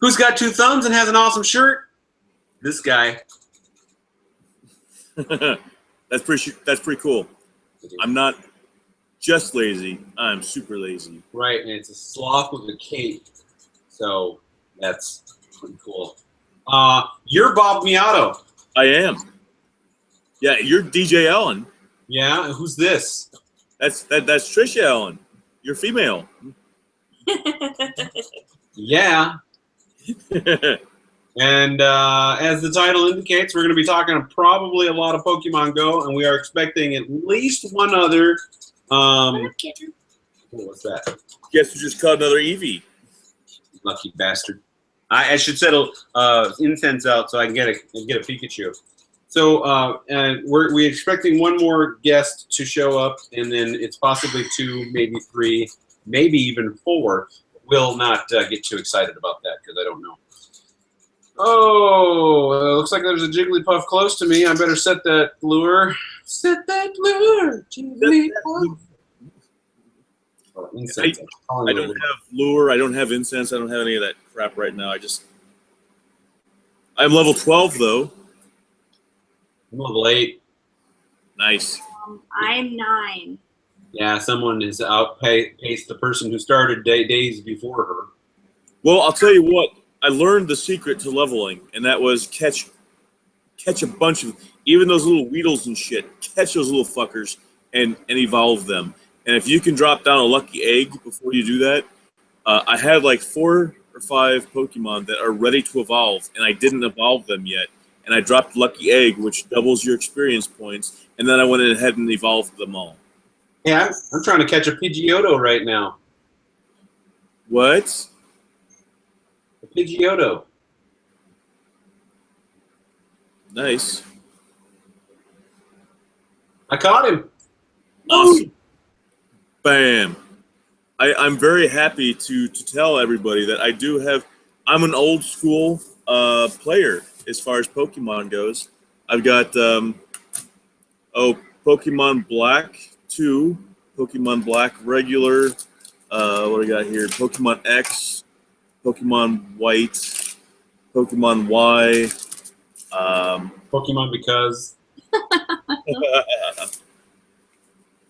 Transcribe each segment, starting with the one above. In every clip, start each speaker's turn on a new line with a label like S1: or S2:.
S1: Who's got two thumbs and has an awesome shirt? This guy.
S2: That's pretty cool. I'm not just lazy. I'm super lazy.
S1: Right, and it's a sloth with a cape. So that's pretty cool. You're Bob Miato.
S2: I am. Yeah, you're DJ Ellen.
S1: Yeah, who's this?
S2: That's Trisha Ellen. You're female.
S1: Yeah. And as the title indicates, we're going to be talking probably a lot of Pokemon Go, and we are expecting at least one other. What's that?
S2: Guess who just caught another Eevee?
S1: Lucky bastard. I should settle incense out so I can get a Pikachu. So we're expecting one more guest to show up, and then it's possibly 2, maybe 3, maybe even 4. We'll not get too excited about that because I don't know. Oh, looks like there's a Jigglypuff close to me. I better set that lure. Set that lure, Jigglypuff. Incense.
S2: I don't have lure. I don't have incense. I don't have any of that crap right now. I'm level 12 though.
S1: I'm level 8.
S2: Nice.
S3: I'm 9.
S1: Yeah, someone has outpaced the person who started days before her.
S2: Well, I'll tell you what. I learned the secret to leveling, and that was catch a bunch of, even those little Weedles and shit, catch those little fuckers and evolve them. And if you can drop down a lucky egg before you do that, I had like 4 or 5 Pokemon that are ready to evolve, and I didn't evolve them yet. And I dropped lucky egg, which doubles your experience points, and then I went ahead and evolved them all.
S1: Yeah, I'm trying to catch a Pidgeotto right now.
S2: What?
S1: Pidgeotto.
S2: Nice.
S1: I caught him.
S2: Awesome. Bam. I'm very happy to tell everybody that I'm an old school player as far as Pokemon goes. I've got Pokemon Black 2, Pokemon Black regular, what do I got here? Pokemon X, Pokemon White, Pokemon Y.
S1: Pokemon because.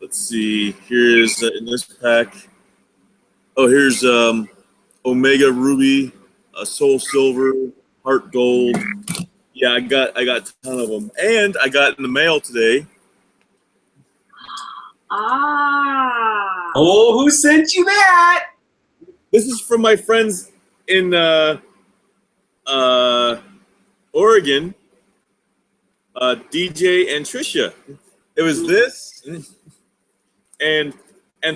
S2: Let's see. Here's in this pack. Oh, here's Omega Ruby, Soul Silver, Heart Gold. Yeah, I got a ton of them, and I got in the mail today.
S3: Ah.
S1: Oh, who sent you that?
S2: This is from my friends in Oregon, DJ and Trisha. It was this and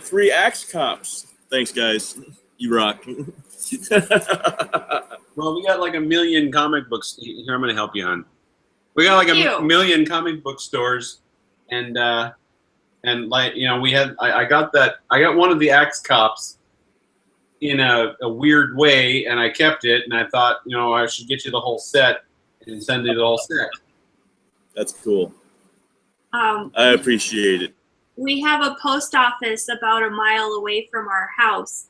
S2: 3 Axe Cops. Thanks, guys. You rock.
S1: Well, we got like a million comic books. Here, I'm going to help you on. We got like a million comic book stores, and like we had. I got one of the Axe Cops in a weird way, and I kept it, and I thought I should get you the whole set and send you the whole set.
S2: That's cool. I appreciate it.
S3: We have a post office about a mile away from our house.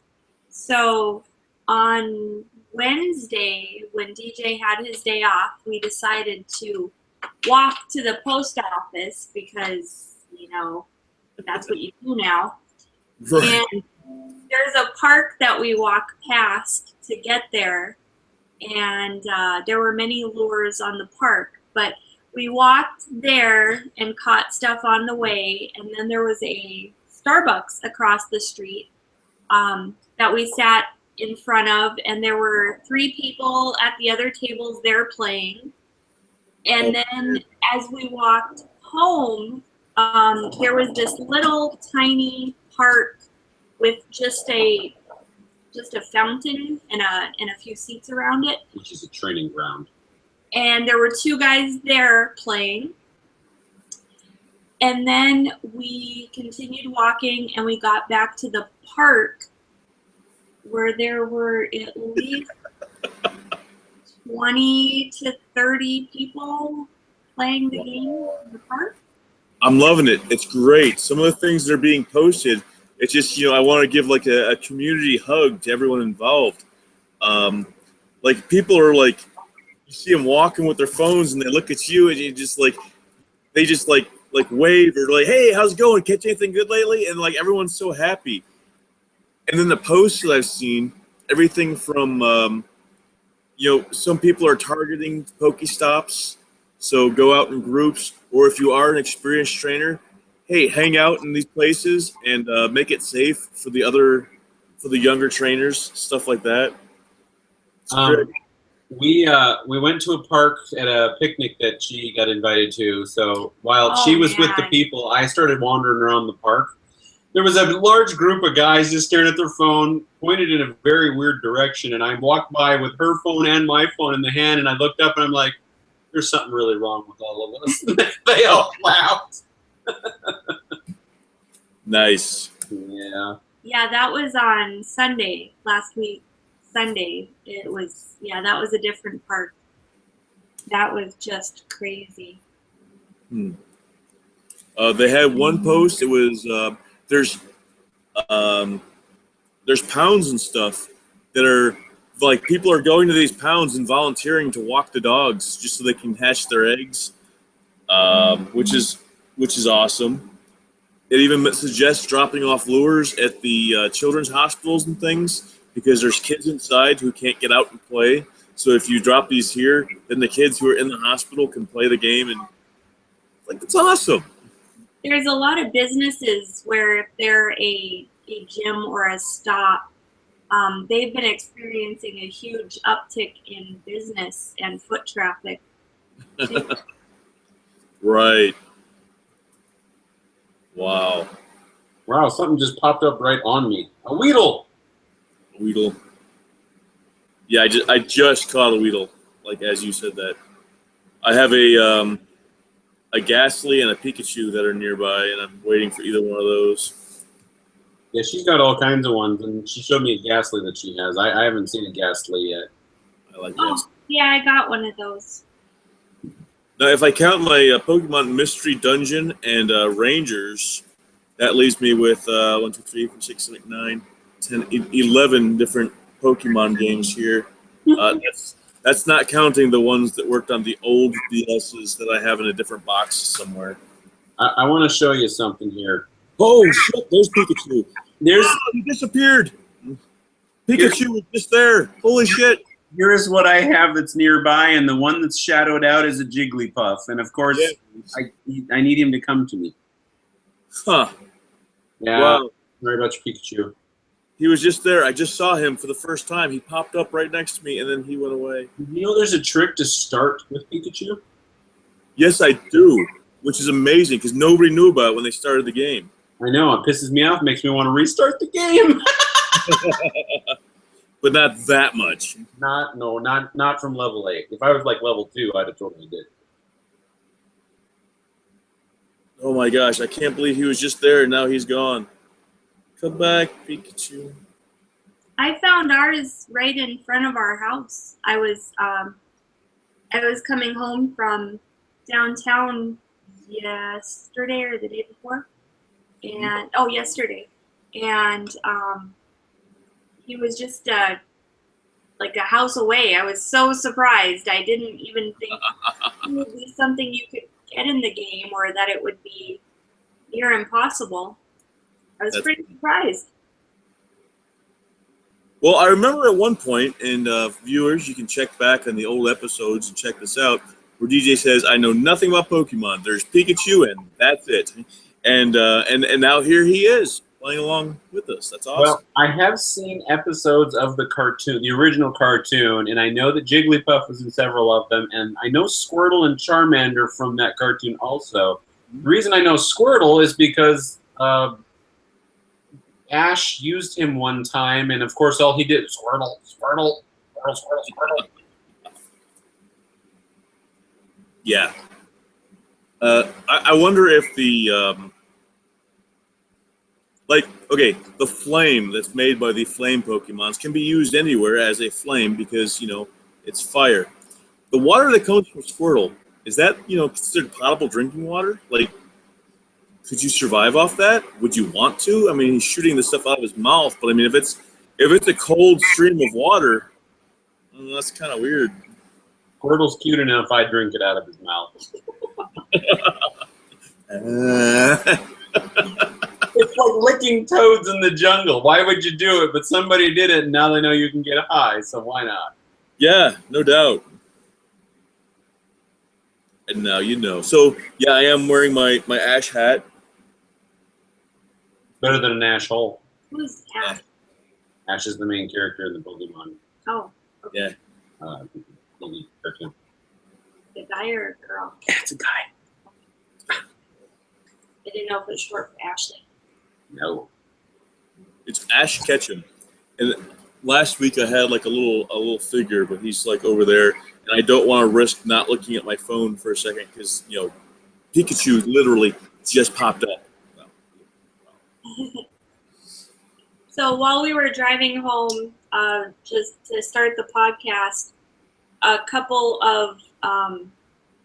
S3: So on Wednesday, when DJ had his day off, we decided to walk to the post office because, that's what you do now.
S2: Right.
S3: And there's a park that we walk past to get there. And there were many lures on the park. But we walked there and caught stuff on the way, and then there was a Starbucks across the street that we sat in front of, and there were 3 people at the other tables there playing. And then as we walked home, there was this little tiny park with just a fountain and a few seats around it.
S1: Which is a training ground.
S3: And there were 2 guys there playing. And then we continued walking, and we got back to the park where there were at least 20 to 30 people playing the game in the park.
S2: I'm loving it. It's great. Some of the things that are being posted, it's just, I want to give like a community hug to everyone involved. like people are like, you see them walking with their phones and they look at you and you just like, they just like wave or like, hey, how's it going? Catch anything good lately? And like everyone's so happy. And then the posts that I've seen, everything from, some people are targeting Pokestops, so go out in groups, or if you are an experienced trainer, hey, hang out in these places and make it safe for the younger trainers, stuff like that.
S1: We went to a park at a picnic that she got invited to. So while she was with the people, I started wandering around the park. There was a large group of guys just staring at their phone, pointed in a very weird direction, and I walked by with her phone and my phone in the hand, and I looked up and I'm like, there's something really wrong with all of us. They all laughed.
S2: Nice.
S1: Yeah.
S3: Yeah, that was on Sunday, last week. Sunday. It was, that was a different park. That was just crazy.
S2: They had one post. It was there's pounds and stuff that are like people are going to these pounds and volunteering to walk the dogs just so they can hatch their eggs, which is awesome. It even suggests dropping off lures at the children's hospitals and things because there's kids inside who can't get out and play. So if you drop these here, then the kids who are in the hospital can play the game, and like it's awesome.
S3: There's a lot of businesses where if they're a gym or a stop, they've been experiencing a huge uptick in business and foot traffic.
S2: Right. Wow.
S1: Wow, something just popped up right on me. A Weedle.
S2: Weedle. Yeah, I just caught a Weedle, like as you said that. I have a Ghastly and a Pikachu that are nearby, and I'm waiting for either one of those.
S1: Yeah, she's got all kinds of ones, and she showed me a Ghastly that she has. I haven't seen a Ghastly yet.
S2: I like
S3: that. Yeah, I got one of those.
S2: Now, if I count my Pokemon Mystery Dungeon and Rangers, that leaves me with 1, 2, 3, 4, 6, 7, 8, 9, 10, 11 different Pokemon games here. That's not counting the ones that worked on the old DSs that I have in a different box somewhere.
S1: I want to show you something here.
S2: Oh, shit, there's Pikachu. He disappeared. Pikachu was just there. Holy shit.
S1: Here's what I have that's nearby, and the one that's shadowed out is a Jigglypuff. And, of course, I need him to come to me.
S2: Huh.
S1: Yeah.
S2: Wow.
S1: Sorry about your Pikachu.
S2: He was just there. I just saw him for the first time. He popped up right next to me, and then he went away.
S1: You know there's a trick to start with Pikachu?
S2: Yes, I do, which is amazing because nobody knew about it when they started the game.
S1: I know. It pisses me off. Makes me want to restart the game.
S2: But not that much.
S1: Not from level 8. If I was like level 2, I'd have totally did.
S2: Oh my gosh, I can't believe he was just there and now he's gone. Come back, Pikachu.
S3: I found ours right in front of our house. I was coming home from downtown yesterday or the day before. And yesterday. And he was just like a house away. I was so surprised. I didn't even think it would be something you could get in the game or that it would be near impossible. I was pretty surprised.
S2: Well, I remember at one point, and viewers, you can check back on the old episodes and check this out, where DJ says, I know nothing about Pokemon. There's Pikachu, and that's it. And now here he is, playing along with us. That's awesome.
S1: Well, I have seen episodes of the cartoon, the original cartoon, and I know that Jigglypuff was in several of them, and I know Squirtle and Charmander from that cartoon also. The reason I know Squirtle is because Ash used him one time, and of course all he did was Squirtle, Squirtle, Squirtle, Squirtle, Squirtle.
S2: Yeah. I wonder if the the flame that's made by the flame Pokemons can be used anywhere as a flame because, it's fire. The water that comes from Squirtle, is that, considered potable drinking water? Like, could you survive off that? Would you want to? I mean, he's shooting the stuff out of his mouth, but I mean, if it's a cold stream of water, I That's kind of weird.
S1: Squirtle's cute enough, I'd drink it out of his mouth. It's like licking toads in the jungle. Why would you do it? But somebody did it, and now they know you can get high, so why not?
S2: Yeah, no doubt. And now you know. So, yeah, I am wearing my Ash hat.
S1: Better than an Ash hole.
S3: Who's Ash?
S1: Ash is the main character in the Pokemon.
S3: Oh, okay.
S2: Yeah.
S1: Cartoon.
S3: The guy or a girl?
S1: Yeah, it's a guy.
S3: I didn't know if it was short for Ashley.
S1: No.
S2: It's Ash Ketchum. And last week I had like a little figure, but he's like over there, and I don't want to risk not looking at my phone for a second because, you know, Pikachu literally just popped up.
S3: So while we were driving home, just to start the podcast, a couple of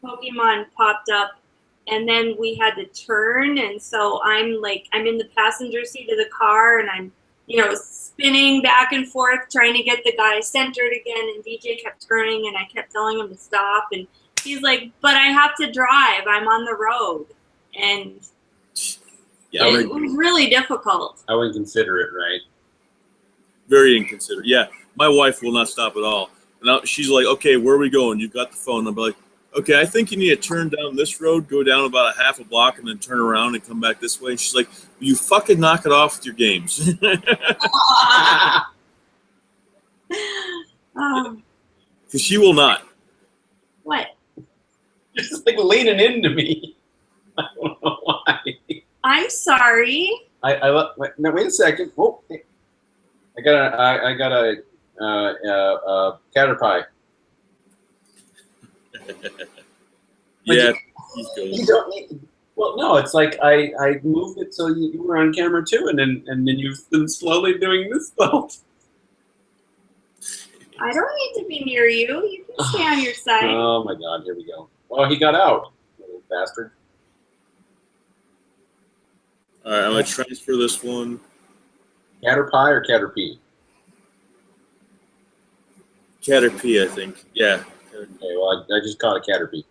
S3: Pokemon popped up, and then we had to turn, and so I'm in the passenger seat of the car, and I'm, spinning back and forth trying to get the guy centered again, and DJ kept turning, and I kept telling him to stop, and he's like, but I have to drive, I'm on the road, and
S2: yeah,
S3: it was really difficult.
S1: I wouldn't consider it, right?
S2: Very inconsiderate. Yeah, my wife will not stop at all. Now she's like, okay, where are we going? You've got the phone. I'm like, okay, I think you need to turn down this road, go down about a half a block, and then turn around and come back this way. And she's like, will you fucking knock it off with your games? Because she will not.
S3: What?
S1: You're just like leaning into me. I don't know why.
S3: I'm sorry.
S1: Wait a second. Oh, I got a Caterpie.
S2: Yeah.
S1: You don't need. Well, no, it's like I moved it so you were on camera too, and then you've been slowly doing this though.
S3: I don't need to be near you. You can stay on your side.
S1: Oh my God! Here we go. Oh, he got out, little bastard.
S2: All right, I'm gonna transfer this one.
S1: Caterpie or Caterpie?
S2: Caterpie, I think. Yeah.
S1: Okay, well, I just caught a Caterpie.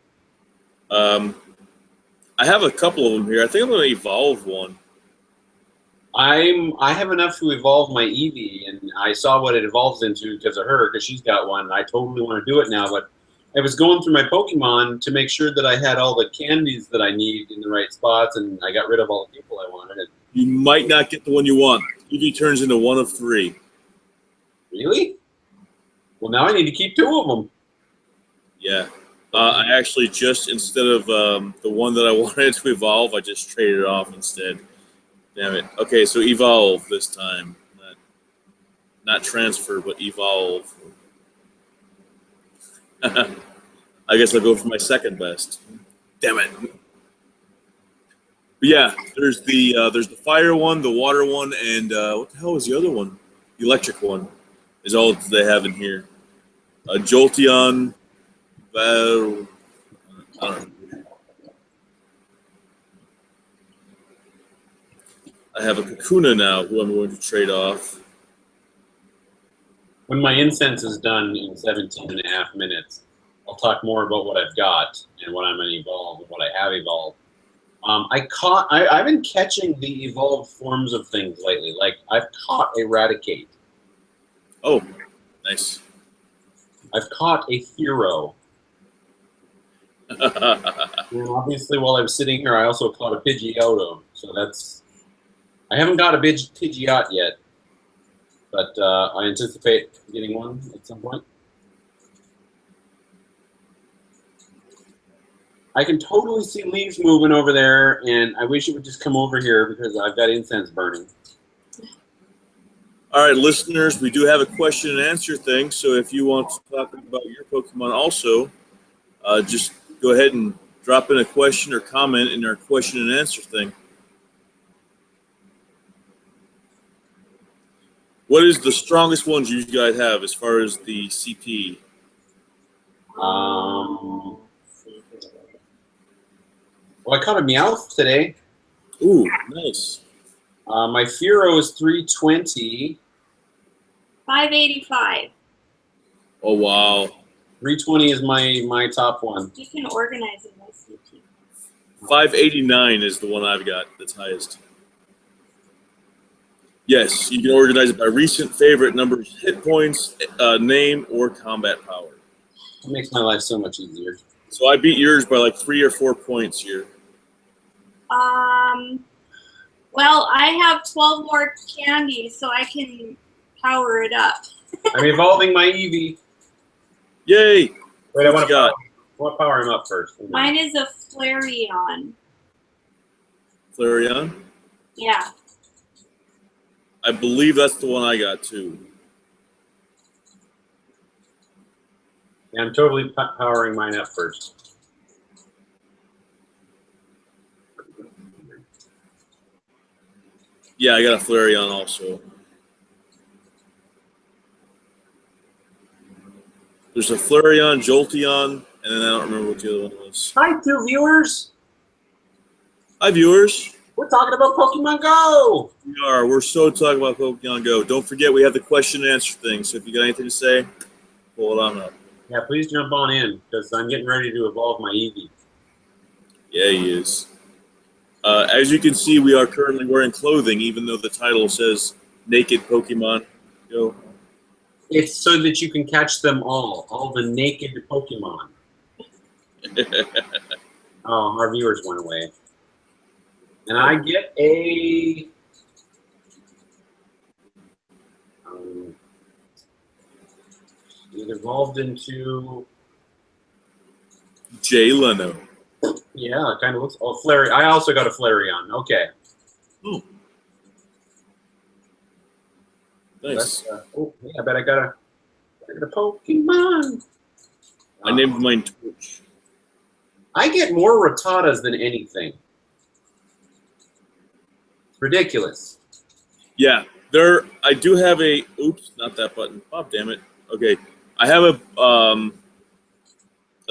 S2: I have a couple of them here. I think I'm gonna evolve one.
S1: I have enough to evolve my Eevee, and I saw what it evolves into because of her, because she's got one. And I totally want to do it now, but I was going through my Pokemon to make sure that I had all the candies that I need in the right spots, and I got rid of all the people I wanted. And
S2: You might not get the one you want. Eevee turns into one of three.
S1: really? Well, now I need to keep two of them.
S2: Yeah. I actually just, instead of the one that I wanted to evolve, I just traded it off instead. Damn it. Okay, so evolve this time. Not transfer, but evolve. I guess I'll go for my second best. Damn it. But yeah, there's the fire one, the water one, and what the hell was the other one? The electric one is all that they have in here. Jolteon, I don't know. I have a Kakuna now, who I'm going to trade off.
S1: When my incense is done in 17 and a half minutes, I'll talk more about what I've got and what I'm going to evolve and what I have evolved. I've been catching the evolved forms of things lately. Like, I've caught Eradicate.
S2: Oh, nice.
S1: I've caught a Hero. And obviously, while I was sitting here, I also caught a Pidgeotto. So that's... I haven't got a Pidgeot yet, but I anticipate getting one at some point. I can totally see leaves moving over there, and I wish it would just come over here because I've got incense burning.
S2: All right, listeners, we do have a question and answer thing. So if you want to talk about your Pokemon also, just go ahead and drop in a question or comment in our question and answer thing. What is the strongest ones you guys have as far as the CP?
S1: Well, I caught a Meowth today.
S2: Ooh, nice.
S1: My Furo is 320.
S3: 585.
S2: Oh wow.
S1: 320 is my top one.
S3: You can organize it by CT.
S2: 589 is the one I've got that's highest. Yes, you can organize it by recent favorite numbers, hit points, name, or combat power.
S1: It makes my life so much easier.
S2: So I beat yours by like 3 or 4 points here.
S3: Well, I have 12 more candy, so I can power it up.
S1: I'm evolving my Eevee.
S2: Yay!
S1: Wait, I
S2: What you
S1: want to power him up first.
S3: Mine is a Flareon.
S2: Flareon?
S3: Yeah.
S2: I believe that's the one I got too.
S1: Yeah, I'm totally powering mine up first.
S2: Yeah, I got a Flareon also. There's a Flareon, Jolteon, and then I don't remember what the other one was.
S1: Hi, 2 viewers.
S2: Hi, viewers.
S1: We're talking about Pokemon Go.
S2: We are. We're so talking about Pokemon Go. Don't forget, we have the question and answer thing. So if you got anything to say, pull it on up.
S1: Yeah, please jump on in because I'm getting ready to evolve my Eevee.
S2: Yeah, he is. As you can see, we are currently wearing clothing, even though the title says Naked Pokemon Go.
S1: It's so that you can catch them all the naked Pokemon. Oh, our viewers went away. And I get a... it evolved into...
S2: Jay Leno.
S1: Yeah, it kind of looks... Oh, Flareon. I also got a Flareon. Okay.
S2: Oh. Nice.
S1: Oh, yeah, I bet I got a Pokemon.
S2: I named mine Torch.
S1: I get more Rattatas than anything. It's ridiculous.
S2: Yeah, I do have a. Oops, not that button. Oh, damn it. Okay, I have a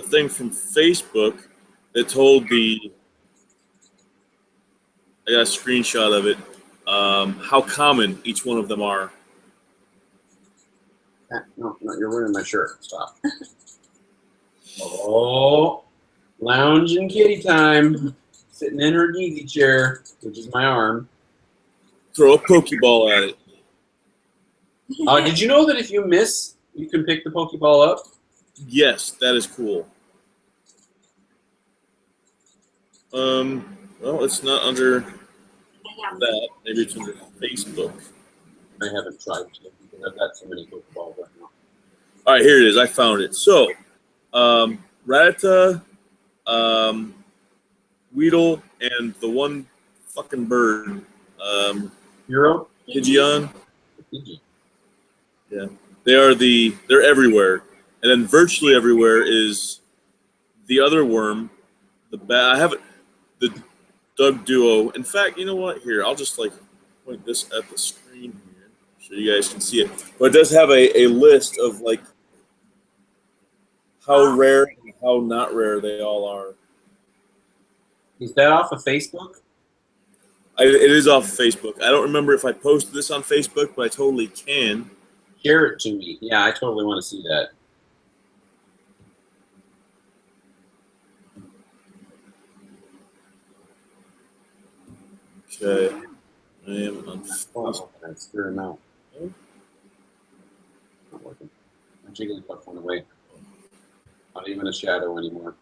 S2: thing from Facebook that told I got a screenshot of it. How common each one of them are.
S1: No, you're ruining my shirt. Stop. Oh, lounge and kitty time. Sitting in her easy chair, which is my arm.
S2: Throw a Pokeball at it.
S1: Did you know that if you miss, you can pick the Pokeball up?
S2: Yes, that is cool. Well, it's not under that. Maybe it's under Facebook.
S1: I haven't tried to because I've got so many Pokeballs right now.
S2: All right, here it is. I found it. So, Rattata, Weedle, and the one fucking bird,
S1: Hero?
S2: Pidgeon. Yeah, they're everywhere, and then virtually everywhere is the other worm. I have the Doug Duo. In fact, you know what? Here, I'll just like point this at the screen here so you guys can see it. But it does have a list of like how rare and how not rare they all are.
S1: Is that off of Facebook?
S2: It is off of Facebook. I don't remember if I posted this on Facebook, but I totally can.
S1: Share it to me. Yeah, I totally want to see that.
S2: Okay. I am on
S1: Oh, I screw him out. Not working. My Jigglypuff went away. Not even a shadow anymore.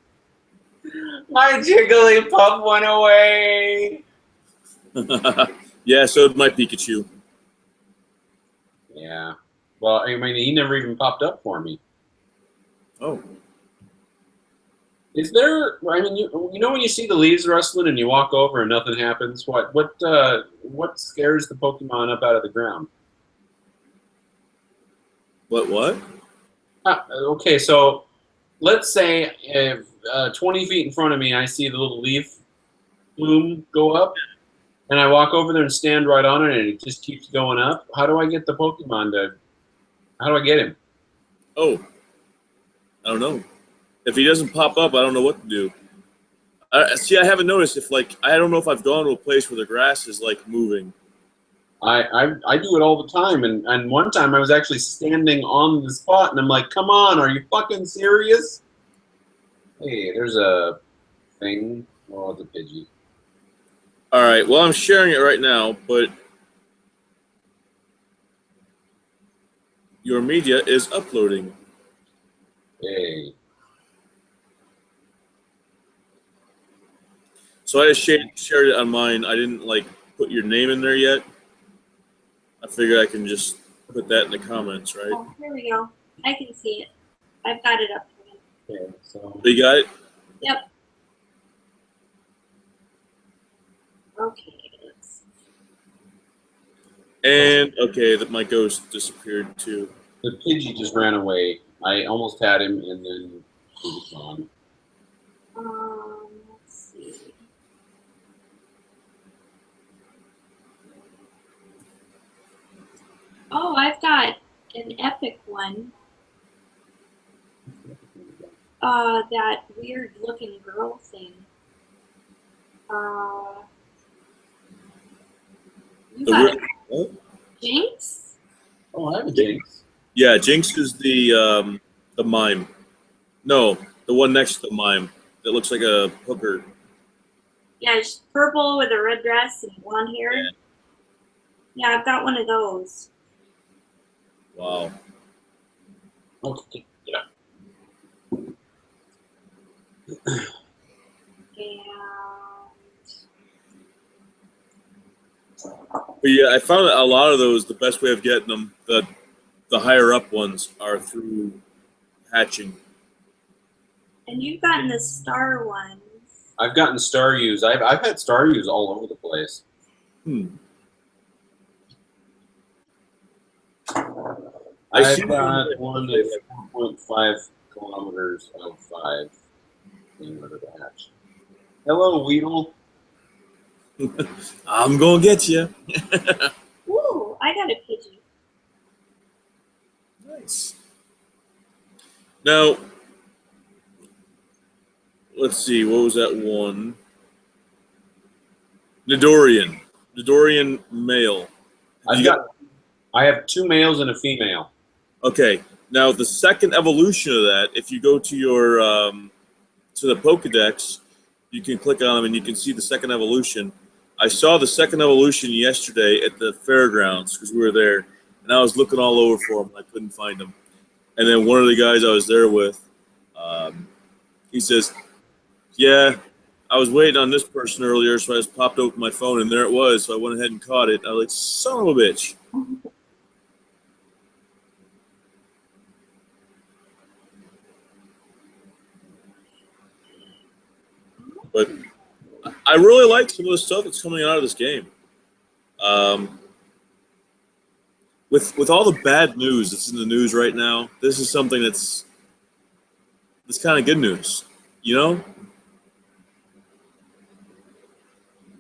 S1: My Jigglypuff went away!
S2: Yeah, so did my Pikachu.
S1: Yeah. Well, I mean, he never even popped up for me.
S2: Oh.
S1: Is there? I mean, you know when you see the leaves rustling and you walk over and nothing happens. What scares the Pokemon up out of the ground?
S2: What?
S1: Okay, so let's say if 20 feet in front of me, I see the little leaf bloom go up, and I walk over there and stand right on it, and it just keeps going up. How do I get the Pokemon to? How do I get him?
S2: Oh. I don't know. If he doesn't pop up, I don't know what to do. See, I haven't noticed if, like, I don't know if I've gone to a place where the grass is, like, moving.
S1: I do it all the time, and one time I was actually standing on the spot, and I'm like, "Come on, are you fucking serious?" Hey, there's a thing. Oh, the Pidgey.
S2: All right. Well, I'm sharing it right now, but your media is uploading.
S1: Hey.
S2: So I just shared it on mine. I didn't like put your name in there yet. I figured I can just put that in the comments, right?
S3: Oh, here we go. I can see it. I've got it up.
S1: Okay, so
S2: You got it?
S3: Yep. Okay.
S2: And okay, that my ghost disappeared too.
S1: the Pidgey just ran away. I almost had him, and then he was gone.
S3: Let's see. Oh, I've got an epic one. That weird looking girl thing. You got Jinx?
S1: Oh, I have a Jinx.
S2: Yeah, Jinx is the mime. No, the one next to the mime that looks like a hooker.
S3: Yeah, she's purple with a red dress and blonde hair.
S2: Yeah.
S3: Yeah, I've got one of those.
S2: Wow.
S1: Okay. Yeah.
S2: But yeah, I found that a lot of those, the best way of getting them, the higher up ones, are through hatching.
S3: And you've gotten the star ones.
S1: I've gotten Staryus. I've had Staryus all over the place. I've got one at 4.5 kilometers of 5 in order to hatch. Hello, Weedle.
S2: I'm gonna get you.
S3: Ooh, I got a Pidgey.
S2: Nice. Now, let's see. What was that one? Nidorian male.
S1: I have 2 males and a female.
S2: Okay. Now the second evolution of that, if you go to your to the Pokedex, you can click on them and you can see the second evolution. I saw the second evolution yesterday at the fairgrounds because we were there, and I was looking all over for them. I couldn't find them. And then one of the guys I was there with, he says, "Yeah, I was waiting on this person earlier, so I just popped open my phone, and there it was. So I went ahead and caught it." I was like, "Son of a bitch!" But I really like some of the stuff that's coming out of this game. With all the bad news that's in the news right now, this is something that's kind of good news, you know?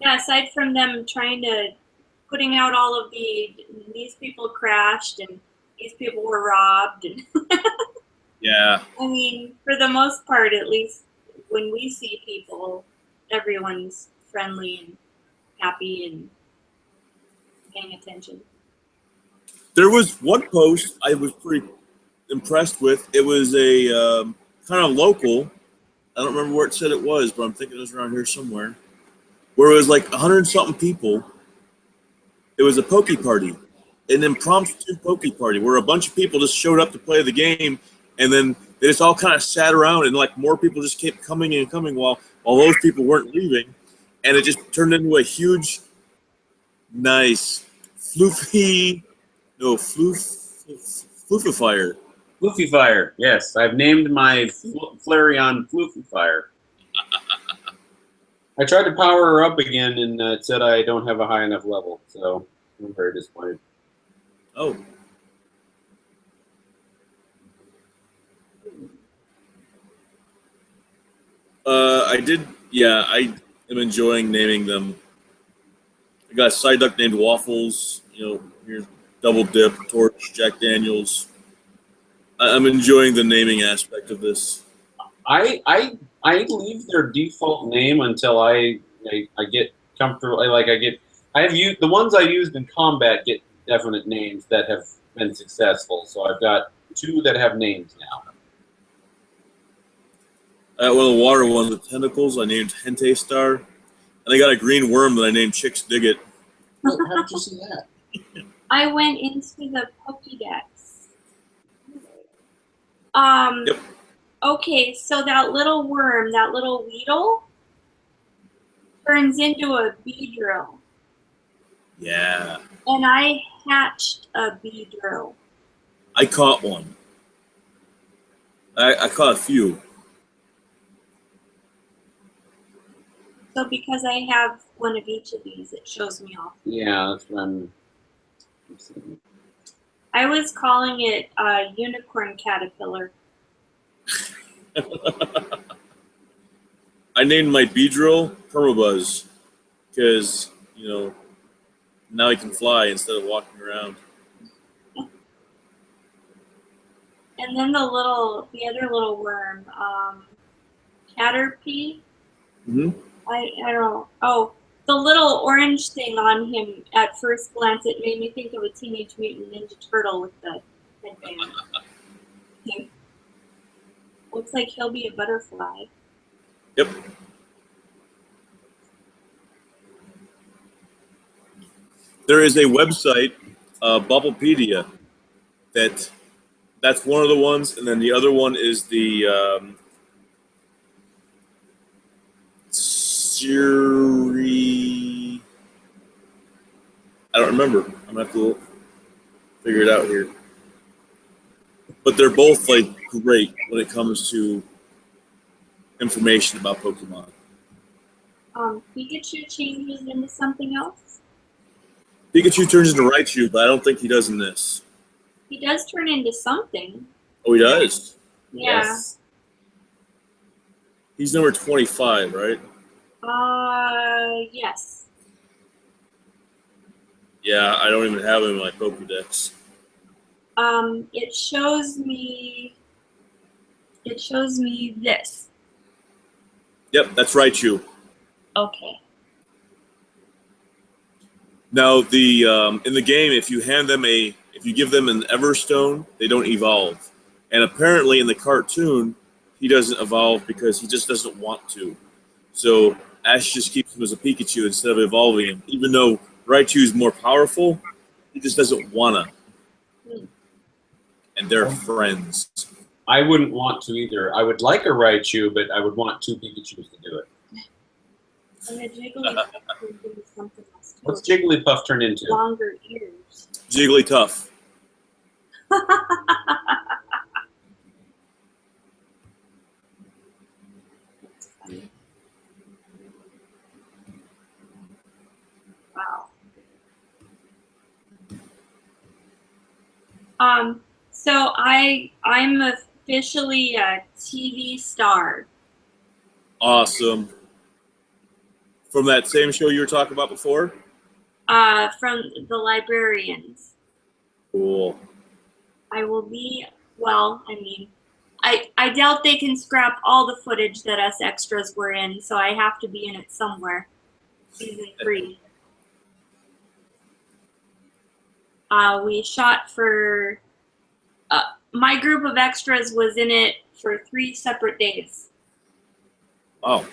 S3: Yeah, aside from them putting out all of these people crashed and these people were robbed and
S2: Yeah.
S3: I mean, for the most part, at least when we see people, everyone's friendly and happy and paying attention.
S2: There was one post I was pretty impressed with. It was a kind of local. I don't remember where it said it was, but I'm thinking it was around here somewhere. Where it was like 100-something people. It was a Poke Party, an impromptu Poke Party, where a bunch of people just showed up to play the game, and then they just all kind of sat around, and like more people just kept coming and coming while those people weren't leaving, and it just turned into a huge, nice, floofifier.
S1: Floofifier, yes. I've named my Flareon Floofifier. I tried to power her up again, and it said I don't have a high enough level, so I'm very disappointed.
S2: Oh. I did. Yeah, I am enjoying naming them. I got a Psyduck named Waffles. You know, here's Double Dip, Torch, Jack Daniels. I'm enjoying the naming aspect of this.
S1: I leave their default name until I get comfortable. I get I have used the ones I used in combat get definite names that have been successful. So I've got 2 that have names now.
S2: I got one of the water ones with tentacles I named Hente Star. And I got a green worm that I named Chicks Dig It.
S1: How did you see that?
S3: I went into the Pokédex.
S2: Yep.
S3: Okay, so that little worm, that little Weedle, turns into a Beedrill.
S2: Yeah.
S3: And I hatched a Beedrill.
S2: I caught one. I caught a few.
S3: So because I have one of each of these, it shows me off.
S1: Yeah, that's what I'm seeing.
S3: I was calling it a unicorn caterpillar.
S2: I named my Beedrill Permabuzz because, you know, now he can fly instead of walking around.
S3: And then the other little worm, Caterpie.
S2: Mm-hmm.
S3: I don't know. Oh, the little orange thing on him at first glance, it made me think of a Teenage Mutant Ninja Turtle with the headband. Looks like he'll be a butterfly.
S2: Yep. There is a website, Bubblepedia, that's one of the ones, and then the other one is the Siri. I don't remember. I'm gonna have to figure it out here. But they're both like great when it comes to information about Pokemon.
S3: Pikachu changes into something else.
S2: Pikachu turns into Raichu, but I don't think he does in this.
S3: He does turn into something.
S2: Oh, he does?
S3: Yeah.
S1: Yes.
S2: He's number 25, right?
S3: Yes.
S2: Yeah, I don't even have him in my Pokédex.
S3: It shows me this.
S2: Yep, that's Raichu.
S3: Okay.
S2: Now, the in the game, if you give them an Everstone, they don't evolve. And apparently, in the cartoon, he doesn't evolve because he just doesn't want to. So Ash just keeps him as a Pikachu instead of evolving him. Even though Raichu is more powerful, he just doesn't wanna. And they're friends.
S1: I wouldn't want to either. I would like a Raichu, but I would want 2 Pikachus to do it.
S3: And the Jigglypuff turns into something else too.
S1: What's Jigglypuff turn into?
S3: Longer ears.
S2: Jigglytuff.
S3: That's funny. Wow. So I'm officially a TV star.
S2: Awesome. From that same show you were talking about before?
S3: From the Librarians.
S2: Cool.
S3: I will be, well, I mean, I doubt they can scrap all the footage that us extras were in, so I have to be in it somewhere. Season 3. We shot for, my group of extras was in it for 3 separate days.
S2: Oh.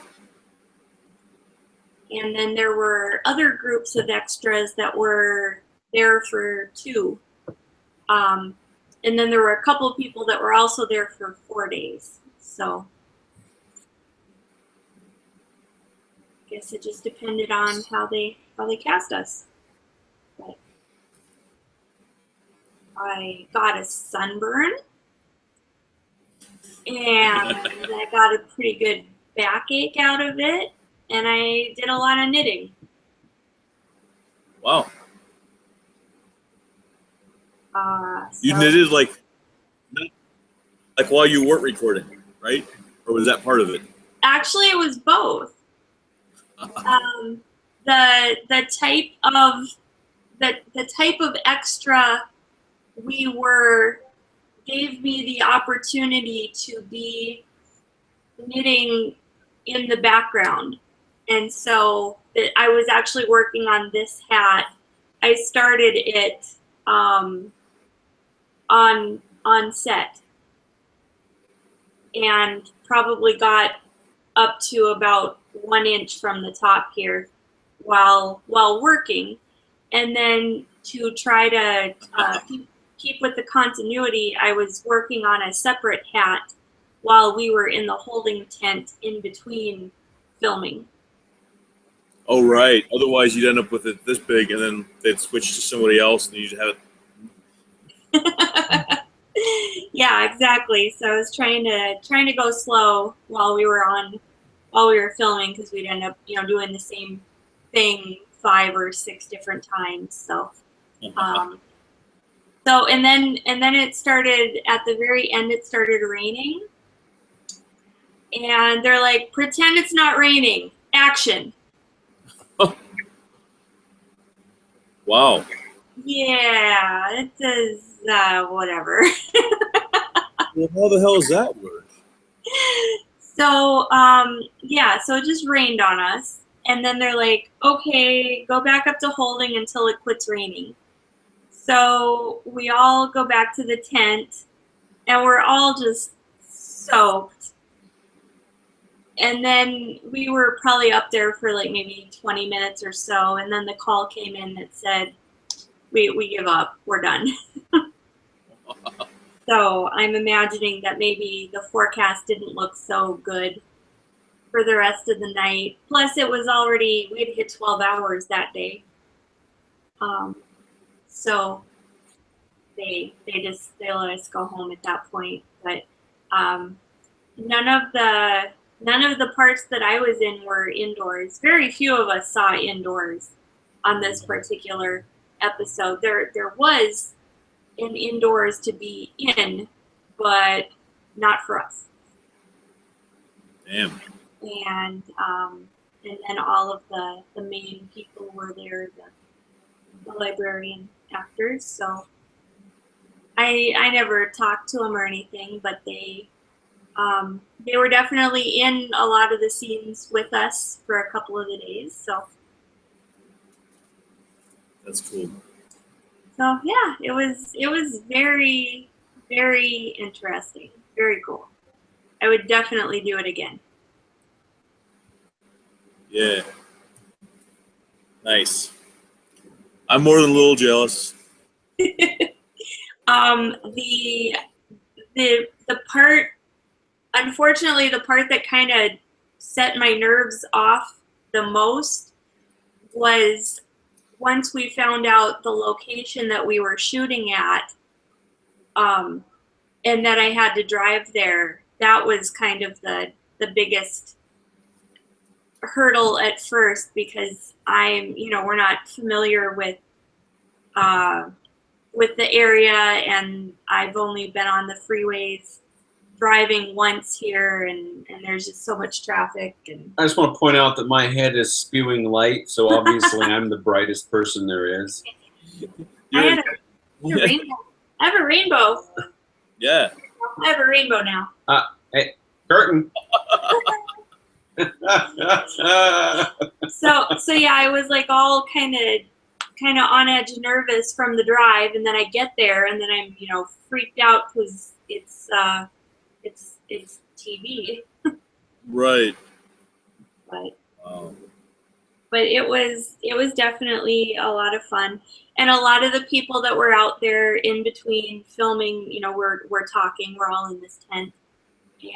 S3: And then there were other groups of extras that were there for 2. And then there were a couple of people that were also there for 4 days. So I guess it just depended on how they cast us. But I got a sunburn, and I got a pretty good backache out of it, and I did a lot of knitting.
S2: Wow. You
S3: So
S2: knitted like while you weren't recording, right? Or was that part of it?
S3: actually, it was both. The type of extra gave me the opportunity to be knitting in the background, and so that I was actually working on this hat. I started it on set, and probably got up to about 1 inch from the top here while working, and then to try to keep with the continuity, I was working on a separate hat while we were in the holding tent in between filming.
S2: Oh, right. Otherwise, you'd end up with it this big, and then they'd switch to somebody else, and you'd have it.
S3: Yeah, exactly. So I was trying to go slow while we were filming, because we'd end up, doing the same thing 5 or 6 different times. So, and then it started at the very end. It started raining, and they're like, "Pretend it's not raining. Action."
S2: Wow.
S3: Yeah, it does. Whatever.
S2: Well, how the hell does that work?
S3: So, so it just rained on us. And then they're like, okay, go back up to holding until it quits raining. So we all go back to the tent, and we're all just soaked. And then we were probably up there for like maybe 20 minutes or so. And then the call came in that said, we give up, we're done. So I'm imagining that maybe the forecast didn't look so good for the rest of the night. Plus, it was already, we had hit 12 hours that day. So they let us go home at that point. But none of the parts that I was in were indoors. Very few of us saw indoors on this particular episode. There was an indoors to be in, but not for us.
S2: Damn.
S3: And then all of the main people were there, the librarian actors. So I never talked to them or anything, but they were definitely in a lot of the scenes with us for a couple of the days. So
S2: That's cool.
S3: So yeah, it was very, very interesting, very cool. I would definitely do it again.
S2: Yeah. Nice. I'm more than a little jealous.
S3: The part, unfortunately, the part that kind of set my nerves off the most was once we found out the location that we were shooting at, and that I had to drive there. That was kind of the biggest hurdle at first, because we're not familiar with the area, and I've only been on the freeways driving once here, and there's just so much traffic. And
S1: I just want to point out that my head is spewing light, so obviously I'm the brightest person there is.
S3: I have a rainbow.
S2: Yeah.
S3: I have a rainbow now.
S1: Hey, curtain.
S3: So yeah, I was like all kind of on edge, nervous from the drive, and then I get there, and then I'm freaked out because it's TV.
S2: Right.
S3: But it was definitely a lot of fun, and a lot of the people that were out there in between filming, we're talking. We're all in this tent,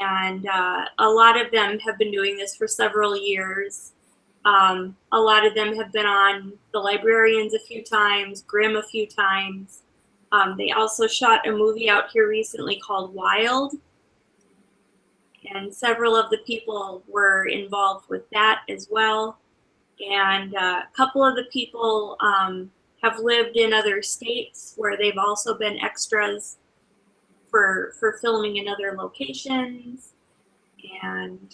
S3: and a lot of them have been doing this for several years. A lot of them have been on The Librarians a few times, Grimm a few times. They also shot a movie out here recently called Wild, and several of the people were involved with that as well. And a couple of the people have lived in other states where they've also been extras for filming in other locations. And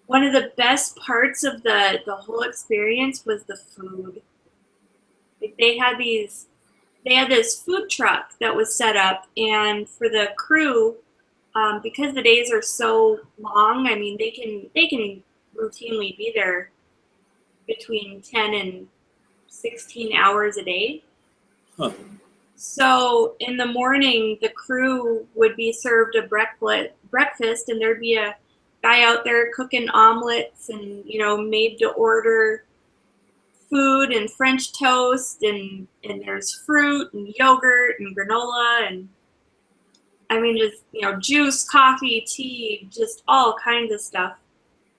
S3: one of the best parts of the whole experience was the food. Like they had this food truck that was set up, and for the crew, because the days are so long, I mean, they can routinely be there between 10 and 16 hours a day.
S2: Huh.
S3: So in the morning, the crew would be served a breakfast, and there'd be a guy out there cooking omelets and, you know, made to order food and French toast, and there's fruit and yogurt and granola, and I mean, just, you know, juice, coffee, tea, just all kinds of stuff.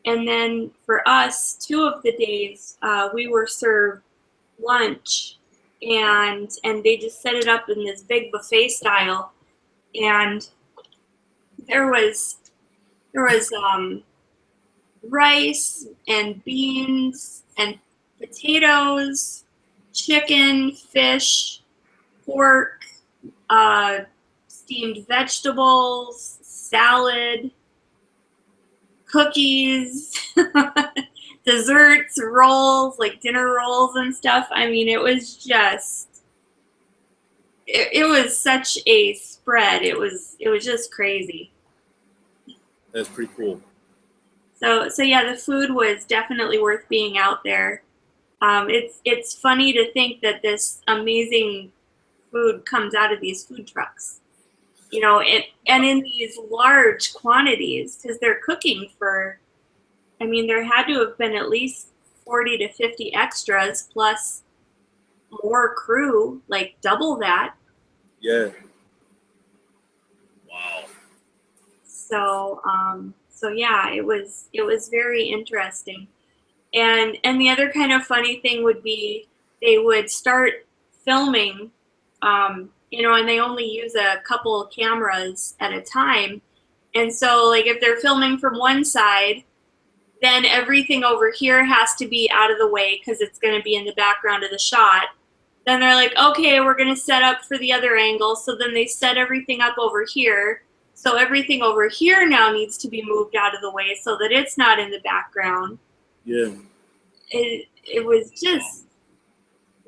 S3: And then for us, 2 of the days, we were served lunch, and they just set it up in this big buffet style, and there was rice and beans and potatoes, chicken, fish, pork, steamed vegetables, salad, cookies, desserts, rolls, like dinner rolls and stuff. I mean, it was just, it was such a spread. It was just crazy.
S2: That's pretty cool.
S3: So yeah, the food was definitely worth being out there. It's funny to think that this amazing food comes out of these food trucks, you know, and in these large quantities, because they're cooking for, I mean, there had to have been at least 40 to 50 extras plus more crew, like double that.
S2: Yeah. Wow.
S3: So yeah, it was very interesting. And the other kind of funny thing would be they would start filming, you know, and they only use a couple of cameras at a time. And so, like, if they're filming from one side, then everything over here has to be out of the way because it's going to be in the background of the shot. Then they're like, okay, we're going to set up for the other angle. So then they set everything up over here. So everything over here now needs to be moved out of the way so that it's not in the background.
S2: Yeah.
S3: It was just.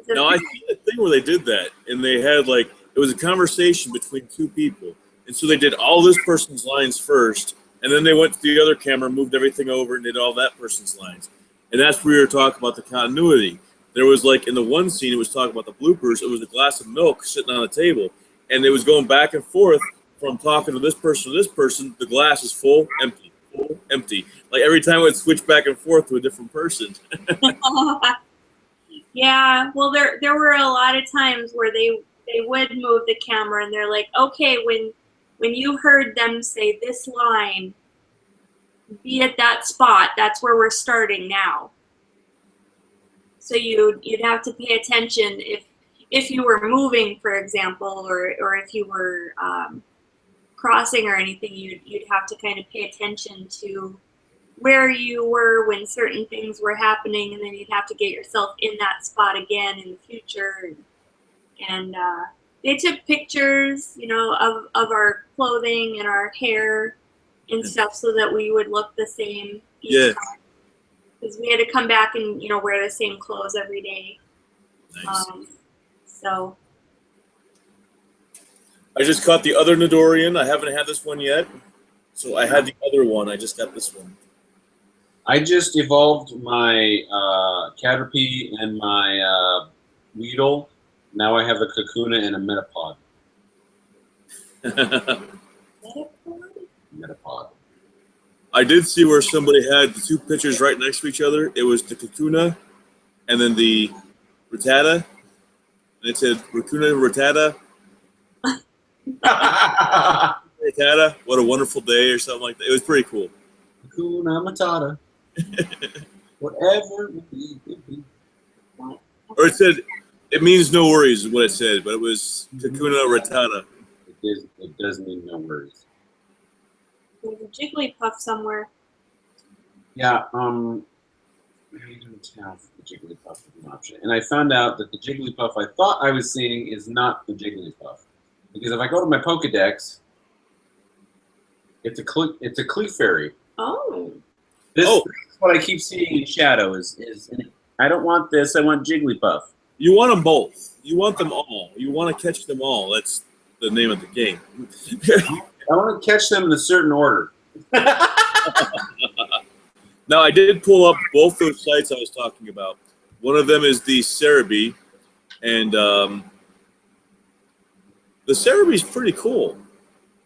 S2: No, I see the thing where they did that, and they had, like, it was a conversation between 2 people, and so they did all this person's lines first, and then they went to the other camera, moved everything over, and did all that person's lines, and that's where we were talking about the continuity. There was, like, in the one scene, it was talking about the bloopers. It was a glass of milk sitting on the table, and it was going back and forth from talking to this person to this person. The glass is full, empty, full, empty. Like, every time it would switch back and forth to a different person.
S3: Yeah, well, there were a lot of times where they would move the camera, and they're like, okay, when you heard them say this line, be at that spot. That's where we're starting now. So you'd have to pay attention if you were moving, for example, or if you were crossing or anything. You'd have to kind of pay attention to where you were when certain things were happening, and then you'd have to get yourself in that spot again in the future. And they took pictures, you know, of our clothing and our hair and stuff so that we would look the same each time. Because we had to come back and, you know, wear the same clothes every day.
S2: Nice.
S3: So.
S2: I just caught the other Nidorian. I haven't had this one yet. So I had the other one. I just got this one.
S1: I just evolved my Caterpie and my Weedle. Now I have a Kakuna and a Metapod. Metapod.
S2: I did see where somebody had the 2 pictures right next to each other. It was the Kakuna and then the Rattata. And it said Kakuna Rattata. Rattata, what a wonderful day, or something like that. It was pretty cool.
S1: Kakuna Matata. Whatever it be.
S2: Or it said, it means no worries is what it said, but it was Kakuna Rattata.
S1: It does mean no worries.
S3: There's a Jigglypuff somewhere.
S1: Yeah, I don't have the Jigglypuff as an option. And I found out that the Jigglypuff I thought I was seeing is not the Jigglypuff. Because if I go to my Pokedex, it's a Clefairy.
S3: Oh.
S1: This is what I keep seeing in shadow is I don't want this, I want Jigglypuff.
S2: You want them both. You want them all. You want to catch them all. That's the name of the game.
S1: I want to catch them in a certain order.
S2: Now, I did pull up both those sites I was talking about. One of them is the Cerebi, and the Cerebi is pretty cool.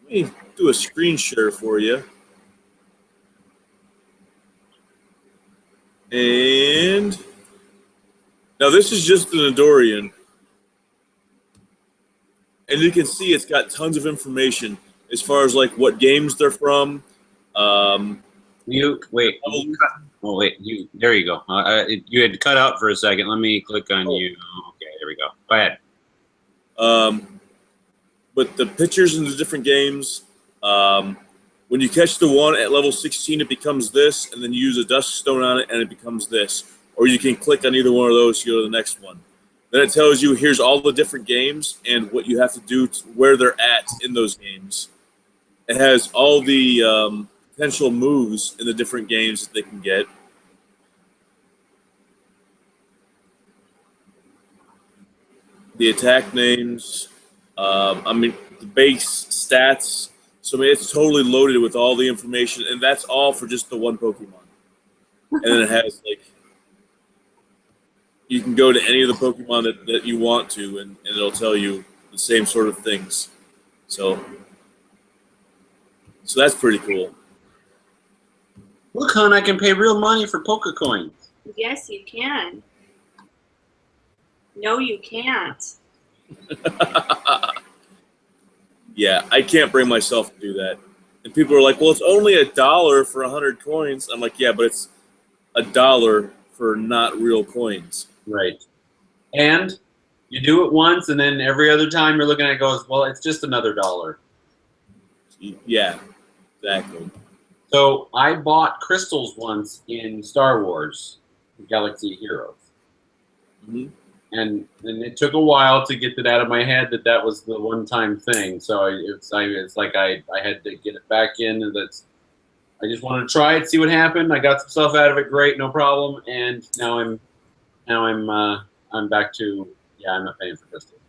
S2: Let me do a screen share for you. And now this is just an Nidorian. And you can see it's got tons of information as far as like what games they're from.
S1: You wait. Oh wait. There you go. You had cut out for a second. Let me click on you. Okay, there we go. Go ahead.
S2: But the pictures in the different games. When you catch the one at level 16, it becomes this, and then you use a dust stone on it, and it becomes this. Or you can click on either one of those to go to the next one. Then it tells you here's all the different games and what you have to do to where they're at in those games. It has all the potential moves in the different games that they can get. The attack names. The base stats. So I mean, it's totally loaded with all the information, and that's all for just the one Pokemon. And then it has like you can go to any of the Pokemon that you want to, and it'll tell you the same sort of things. So that's pretty cool.
S1: Look, hon, I can pay real money for Pokecoins.
S3: Yes, you can. No, you can't.
S2: Yeah, I can't bring myself to do that. And people are like, well, it's only $1 for 100 coins. I'm like, yeah, but it's $1 for not real coins.
S1: Right. And you do it once, and then every other time you're looking at it goes, well, it's just another $1.
S2: Yeah, exactly.
S1: So I bought crystals once in Star Wars, Galaxy of Heroes.
S2: Mm-hmm.
S1: And it took a while to get it out of my head that was the one-time thing. So it's like I had to get it back in. And I just wanted to try it, see what happened. I got some stuff out of it, great, no problem. And now I'm back to I'm not paying for crystals.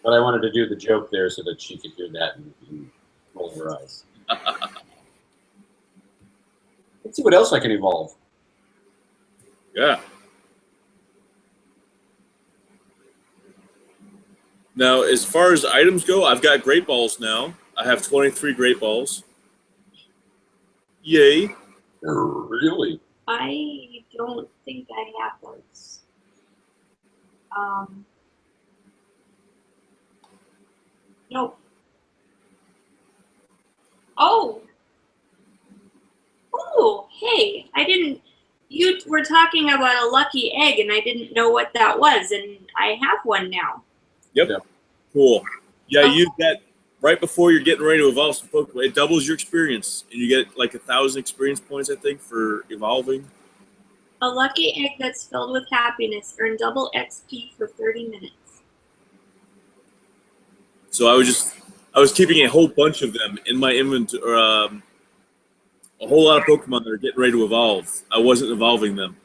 S1: But I wanted to do the joke there so that she could hear that and roll her eyes. Let's see what else I can evolve.
S2: Yeah. Now, as far as items go, I've got Great Balls now. I have 23 Great Balls. Yay.
S1: Really?
S3: I don't think I have those. Nope. Oh. Oh, hey, I didn't. You were talking about a lucky egg, and I didn't know what that was, and I have one now.
S2: Yep. Cool. Yeah, use that right before you're getting ready to evolve some Pokemon. It doubles your experience, and you get like 1,000 experience points, I think, for evolving.
S3: A lucky egg that's filled with happiness. Earn double XP for 30 minutes.
S2: So I was keeping a whole bunch of them in my inventory. A whole lot of Pokemon that are getting ready to evolve. I wasn't evolving them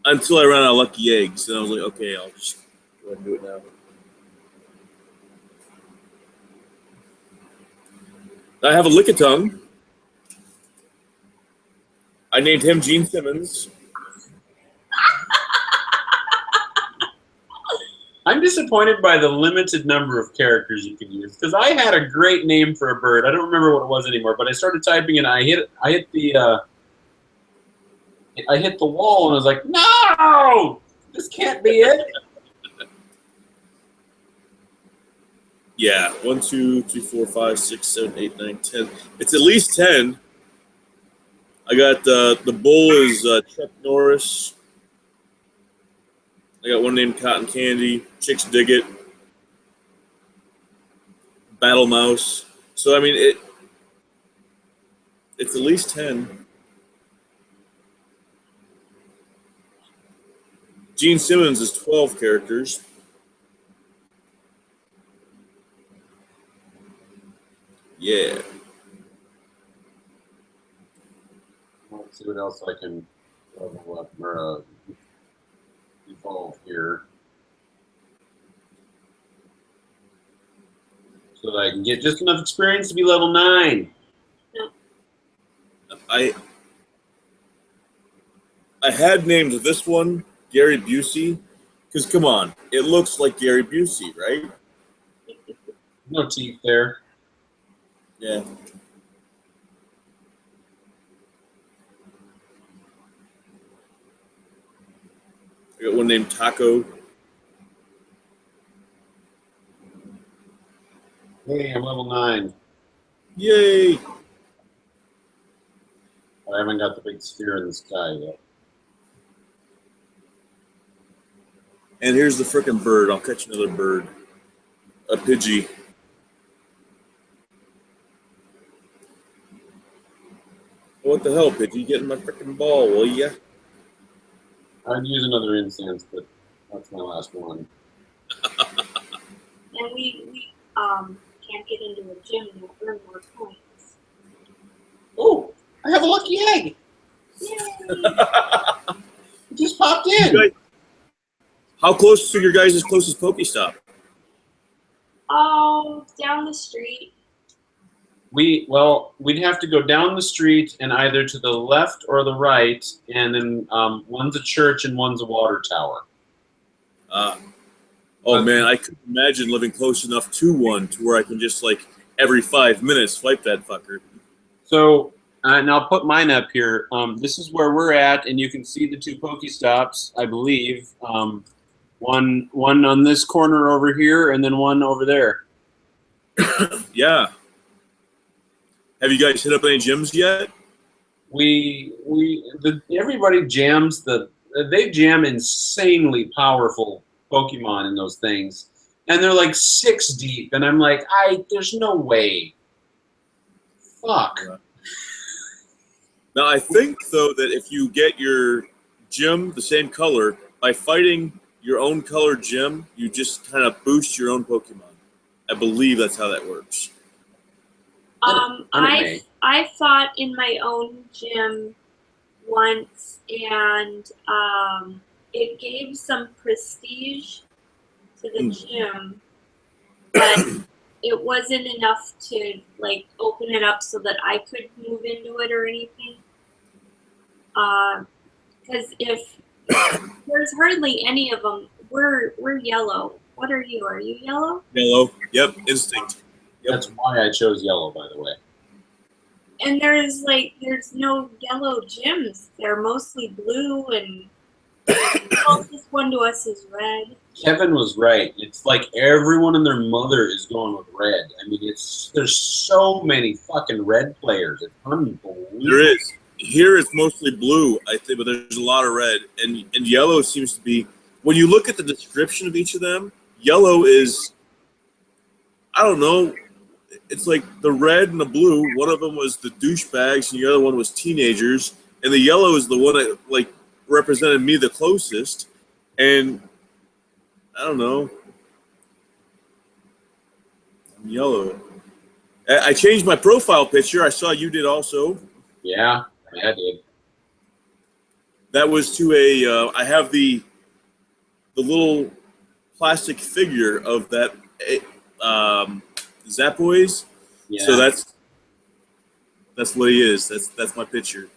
S2: until I ran out of lucky eggs, and I was like, okay, I'll just go ahead and do it now. I have a Lickitung. I named him Gene Simmons.
S1: I'm disappointed by the limited number of characters you can use, because I had a great name for a bird. I don't remember what it was anymore, but I started typing and I hit the wall, and I was like, no, this can't be it.
S2: Yeah, 1, 2, 3, 4, 5, 6, 7, 8, 9, 10. It's at least 10. I got the bull is Chuck Norris. I got one named Cotton Candy, Chicks Dig It, Battle Mouse. So I mean it's at least 10. Gene Simmons is 12 characters. Yeah.
S1: Let's see what else I can level up or evolve here, so that I can get just enough experience to be level 9.
S2: I had named this one Gary Busey because come on, it looks like Gary Busey, right?
S1: No teeth there.
S2: Yeah. I got one named Taco.
S1: Hey, I'm level 9.
S2: Yay!
S1: I haven't got the big sphere in the sky yet.
S2: And here's the frickin' bird. I'll catch another bird. A Pidgey. What the hell, Pidgey? Get in my frickin' ball, will ya?
S1: I'd use another incense, but that's my last one.
S3: And we can't get into a gym and earn more points.
S1: Oh, I have a lucky egg.
S3: Yay!
S1: It just popped in.
S2: Guys, how close to your guys' closest Pokestop?
S3: Oh, down the street.
S1: We'd have to go down the street and either to the left or the right, and then one's a church and one's a water tower.
S2: Oh man, I couldn't imagine living close enough to one to where I can just like every 5 minutes swipe that fucker.
S1: So, and I'll put mine up here. This is where we're at, and you can see the 2 Pokestops, I believe. One on this corner over here, and then one over there.
S2: Yeah. Have you guys hit up any gyms yet?
S1: Everybody jams they jam insanely powerful Pokemon in those things, and they're like 6 deep, and I'm like, there's no way. Fuck.
S2: Now I think though that if you get your gym the same color by fighting your own colored gym, you just kind of boost your own Pokemon. I believe that's how that works.
S3: I fought in my own gym once, and it gave some prestige to the gym, but it wasn't enough to like open it up so that I could move into it or anything. Because if there's hardly any of them, we're yellow. What are you? Are you yellow?
S2: Yellow. Yep. Instinct. Yep.
S1: That's why I chose yellow, by the way.
S3: And there's no yellow gyms. They're mostly blue, and the closest one to us is red.
S1: Kevin was right. It's like everyone and their mother is going with red. I mean, there's so many fucking red players. It's unbelievable.
S2: There is. Here it's mostly blue, I think, but there's a lot of red. And yellow seems to be, when you look at the description of each of them, yellow is, I don't know, it's like the red and the blue. One of them was the douchebags, and the other one was teenagers. And the yellow is the one that like represented me the closest. And I don't know, I'm yellow. I changed my profile picture. I saw you did also.
S1: Yeah, I did.
S2: That was to a. I have the little plastic figure of that Zapoise.
S1: Yeah.
S2: So that's what he is. That's my picture.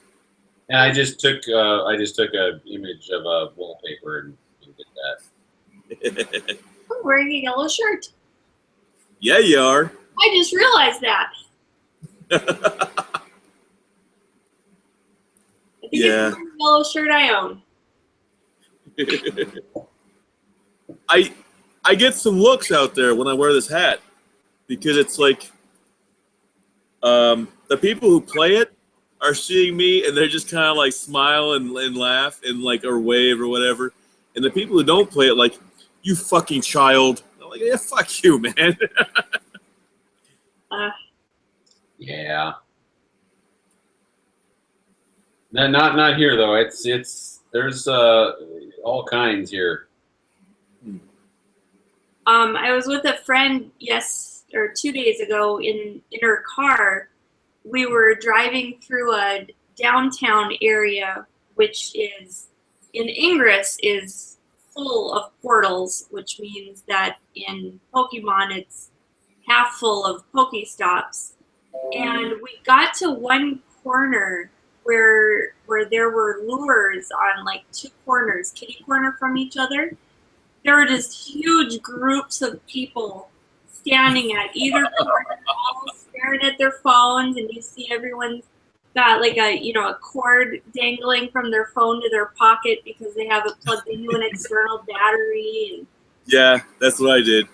S1: And I just took a image of a wallpaper and did that.
S3: I'm wearing a yellow shirt.
S2: Yeah, you are.
S3: I just realized that. I think
S2: Yeah.
S3: it's the yellow shirt I own.
S2: I get some looks out there when I wear this hat because it's like the people who play it are seeing me and they're just kind of like smile and laugh and like or wave or whatever, and the people who don't play it like, you fucking child. I'm like, yeah, fuck you, man.
S1: Yeah. No, not here though. It's there's all kinds here.
S3: I was with a friend 2 days ago in her car. We were driving through a downtown area, which is in Ingress is full of portals, which means that in Pokemon it's half full of Pokestops. And we got to one corner where there were lures on like two corners, kitty corner from each other. There were just huge groups of people standing at either corner, all staring at their phones, and you see everyone's got like a cord dangling from their phone to their pocket because they have it plugged into an external battery. And
S2: Yeah, that's what I did.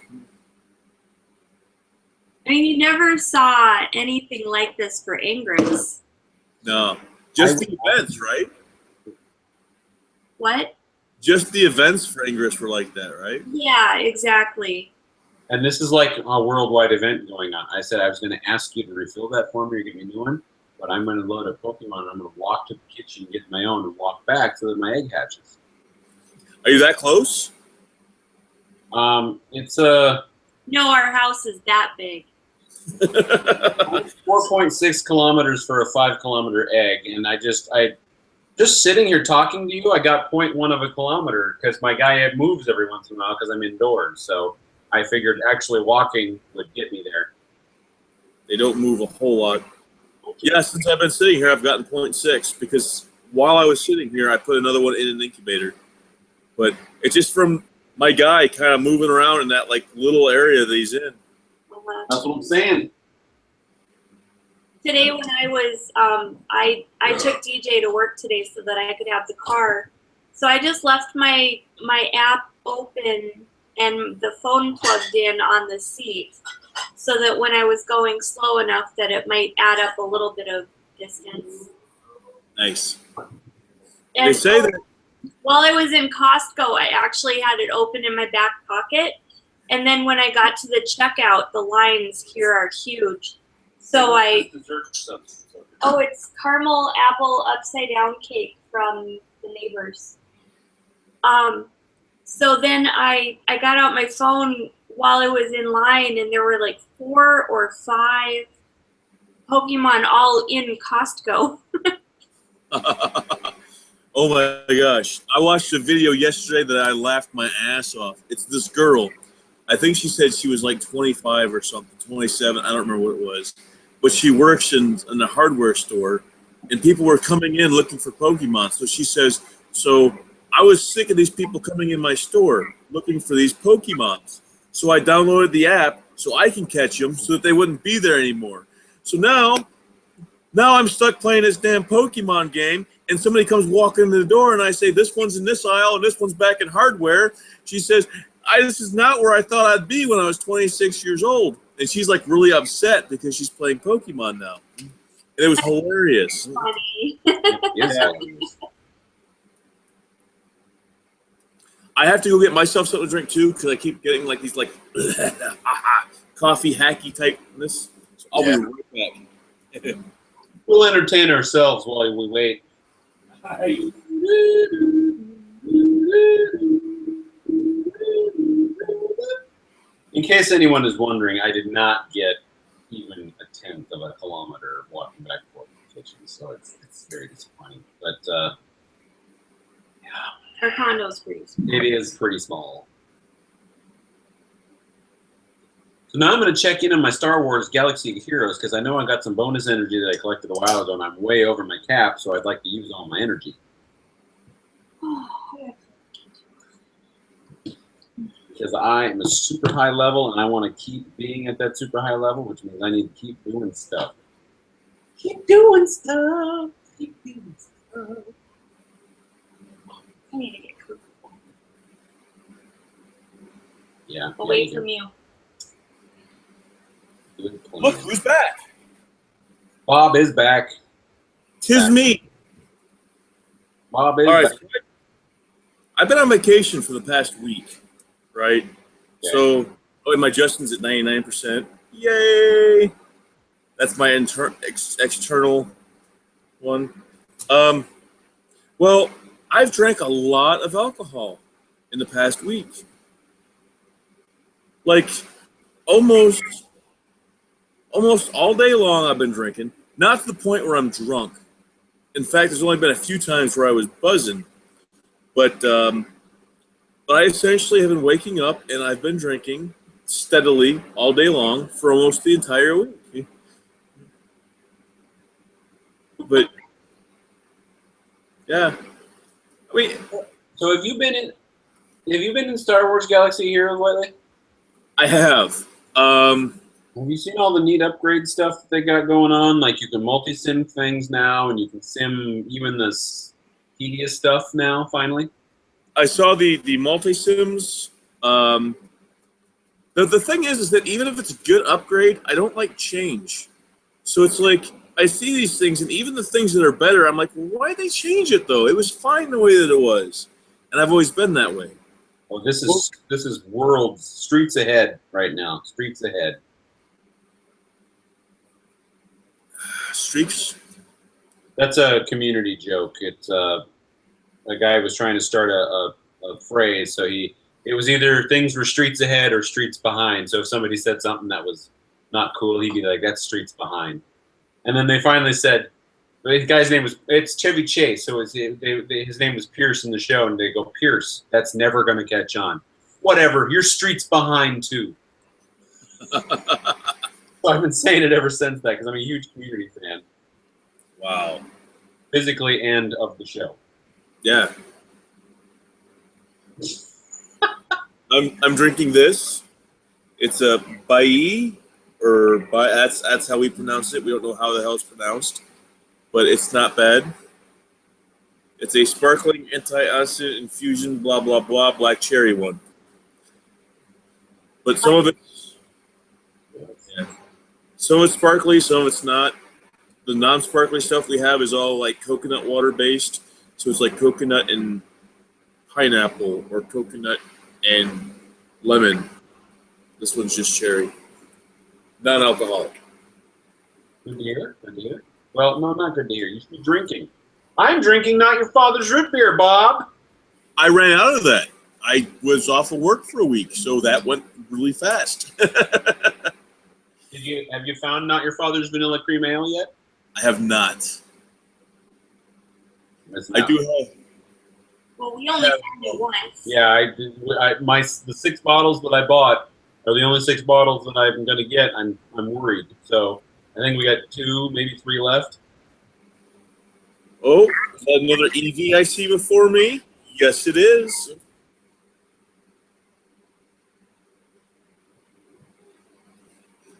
S3: I mean, you never saw anything like this for Ingress.
S2: No, just the events, right?
S3: What?
S2: Just the events for Ingress were like that, right?
S3: Yeah, exactly.
S1: And this is like a worldwide event going on. I said I was going to ask you to refill that for me or get me a new one, but I'm going to load a Pokemon and I'm going to walk to the kitchen, get my own, and walk back so that my egg hatches.
S2: Are you that close?
S1: It's a
S3: No, our house is that big.
S1: 4.6 kilometers for a 5-kilometer egg, and I just sitting here talking to you, I got 0.1 of a kilometer because my guy moves every once in a while because I'm indoors. So I figured actually walking would get me there.
S2: They don't move a whole lot. Yeah, since I've been sitting here, I've gotten 0.6 because while I was sitting here, I put another one in an incubator. But it's just from my guy kind of moving around in that like little area that he's in.
S1: That's what I'm saying.
S3: Today when I was, I took DJ to work today so that I could have the car. So I just left my app open and the phone plugged in on the seat so that when I was going slow enough that it might add up a little bit of distance.
S2: Nice.
S3: And
S2: They say that.
S3: while I was in Costco, I actually had it open in my back pocket. And then when I got to the checkout, the lines here are huge. So it's caramel apple upside down cake from the neighbors. So then I got out my phone while I was in line, and there were like 4 or 5 Pokemon all in Costco.
S2: Oh my gosh. I watched a video yesterday that I laughed my ass off. It's this girl. I think she said she was like 25 or something, 27. I don't remember what it was. But she works in a hardware store, and people were coming in looking for Pokemon. So she says, so I was sick of these people coming in my store looking for these Pokemons. So I downloaded the app so I can catch them so that they wouldn't be there anymore. So now I'm stuck playing this damn Pokemon game, and somebody comes walking in the door, and I say, this one's in this aisle, and this one's back in hardware. She says, this is not where I thought I'd be when I was 26 years old. And she's like really upset because she's playing Pokemon now. And it was hilarious.
S3: Funny.
S1: Yeah.
S2: I have to go get myself something to drink too because I keep getting like these like coffee hacky typeness. So I'll be right back.
S1: We'll entertain ourselves while we wait. In case anyone is wondering, I did not get even a 1/10 of a kilometer walking back and forth to the kitchen, so it's very disappointing. But yeah,
S3: Our condo's pretty small.
S1: it is pretty small. So now I'm going to check in on my Star Wars Galaxy of Heroes because I know I got some bonus energy that I collected a while ago, and I'm way over my cap, so I'd like to use all my energy. Because I am a super high level, and I want to keep being at that super high level, which means I need to keep doing stuff. Keep doing stuff. Keep doing stuff.
S3: I need to get Cooper.
S1: Yeah.
S3: Away from you.
S1: Good plan.
S2: Look who's back.
S1: Bob is back.
S2: Tis me.
S1: Bob is
S2: All right.
S1: back.
S2: I've been on vacation for the past week, right?
S1: Okay.
S2: So, my Justin's at 99%. Yay! That's my external one. Well, I've drank a lot of alcohol in the past week. Like, almost all day long I've been drinking. Not to the point where I'm drunk. In fact, there's only been a few times where I was buzzing. But I essentially have been waking up and I've been drinking steadily all day long for almost the entire week. But Yeah. I mean,
S1: So have you been in Star Wars Galaxy Heroes lately?
S2: I have.
S1: Have you seen all the neat upgrade stuff that they got going on? Like you can multi-sim things now, and you can sim even this tedious stuff now. Finally,
S2: I saw the multi-sims. The thing is that even if it's a good upgrade, I don't like change. So it's like I see these things, and even the things that are better, I'm like, well, why they change it though? It was fine the way that it was, and I've always been that way.
S1: well, this is worlds streets ahead right now. Streets ahead.
S2: Streaks.
S1: That's a community joke. It's a guy was trying to start a phrase, so it was either things were streets ahead or streets behind. So if somebody said something that was not cool, he'd be like, "That's streets behind." And then they finally said, the guy's name it's Chevy Chase, so his name was Pierce in the show, and they go, "Pierce, that's never going to catch on." Whatever, your streets behind too. So I've been saying it ever since that because I'm a huge community fan,
S2: Wow.
S1: physically and of the show.
S2: Yeah. I'm drinking this. It's a Bai, that's how we pronounce it. We don't know how the hell it's pronounced, but it's not bad. It's a sparkling antioxidant infusion, blah blah blah, black cherry one. But some of it's some of it's sparkly, some of it's not. The non-sparkly stuff we have is all like coconut water based, so it's like coconut and pineapple or coconut and lemon. This one's just cherry, non-alcoholic.
S1: Good to hear. Good to hear. Well, no, not good to hear. You should be drinking. I'm drinking not your father's root beer, Bob.
S2: I ran out of that. I was off of work for a week, so that went really fast.
S1: Have you found not your father's vanilla cream ale yet?
S2: I have not.
S1: I
S2: do have.
S3: Well, we only had it once.
S1: Yeah, I did. The 6 bottles that I bought are the only 6 bottles that I'm going to get. I'm worried. So I think we got 2, maybe 3 left.
S2: Oh, is that another EV I see before me? Yes, it is.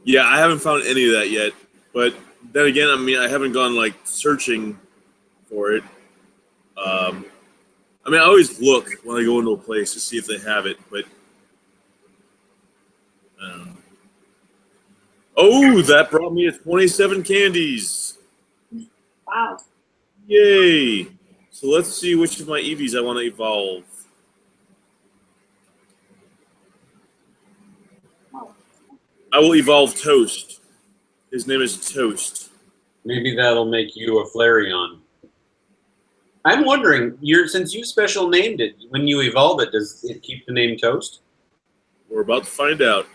S2: Yeah, I haven't found any of that yet. But then again, I mean, I haven't gone like searching for it. I mean, I always look when I go into a place to see if they have it, but. Oh, that brought me to 27 candies.
S3: Wow.
S2: Yay! So let's see which of my EVs I want to evolve. I will evolve Toast. His name is Toast.
S1: Maybe that'll make you a Flareon. I'm wondering, since you special named it, when you evolve it, does it keep the name Toast?
S2: We're about to find out.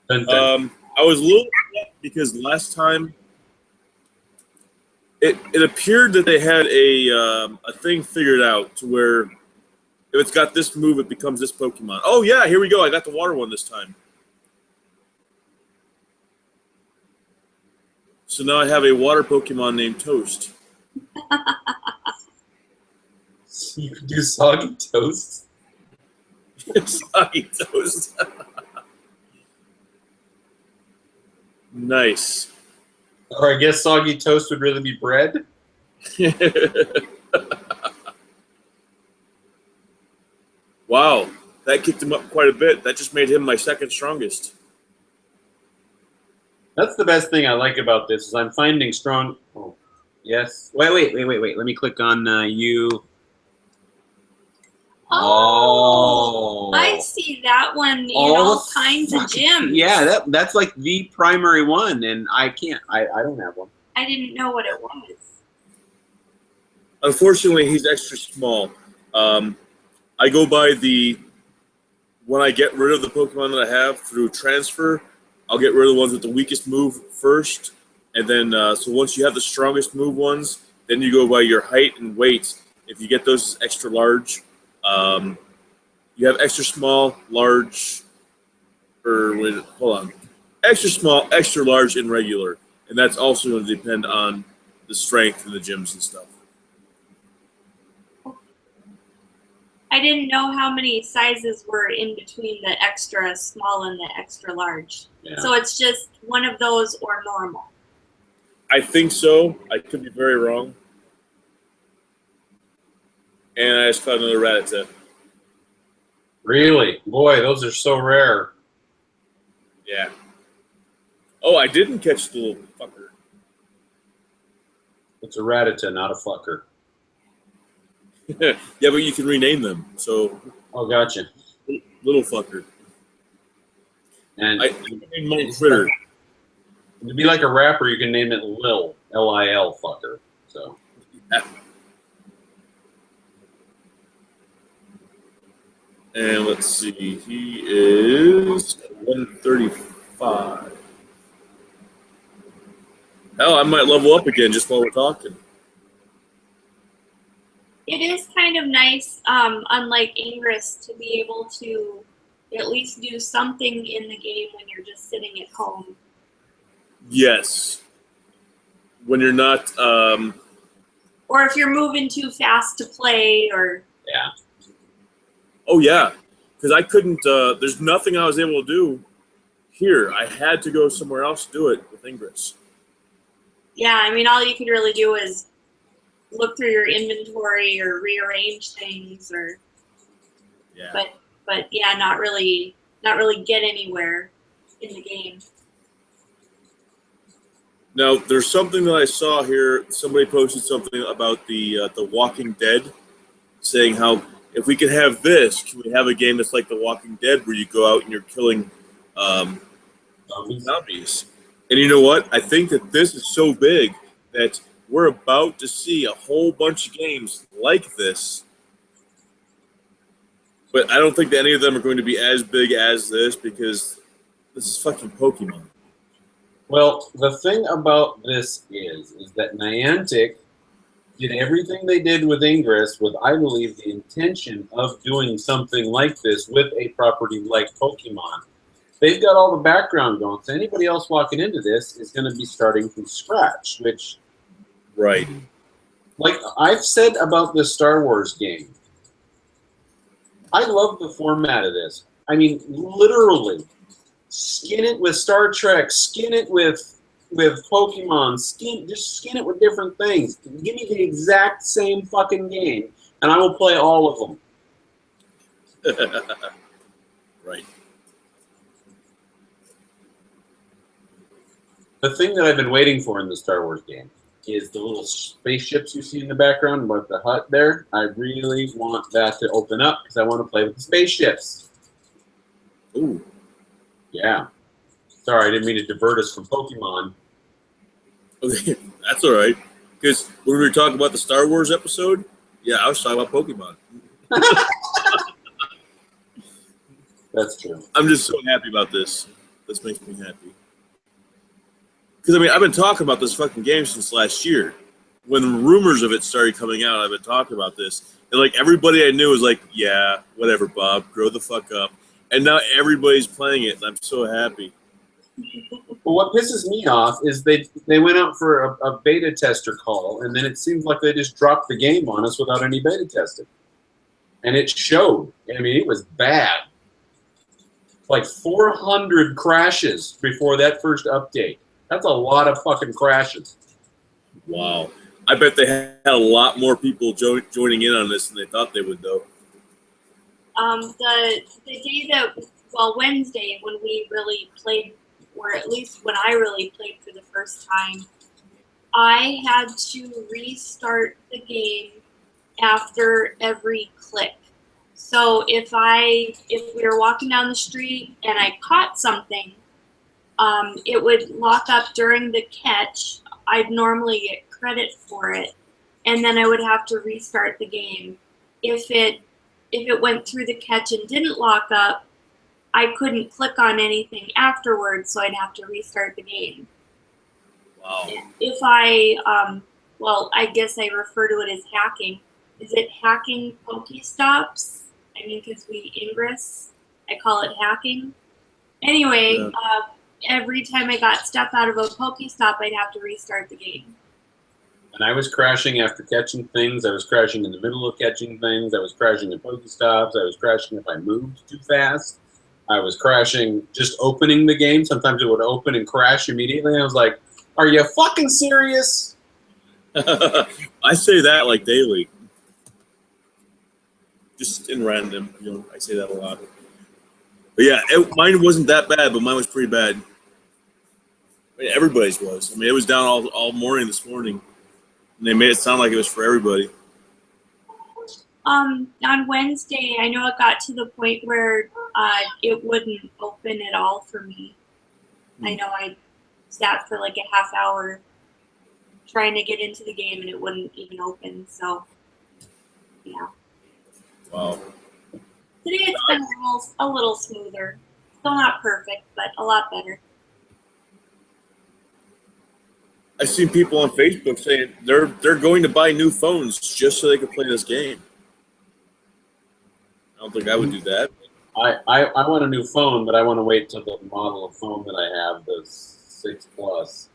S1: Dun, dun.
S2: I was a little upset because last time it appeared that they had a thing figured out to where if it's got this move, it becomes this Pokemon. Oh yeah, here we go. I got the water one this time. So now I have a water Pokemon named Toast.
S1: You can do Soggy Toast.
S2: Soggy Toast. Nice.
S1: Or I guess Soggy Toast would really be bread.
S2: Wow, that kicked him up quite a bit. That just made him my second strongest.
S1: That's the best thing I like about this is I'm finding strong. Oh, yes. Wait. Let me click on you.
S3: Oh, I see that one in all kinds of gyms.
S1: Yeah, that's like the primary one, and I don't have one.
S3: I didn't know what it was.
S2: Unfortunately, he's extra small. I go by when I get rid of the Pokemon that I have through transfer, I'll get rid of the ones with the weakest move first, and then so once you have the strongest move ones, then you go by your height and weight. If you get those extra large, you have extra small, large, extra small, extra large, and regular, and that's also going to depend on the strength in the gyms and stuff.
S3: I didn't know how many sizes were in between the extra small and the extra large.
S1: Yeah.
S3: So it's just one of those or normal.
S2: I think so. I could be very wrong. And I just caught another Rattata.
S1: Really? Boy, those are so rare.
S2: Yeah. Oh, I didn't catch the little fucker.
S1: It's a Rattata, not a fucker.
S2: Yeah, but you can rename them. So,
S1: Oh, gotcha.
S2: little fucker.
S1: And
S2: I named my critter.
S1: to be like a rapper, you can name it Lil, L-I-L fucker. So.
S2: Yeah. And let's see, he is 135. Hell, I might level up again just while we're talking.
S3: It is kind of nice, unlike Ingress, to be able to at least do something in the game when you're just sitting at home.
S2: Yes. When you're not...
S3: Or if you're moving too fast to play, or...
S1: Yeah.
S2: Oh, yeah. Because I couldn't... there's nothing I was able to do here. I had to go somewhere else to do it with Ingress.
S3: Yeah, I mean, all you could really do is look through your inventory or rearrange things, or...
S2: Yeah.
S3: But yeah, not really get anywhere in the game.
S2: Now, there's something that I saw here. Somebody posted something about the Walking Dead, saying how if we could have this, can we have a game that's like The Walking Dead, where you go out and you're killing zombies? And you know what? I think that this is so big that we're about to see a whole bunch of games like this. But I don't think that any of them are going to be as big as this, because this is fucking Pokemon.
S1: Well, the thing about this is that Niantic did everything they did with Ingress with, I believe, the intention of doing something like this with a property like Pokemon. They've got all the background going, so anybody else walking into this is going to be starting from scratch, which...
S2: Right.
S1: Like I've said about the Star Wars game, I love the format of this. I mean, literally, skin it with Star Trek, skin it with Pokemon, just skin it with different things. Give me the exact same fucking game, and I will play all of them.
S2: Right.
S1: The thing that I've been waiting for in the Star Wars game is the little spaceships you see in the background with the hut there. I really want that to open up because I want to play with the spaceships.
S2: Ooh.
S1: Yeah. Sorry, I didn't mean to divert us from Pokemon.
S2: Okay, that's all right. Because when we were talking about the Star Wars episode, yeah, I was talking about Pokemon.
S1: That's true.
S2: I'm just so happy about this. This makes me happy. Because, I mean, I've been talking about this fucking game since last year. When rumors of it started coming out, I've been talking about this. And, like, everybody I knew was like, yeah, whatever, Bob, grow the fuck up. And now everybody's playing it, and I'm so happy.
S1: Well, what pisses me off is they went out for a beta tester call, and then it seems like they just dropped the game on us without any beta testing. And it showed. I mean, it was bad. Like 400 crashes before that first update. That's a lot of fucking crashes.
S2: Wow. I bet they had a lot more people joining in on this than they thought they would, though.
S3: The day that, well, Wednesday, when we really played, or at least when I really played for the first time, I had to restart the game after every click. So if we were walking down the street and I caught something, it would lock up during the catch. I'd normally get credit for it, and then I would have to restart the game. If it went through the catch and didn't lock up, I couldn't click on anything afterwards, so I'd have to restart the game.
S2: Wow.
S3: If I, well, I guess I refer to it as hacking. Is it hacking Pokestops? I mean, because we Ingress, I call it hacking. Anyway,
S2: yeah.
S3: Every time I got stuff out of a Pokestop, I'd have to restart the game.
S1: And I was crashing after catching things. I was crashing in the middle of catching things. I was crashing in Pokestops. I was crashing if I moved too fast. I was crashing just opening the game. Sometimes it would open and crash immediately. And I was like, are you fucking serious?
S2: I say that like daily. Just in random, I say that a lot. But yeah, mine wasn't that bad, but mine was pretty bad. I mean, everybody's was. I mean, it was down all morning this morning. And they made it sound like it was for everybody.
S3: On Wednesday, I know it got to the point where it wouldn't open at all for me. I know I sat for like a half hour trying to get into the game and it wouldn't even open. So, yeah.
S2: Wow.
S3: Today it's been a little smoother. Still not perfect, but a lot better.
S2: I've seen people on Facebook saying they're going to buy new phones just so they can play this game. I don't think I would do that.
S1: I want a new phone, but I want to wait till the model of phone that I have, the 6 Plus,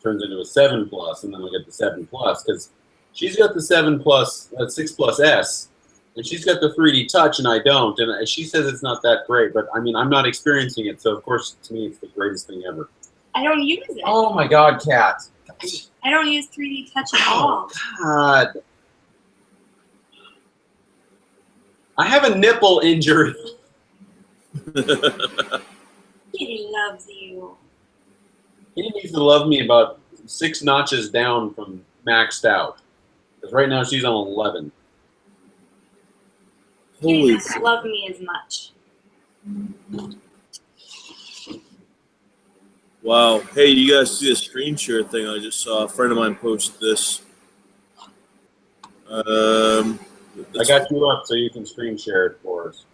S1: turns into a 7 Plus, and then I'll get the 7 Plus, because she's got the 7 Plus, 6 Plus S, and she's got the 3D Touch, and I don't, and she says it's not that great, but I mean, I'm not experiencing it, so of course, to me, it's the greatest thing ever.
S3: I don't use it.
S1: Oh my God, Kat.
S3: I don't use 3D Touch at all.
S1: God. I have a nipple injury.
S3: Kitty loves you.
S1: He needs to love me about 6 notches down from maxed out. Because right now she's on 11.
S3: Kitty doesn't love me as much.
S2: Wow. Hey, you guys see the screen share thing I just saw? A friend of mine posted this.
S1: I got you up so you can screen share it for us.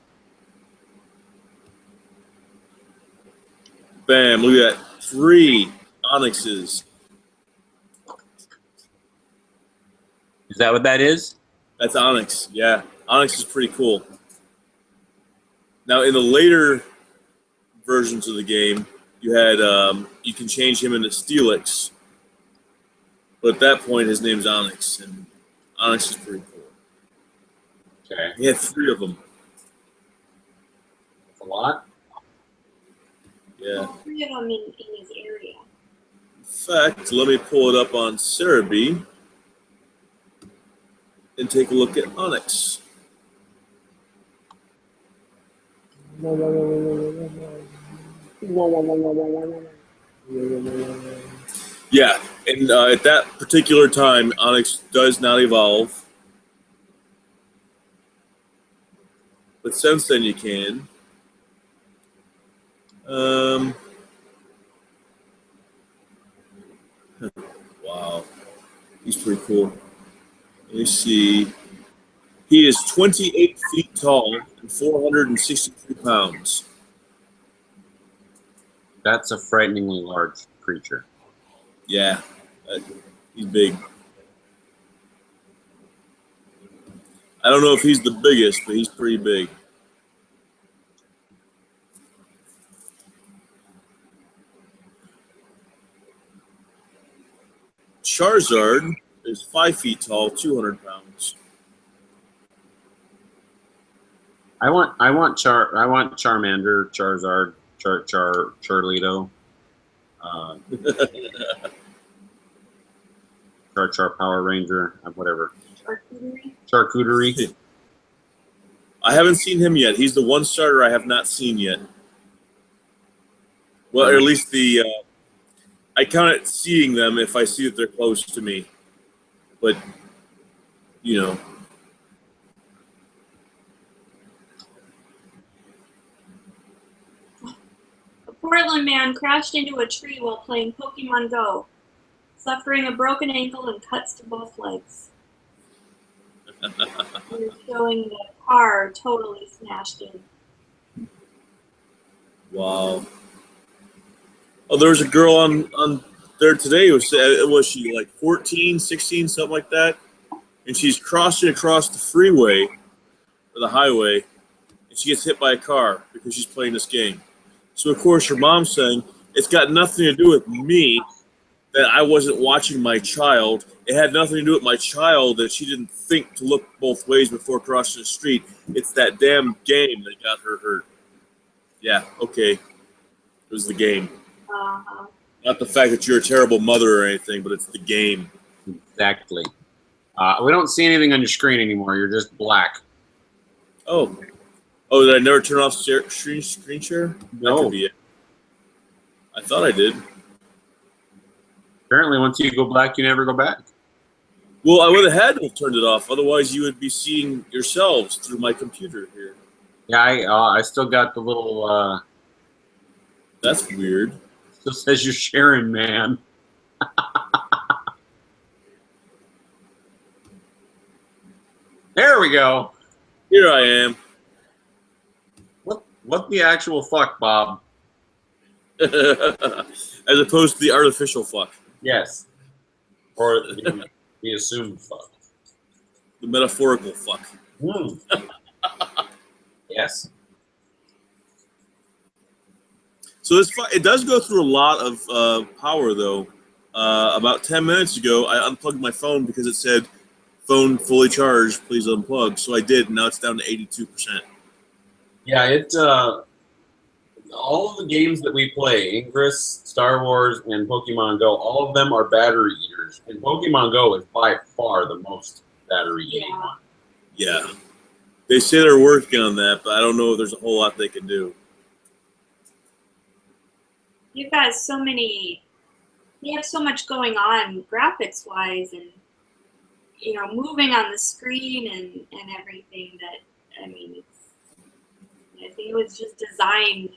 S2: Bam, look at that. 3 Onyxes.
S1: Is that what that is?
S2: That's Onyx, yeah. Onyx is pretty cool. Now, in the later versions of the game, you had you can change him into Steelix, but at that point his name's Onyx, and Onyx is pretty cool.
S1: Okay.
S2: He had 3 of them.
S1: That's a lot.
S2: Yeah.
S3: 3 of them in his area.
S2: In fact, let me pull it up on Cerebi and take a look at Onyx. Yeah, and at that particular time, Onyx does not evolve. But since then, you can. Wow, he's pretty cool. Let me see. He is 28 feet tall and 463 pounds.
S1: That's a frighteningly large creature.
S2: Yeah, he's big. I don't know if he's the biggest, but he's pretty big. Charizard is 5 feet tall, 200 pounds.
S1: I want Charmander, Charizard, Charlito, Char Power Ranger, whatever. Charcuterie.
S2: I haven't seen him yet. He's the one starter I have not seen yet. Well, or at least I count it seeing them if I see that they're close to me. But, you know.
S3: A Portland man crashed into a tree while playing Pokemon Go, suffering a broken ankle and cuts to both legs. They're showing the car totally smashed in.
S2: Wow. Oh, there was a girl on there today. Was she like 14, 16, something like that? And she's crossing across the freeway or the highway, and she gets hit by a car because she's playing this game. So, of course, her mom's saying, it's got nothing to do with me that I wasn't watching my child. it had nothing to do with my child that she didn't think to look both ways before crossing the street. It's that damn game that got her hurt. Yeah, okay. It was the game.
S3: Uh-huh.
S2: Not the fact that you're a terrible mother or anything, but it's the game.
S1: Exactly. We don't see anything on your screen anymore. You're just black.
S2: Oh. Oh, did I never turn off screen share?
S1: No.
S2: That could be it. I thought I did.
S1: Apparently, once you go black, you never go back.
S2: Well, I would have had to have turned it off. Otherwise, you would be seeing yourselves through my computer here.
S1: Yeah, I still got the little.
S2: That's weird.
S1: Still says you're sharing, man. There we go.
S2: Here I am.
S1: What the actual fuck, Bob?
S2: As opposed to the artificial fuck.
S1: Yes. Or the assumed fuck.
S2: The metaphorical fuck.
S1: Yes.
S2: So this it does go through a lot of power, though. About 10 minutes ago, I unplugged my phone because it said, phone fully charged, please unplug. So I did, and now it's down to 82%.
S1: Yeah, all of the games that we play, Ingress, Star Wars, and Pokemon Go, all of them are battery eaters. And Pokemon Go is by far the most battery eating one.
S2: Yeah. They say they're working on that, but I don't know if there's a whole lot they can do.
S3: You guys, you have so much going on graphics-wise and, moving on the screen and everything that, I mean, I think it was just designed.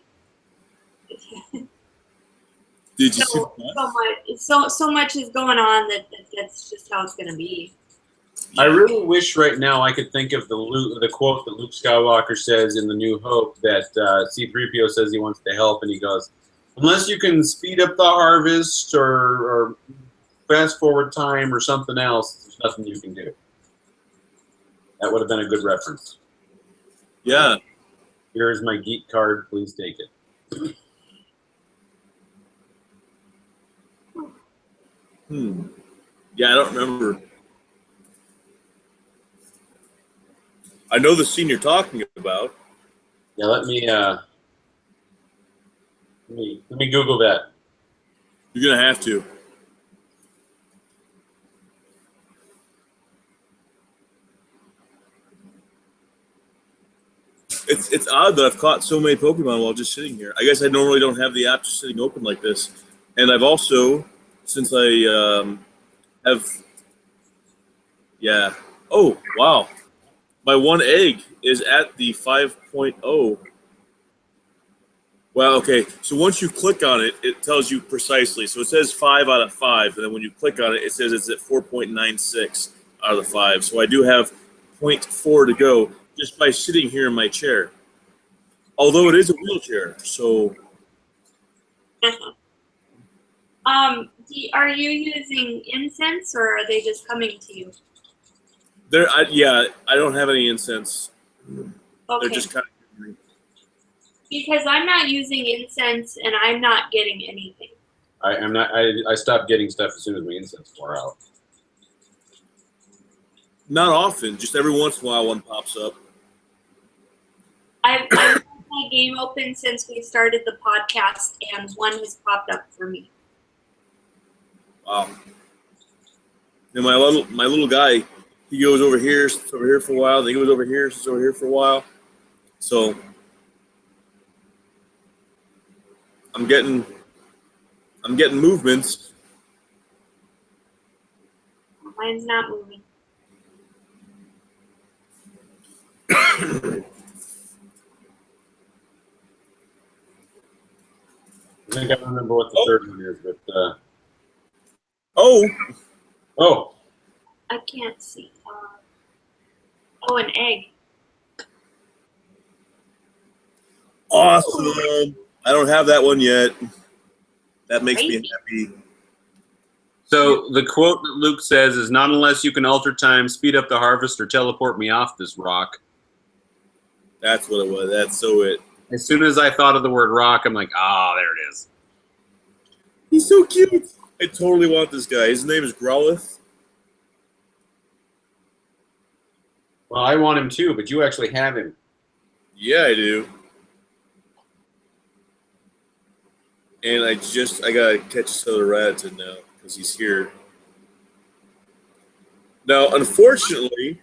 S2: Did you see that?
S3: So much is going on that's just how it's going to be.
S1: I really wish right now I could think of the quote that Luke Skywalker says in The New Hope that C-3PO says he wants to help, and he goes, unless you can speed up the harvest or fast forward time or something else, there's nothing you can do. That would have been a good reference.
S2: Yeah.
S1: Here's my geek card. Please take it.
S2: Yeah, I don't remember. I know the scene you're talking about.
S1: Yeah, let me Google that.
S2: You're gonna have to. It's odd that I've caught so many Pokemon while just sitting here. I guess I normally don't have the app just sitting open like this. And I've also, since I have, yeah. Oh, wow. My one egg is at the 5.0. Well, okay. So once you click on it, it tells you precisely. So it says 5 out of 5. And then when you click on it, it says it's at 4.96 out of the 5. So I do have 0.4 to go just by sitting here in my chair. Although it is a wheelchair, so.
S3: Are you using incense or are they just coming to you?
S2: Yeah, I don't have any incense.
S3: Okay.
S2: They're just kind of.
S3: Because I'm not using incense and I'm not getting anything.
S1: I'm not. I stopped getting stuff as soon as my incense wore out.
S2: Not often, just every once in a while one pops up.
S3: I've had my game open since we started the podcast, and one has popped up for me.
S2: Wow. And my little guy, he goes over here, sits over here for a while. Then he goes over here, sits over here for a while. So I'm getting movements.
S3: Mine's not moving.
S1: I think I remember what the third one is, but oh,
S3: I can't see. An egg.
S2: Awesome. I don't have that one yet. That makes me happy.
S1: So the quote that Luke says is, not unless you can alter time, speed up the harvest, or teleport me off this rock.
S2: That's what it was. That's so it.
S1: As soon as I thought of the word rock, I'm like, there it is.
S2: He's so cute. I totally want this guy. His name is Growlithe.
S1: Well, I want him too, but you actually have him.
S2: Yeah, I do. And I gotta catch this other Raditon now because he's here. Now, unfortunately,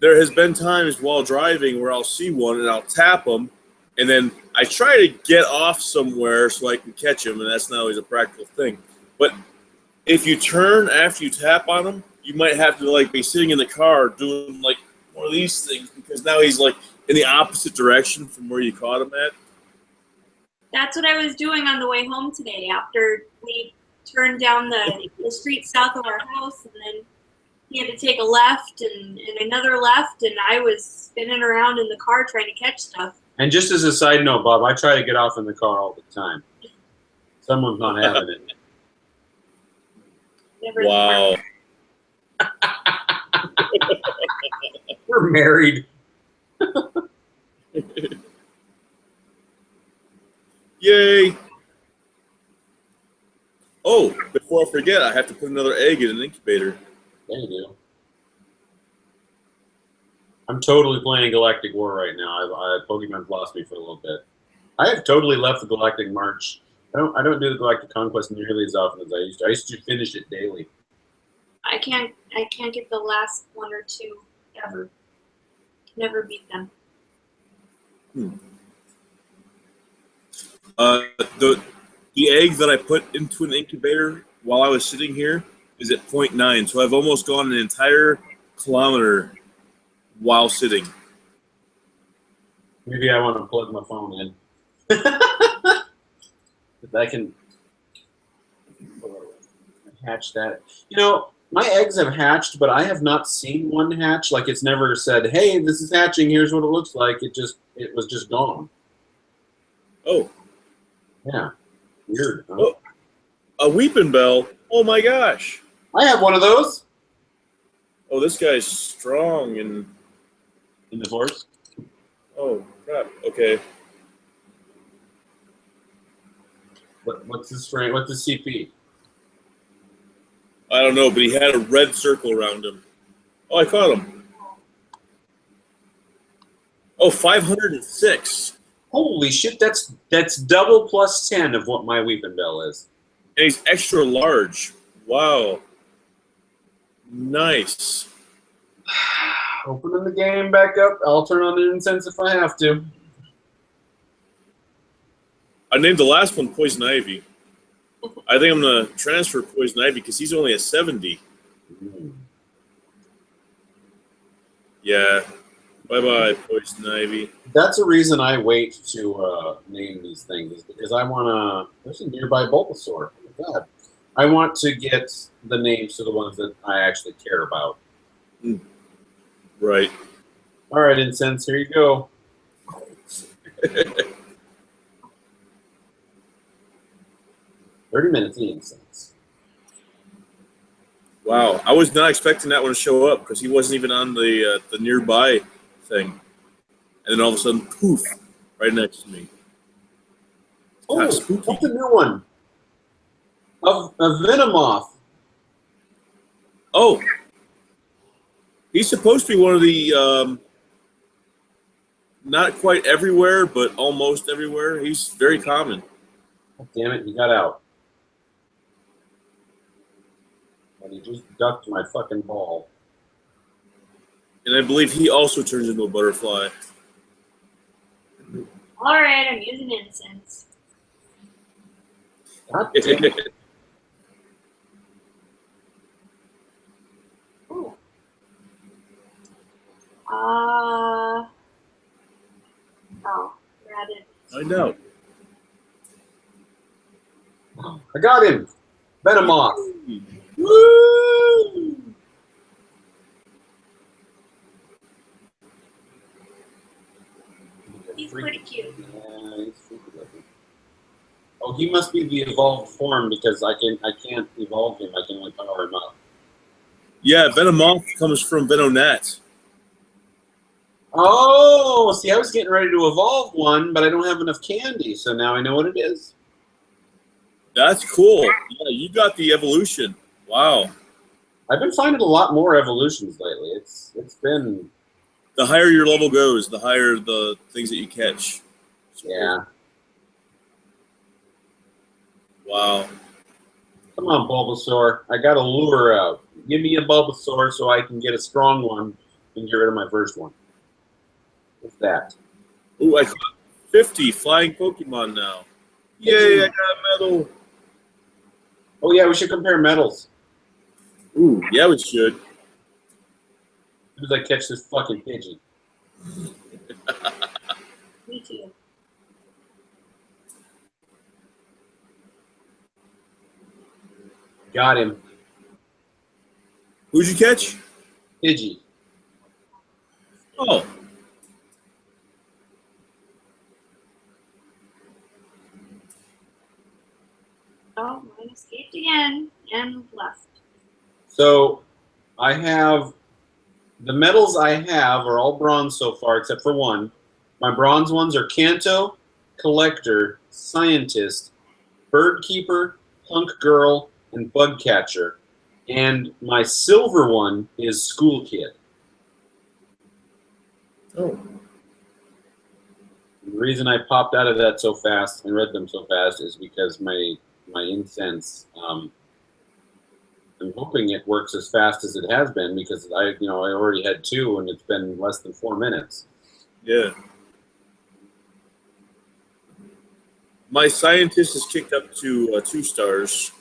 S2: there has been times while driving where I'll see one and I'll tap him, and then I try to get off somewhere so I can catch him, and that's not always a practical thing. But if you turn after you tap on him, you might have to like be sitting in the car doing like one of these things because now he's like in the opposite direction from where you caught him at.
S3: That's what I was doing on the way home today after we turned down the street south of our house, and then he had to take a left and another left, and I was spinning around in the car trying to catch stuff.
S1: And just as a side note, Bob, I try to get off in the car all the time. Someone's not having it.
S3: Never
S2: Wow.
S1: We're married.
S2: Yay! Oh, before I forget, I have to put another egg in an incubator.
S1: There you do. I'm totally playing Galactic War right now. Pokemon's lost me for a little bit. I have totally left the Galactic March. I don't do the Galactic Conquest nearly as often as I used to. I used to finish it daily.
S3: I can't get the last one or two ever. Never beat them.
S2: The egg that I put into an incubator while I was sitting here is at 0.9, so I've almost gone an entire kilometer while sitting.
S1: Maybe I want to plug my phone in. If I can hatch that. You know, my eggs have hatched, but I have not seen one hatch. Like, it's never said, hey, this is hatching, here's what it looks like. It was just gone.
S2: Oh.
S1: Yeah. Weird. Huh?
S2: Oh, a weeping bell. Oh my gosh.
S1: I have one of those.
S2: Oh, this guy's strong and
S1: In the forest.
S2: oh crap. Okay.
S1: What's the strength? What's the CP?
S2: I don't know, but he had a red circle around him. Oh, I caught him. Oh, 506.
S1: Holy shit, that's double plus 10 of what my Weeping Bell is.
S2: And he's extra large. Wow. Nice.
S1: Opening the game back up. I'll turn on the incense if I have to.
S2: I named the last one Poison Ivy. I think I'm going to transfer Poison Ivy because he's only a 70. Yeah. Bye-bye, Poison Ivy.
S1: That's a reason I wait to name these things, is because I want to... There's a nearby Bulbasaur. Oh my God. I want to get the names to the ones that I actually care about.
S2: Right.
S1: All right, Incense, here you go. 30 minutes of Incense.
S2: Wow. I was not expecting that one to show up because he wasn't even on the nearby thing. And then all of a sudden, poof, right next to me.
S1: Oh, what's the new one? A Venomoth.
S2: Oh. He's supposed to be one of the, not quite everywhere, but almost everywhere. He's very common.
S1: Oh, damn it, he got out. And he just ducked my fucking ball.
S2: And I believe he also turns into a butterfly.
S3: All right, I'm using incense.
S1: God damn it.
S3: Ooh. Rabbit.
S2: I know.
S1: I got him. Venomoth. Woo!
S3: He's pretty cute.
S1: Yeah, he's freaky looking. Oh, he must be the evolved form because I can't evolve him. I can only power him up.
S2: Yeah, Venomoth comes from Venonat.
S1: Oh, see, I was getting ready to evolve one, but I don't have enough candy, so now I know what it is.
S2: That's cool. Yeah, you got the evolution. Wow.
S1: I've been finding a lot more evolutions lately. It's been
S2: The higher your level goes, the higher the things that you catch.
S1: Yeah.
S2: Wow.
S1: Come on, Bulbasaur. I got a lure out. Give me a Bulbasaur so I can get a strong one and get rid of my first one. What's that?
S2: Ooh, I caught 50 flying Pokemon now. Yay, I got a medal.
S1: Oh, yeah, we should compare medals.
S2: Ooh, yeah, we should.
S1: As soon as I catch this fucking Pidgey.
S3: Me too.
S1: Got him.
S2: Who'd you catch?
S1: Pidgey.
S2: Oh.
S3: Oh, mine escaped again and left.
S1: So I have the medals I have are all bronze so far except for one. My bronze ones are Kanto, Collector, Scientist, Bird Keeper, Punk Girl, and Bug Catcher. And my silver one is School Kid.
S2: Oh.
S1: The reason I popped out of that so fast and read them so fast is because my incense. I'm hoping it works as fast as it has been because I already had two and it's been less than 4 minutes.
S2: Yeah. My Scientist is kicked up to 2 stars,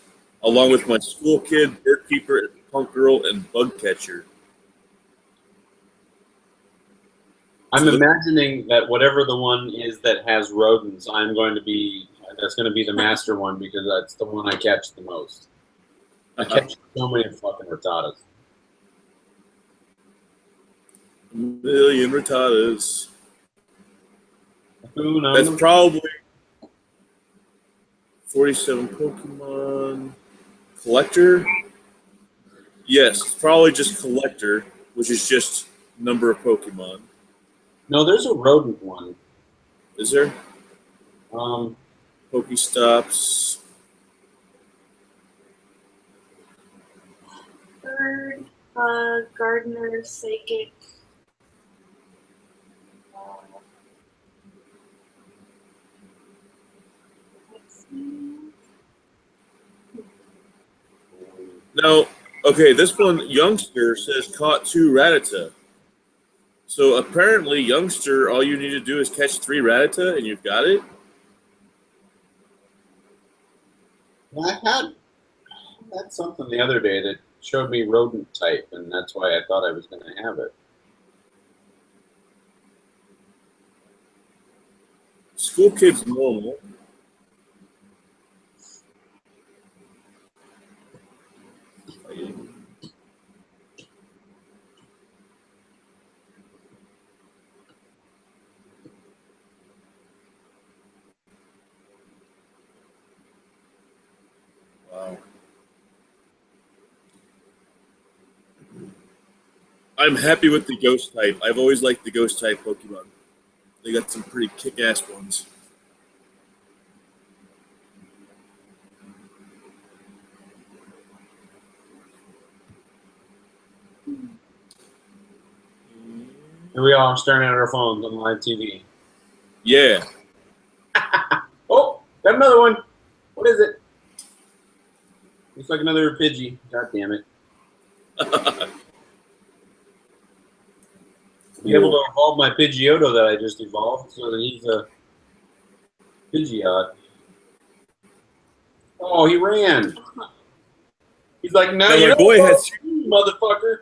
S2: along with my School Kid, Bird Keeper, Punk Girl, and Bug Catcher.
S1: I'm imagining that whatever the one is that has rodents, that's going to be the master one because that's the one I catch the most. I catch so many fucking Rattatas.
S2: A million Rattatas.
S1: Who knows?
S2: That's probably 47 Pokemon. Collector? Yes, it's probably just Collector, which is just number of Pokemon.
S1: No, there's a rodent one.
S2: Is there?
S1: Um,
S2: Pokestops.
S3: Bird, Gardener, Psychic. Let's see.
S2: No, okay, this one, Youngster, says caught 2 Rattata. So apparently, Youngster, all you need to do is catch 3 Rattata and you've got it?
S1: I had something the other day that showed me rodent type, and that's why I thought I was going to have it.
S2: School Kid's normal. Wow. I'm happy with the Ghost type. I've always liked the Ghost type Pokemon. They got some pretty kick-ass ones.
S1: Here we are staring at our phones on live TV.
S2: Yeah.
S1: Oh, got another one. What is it? Looks like another Pidgey. God damn it. Be able to evolve my Pidgeotto that I just evolved so that he's a Pidgeot. Oh, he ran. He's like, no,
S2: Now,
S1: you
S2: my
S1: don't
S2: boy
S1: go,
S2: had
S1: motherfucker.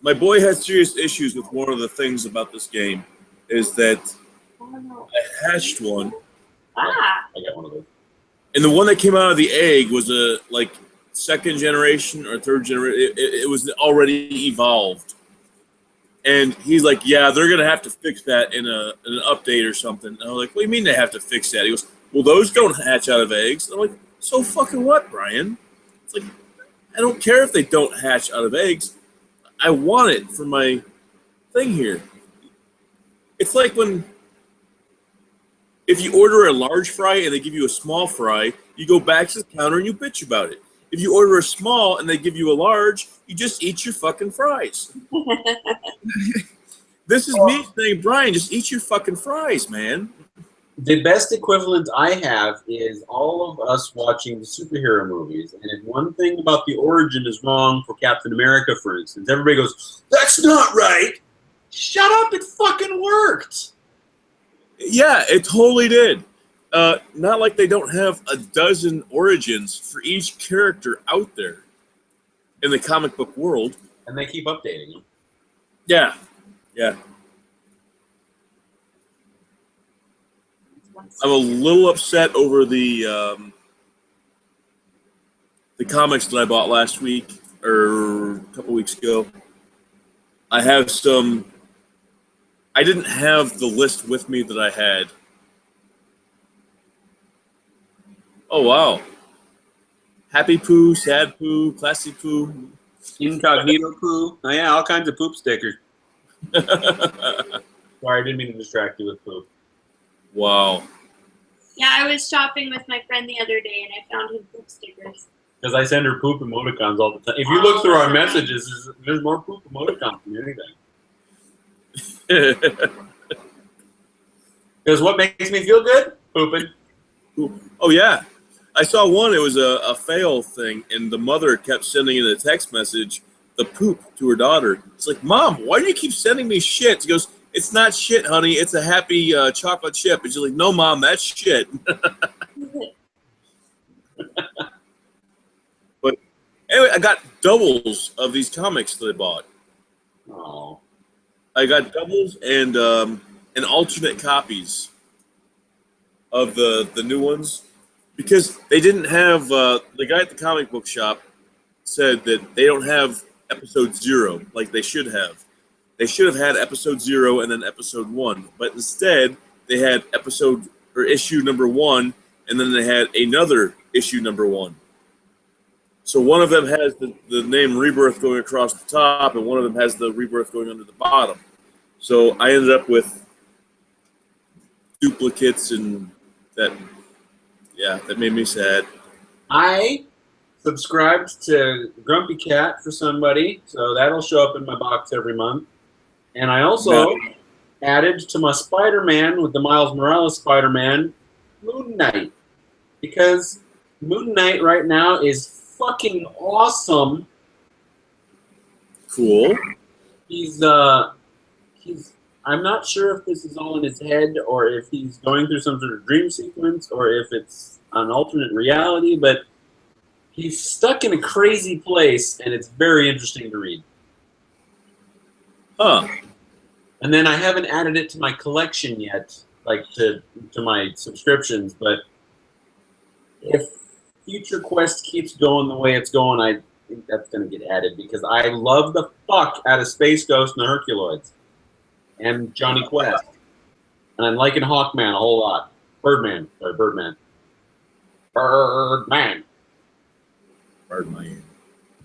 S2: my boy had serious issues with one of the things about this game, is that
S3: Oh, no.
S2: I hatched one,
S3: Ah,
S1: I got one of those.
S2: and the one that came out of the egg was a second generation or third generation. It was already evolved. And he's like, yeah, they're going to have to fix that in an update or something. And I'm like, what do you mean they have to fix that? He goes, well, those don't hatch out of eggs. And I'm like, so fucking what, Brian? It's like, I don't care if they don't hatch out of eggs. I want it for my thing here. It's like if you order a large fry and they give you a small fry, you go back to the counter and you bitch about it. If you order a small and they give you a large, you just eat your fucking fries. This is me saying, Brian, just eat your fucking fries, man.
S1: The best equivalent I have is all of us watching the superhero movies. And if one thing about the origin is wrong for Captain America, for instance, everybody goes, "That's not right." Shut up, it fucking worked.
S2: Yeah, it totally did. Not like they don't have a dozen origins for each character out there in the comic book world.
S1: And they keep updating them.
S2: Yeah, yeah. I'm a little upset over the comics that I bought last week or a couple weeks ago. I have some. I didn't have the list with me that I had. Oh wow! Happy poo, sad poo, classy poo,
S1: incognito poo. Oh yeah, all kinds of poop stickers. Sorry, I didn't mean to distract you with poop.
S2: Wow.
S3: Yeah, I was shopping with my friend the other day and I found his poop stickers.
S1: Because I send her poop emoticons all the time. If you look through our messages, there's more poop emoticons than anything. Because what makes me feel good? Pooping.
S2: Oh yeah, I saw one. It was a fail thing, and the mother kept sending in a text message the poop to her daughter. It's like, Mom, why do you keep sending me shit? She goes, "It's not shit, honey. It's a happy chocolate chip." And she's like, "No, Mom, that's shit." But anyway, I got doubles of these comics that I bought.
S1: Oh.
S2: I got doubles and alternate copies of the new ones because they didn't have the guy at the comic book shop said that they don't have episode 0 like they should have. They should have had episode 0 and then episode 1, but instead they had episode or issue number 1 and then they had another issue number 1. So one of them has the name Rebirth going across the top and one of them has the Rebirth going under the bottom. So I ended up with duplicates and that made me sad.
S1: I subscribed to Grumpy Cat for somebody, so that'll show up in my box every month. And I also added to my Spider-Man with the Miles Morales Spider-Man, Moon Knight. Because Moon Knight right now is fucking awesome.
S2: Cool.
S1: He's I'm not sure if this is all in his head or if he's going through some sort of dream sequence or if it's an alternate reality, but he's stuck in a crazy place and it's very interesting to read.
S2: Huh.
S1: And then I haven't added it to my collection yet, like to my subscriptions, but if Future Quest keeps going the way it's going, I think that's going to get added because I love the fuck out of Space Ghost and the Herculoids and Johnny Quest. And I'm liking Hawkman a whole lot. Birdman. Birdman.
S2: Birdman.
S1: Birdman.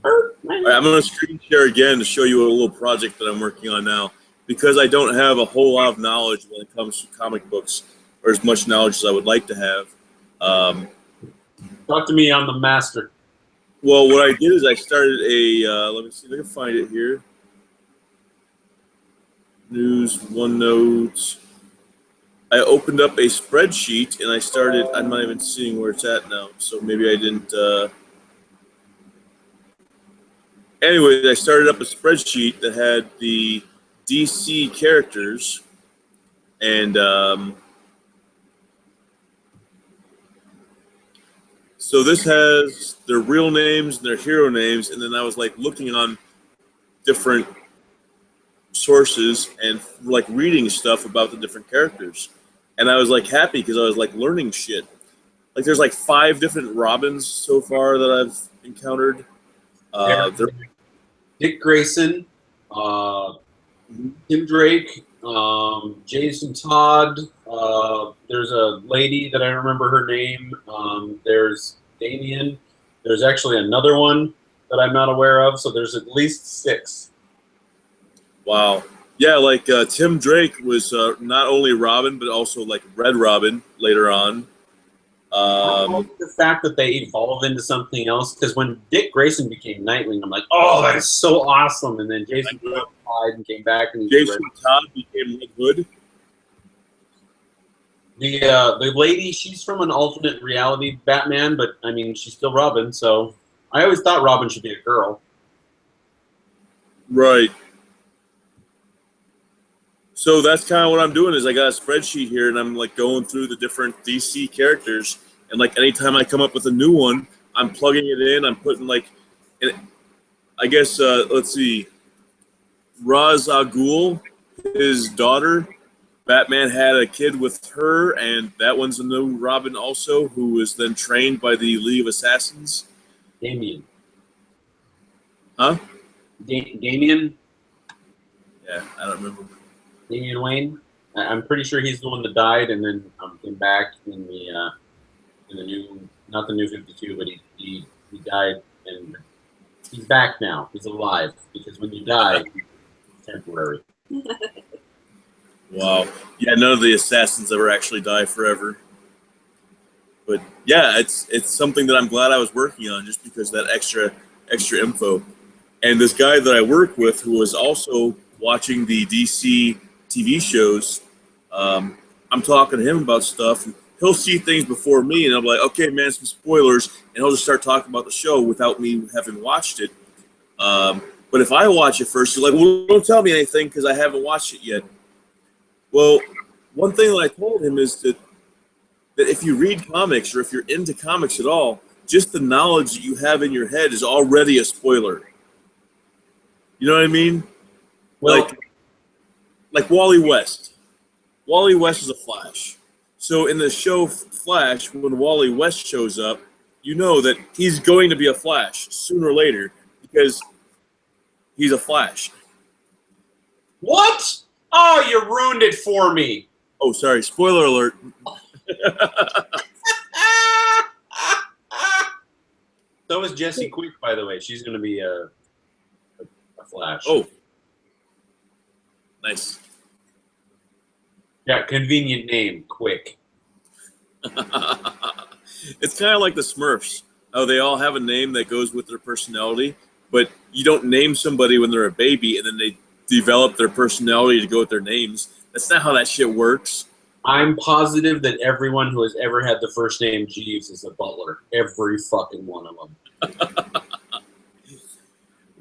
S2: Right, I'm going to screen share again to show you a little project that I'm working on now because I don't have a whole lot of knowledge when it comes to comic books or as much knowledge as I would like to have.
S1: Talk to me, I'm the master.
S2: Well, what I did is I started a, let me see if I can find it here. News, OneNote. I opened up a spreadsheet and I started, I'm not even seeing where it's at now, so maybe I didn't. Anyway, I started up a spreadsheet that had the DC characters and so this has their real names and their hero names, and then I was like looking on different sources and like reading stuff about the different characters. And I was like happy because I was like learning shit. Like there's like 5 different Robins so far that I've encountered.
S1: Dick Grayson, Tim Drake, Jason Todd. There's a lady that I don't remember her name. There's Damien. There's actually another one that I'm not aware of. So there's at least 6.
S2: Wow. Yeah, like Tim Drake was not only Robin, but also like Red Robin later on.
S1: I like the fact that they evolved into something else, because when Dick Grayson became Nightwing, I'm like, oh, that is so awesome. And then Jason Todd died and came back, and
S2: Jason Todd became Red Hood.
S1: The lady, she's from an alternate reality Batman, but I mean, she's still Robin. So I always thought Robin should be a girl.
S2: Right. So that's kind of what I'm doing. Is I got a spreadsheet here, and I'm like going through the different DC characters, and like anytime I come up with a new one, I'm plugging it in. I'm putting like, I guess let's see, Ra's al Ghul, his daughter. Batman had a kid with her, and that one's a new Robin also, who was then trained by the League of Assassins.
S1: Damian.
S2: Huh?
S1: Damian?
S2: Yeah, I don't remember.
S1: Damian Wayne? I'm pretty sure he's the one that died and then came back in the new, not the new 52, but he died, and he's back now. He's alive, because when you die, it's temporary.
S2: Wow. Yeah, none of the assassins ever actually die forever. But yeah, it's something that I'm glad I was working on, just because that extra info. And this guy that I work with, who was also watching the DC TV shows, I'm talking to him about stuff. And he'll see things before me, and I'll be like, okay, man, some spoilers. And he'll just start talking about the show without me having watched it. But if I watch it first, he's like, well, don't tell me anything because I haven't watched it yet. Well, one thing that I told him is that if you read comics, or if you're into comics at all, just the knowledge that you have in your head is already a spoiler. You know what I mean?
S1: Well,
S2: like Wally West. Wally West is a Flash. So in the show Flash, when Wally West shows up, you know that he's going to be a Flash sooner or later, because he's a Flash.
S1: what? Oh, you ruined it for me.
S2: Oh, sorry. Spoiler alert.
S1: So is Jessie Quick, by the way. She's going to be a Flash.
S2: Oh. Nice.
S1: Yeah, convenient name, Quick.
S2: It's kind of like the Smurfs. Oh, they all have a name that goes with their personality, but you don't name somebody when they're a baby and then they develop their personality to go with their names. That's not how that shit works.
S1: I'm positive that everyone who has ever had the first name Jeeves is a butler. Every fucking one of them.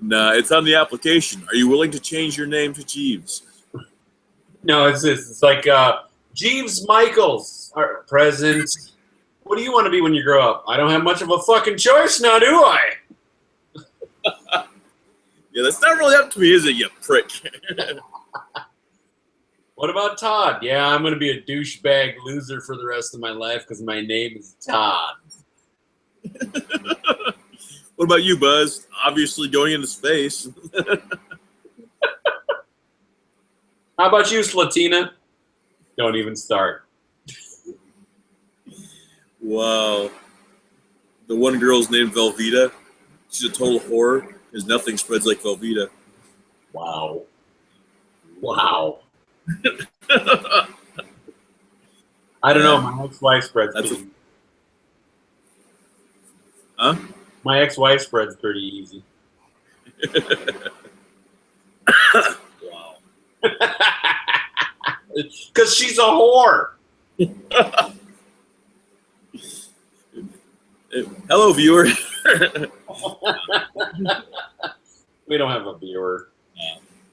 S2: Nah, it's on the application. Are you willing to change your name to Jeeves?
S1: No, it's this. It's like Jeeves Michaels, present. What do you want to be when you grow up? I don't have much of a fucking choice now, do I?
S2: Yeah, that's not really up to me, is it, you prick?
S1: What about Todd? Yeah, I'm going to be a douchebag loser for the rest of my life because my name is Todd.
S2: What about you, Buzz? Obviously going into space.
S1: How about you, Slatina? Don't even start.
S2: Wow. The one girl's named Velveeta. She's a total whore, because nothing spreads like Velveeta.
S1: Wow. Wow. I don't know. My ex-wife spreads pretty.
S2: Huh?
S1: My ex-wife spreads pretty easy.
S2: Wow.
S1: Because she's a whore.
S2: Hello, viewer.
S1: We don't have a viewer.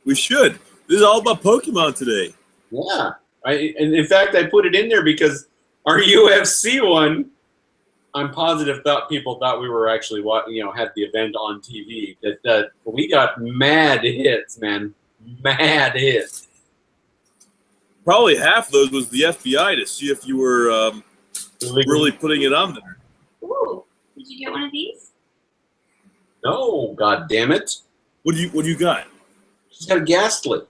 S2: We should. This is all about Pokemon today.
S1: Yeah. And in fact, I put it in there because our UFC one, I'm positive people thought we were actually, had the event on TV. That we got mad hits, man. Mad hits.
S2: Probably half of those was the FBI to see if you were really putting it on there.
S3: Ooh, did you get one of these?
S1: No, god damn it.
S2: What do you got?
S1: She's got a Ghastly.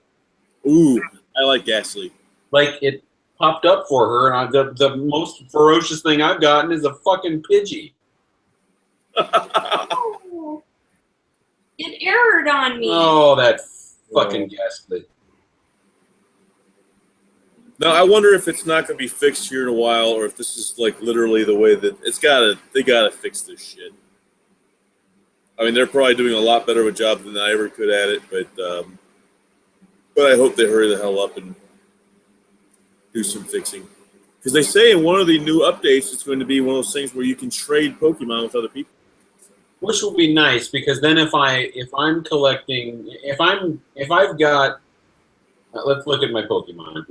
S2: Ooh, I like Ghastly.
S1: Like, it popped up for her, and the most ferocious thing I've gotten is a fucking Pidgey.
S3: Oh, it errored on me.
S1: Oh, that fucking Ghastly.
S2: Now I wonder if it's not going to be fixed here in a while, or if this is like literally the way that they gotta fix this shit. I mean, they're probably doing a lot better of a job than I ever could at it, but I hope they hurry the hell up and do some fixing. Because they say in one of the new updates, it's going to be one of those things where you can trade Pokemon with other people.
S1: Which will be nice, because then if I'm collecting, if I've got, let's look at my Pokemon.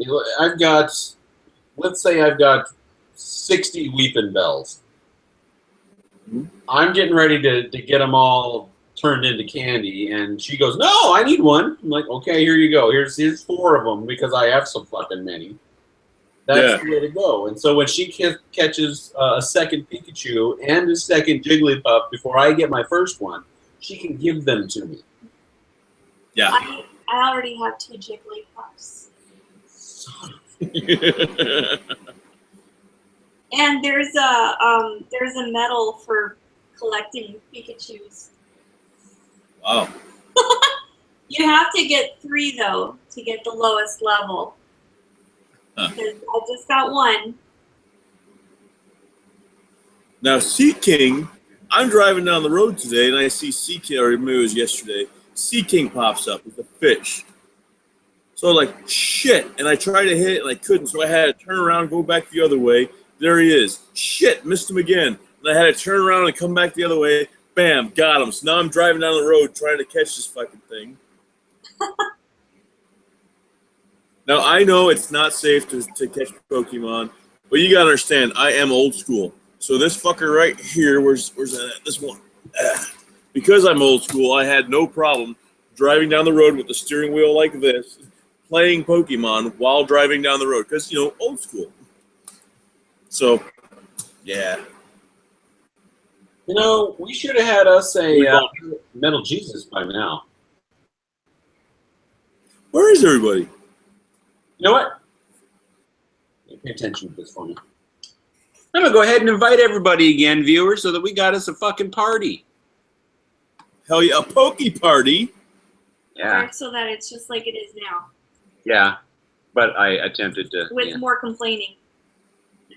S1: Let's say I've got 60 Weeping Bells. I'm getting ready to get them all turned into candy, and she goes, "No, I need one." I'm like, "Okay, here you go. Here's 4 of them because I have so fucking many." That's the way to go. And so when she catches a second Pikachu and a second Jigglypuff before I get my first one, she can give them to me.
S3: Yeah. I already have 2 Jigglypuffs. And there's a medal for collecting Pikachus.
S2: Wow.
S3: You have to get 3 though to get the lowest level. Huh. I just got 1.
S2: Now, Sea King, I'm driving down the road today and I see Sea King, or maybe it was yesterday, Sea King pops up with a fish. So I'm like, shit. And I tried to hit it and I couldn't, so I had to turn around, go back the other way. There he is. Shit, missed him again. And I had to turn around and come back the other way. Bam, got him. So now I'm driving down the road trying to catch this fucking thing. Now, I know it's not safe to catch Pokemon, but you got to understand, I am old school. So this fucker right here, where's that at? This one. Because I'm old school, I had no problem driving down the road with the steering wheel like this, playing Pokemon while driving down the road. Because, old school. So, yeah.
S1: We should have had us a Metal Jesus by now.
S2: Where is everybody?
S1: You know what? Pay attention to this for me. I'm going to go ahead and invite everybody again, viewers, so that we got us a fucking party.
S2: Hell yeah, a Poke Party.
S1: Yeah.
S3: So that it's just like it is now.
S1: Yeah, but I attempted to.
S3: With more complaining.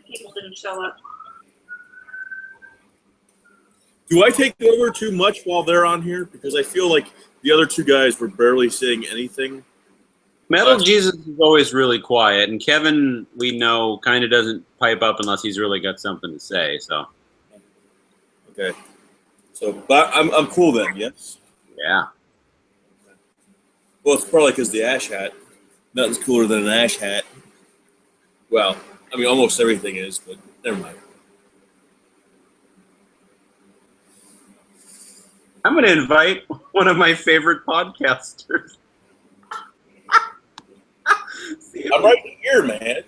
S3: People didn't show up.
S2: Do I take over too much while they're on here? Because I feel like the other 2 guys were barely saying anything.
S1: Metal Jesus is always really quiet, and Kevin, we know, kind of doesn't pipe up unless he's really got something to say. So.
S2: Okay. So, but I'm cool then. Yes.
S1: Yeah.
S2: Well, it's probably because the ash hat. Nothing's cooler than an ash hat. Well, I mean, almost everything is, but never mind.
S1: I'm going to invite one of my favorite podcasters.
S2: I'm right here, man.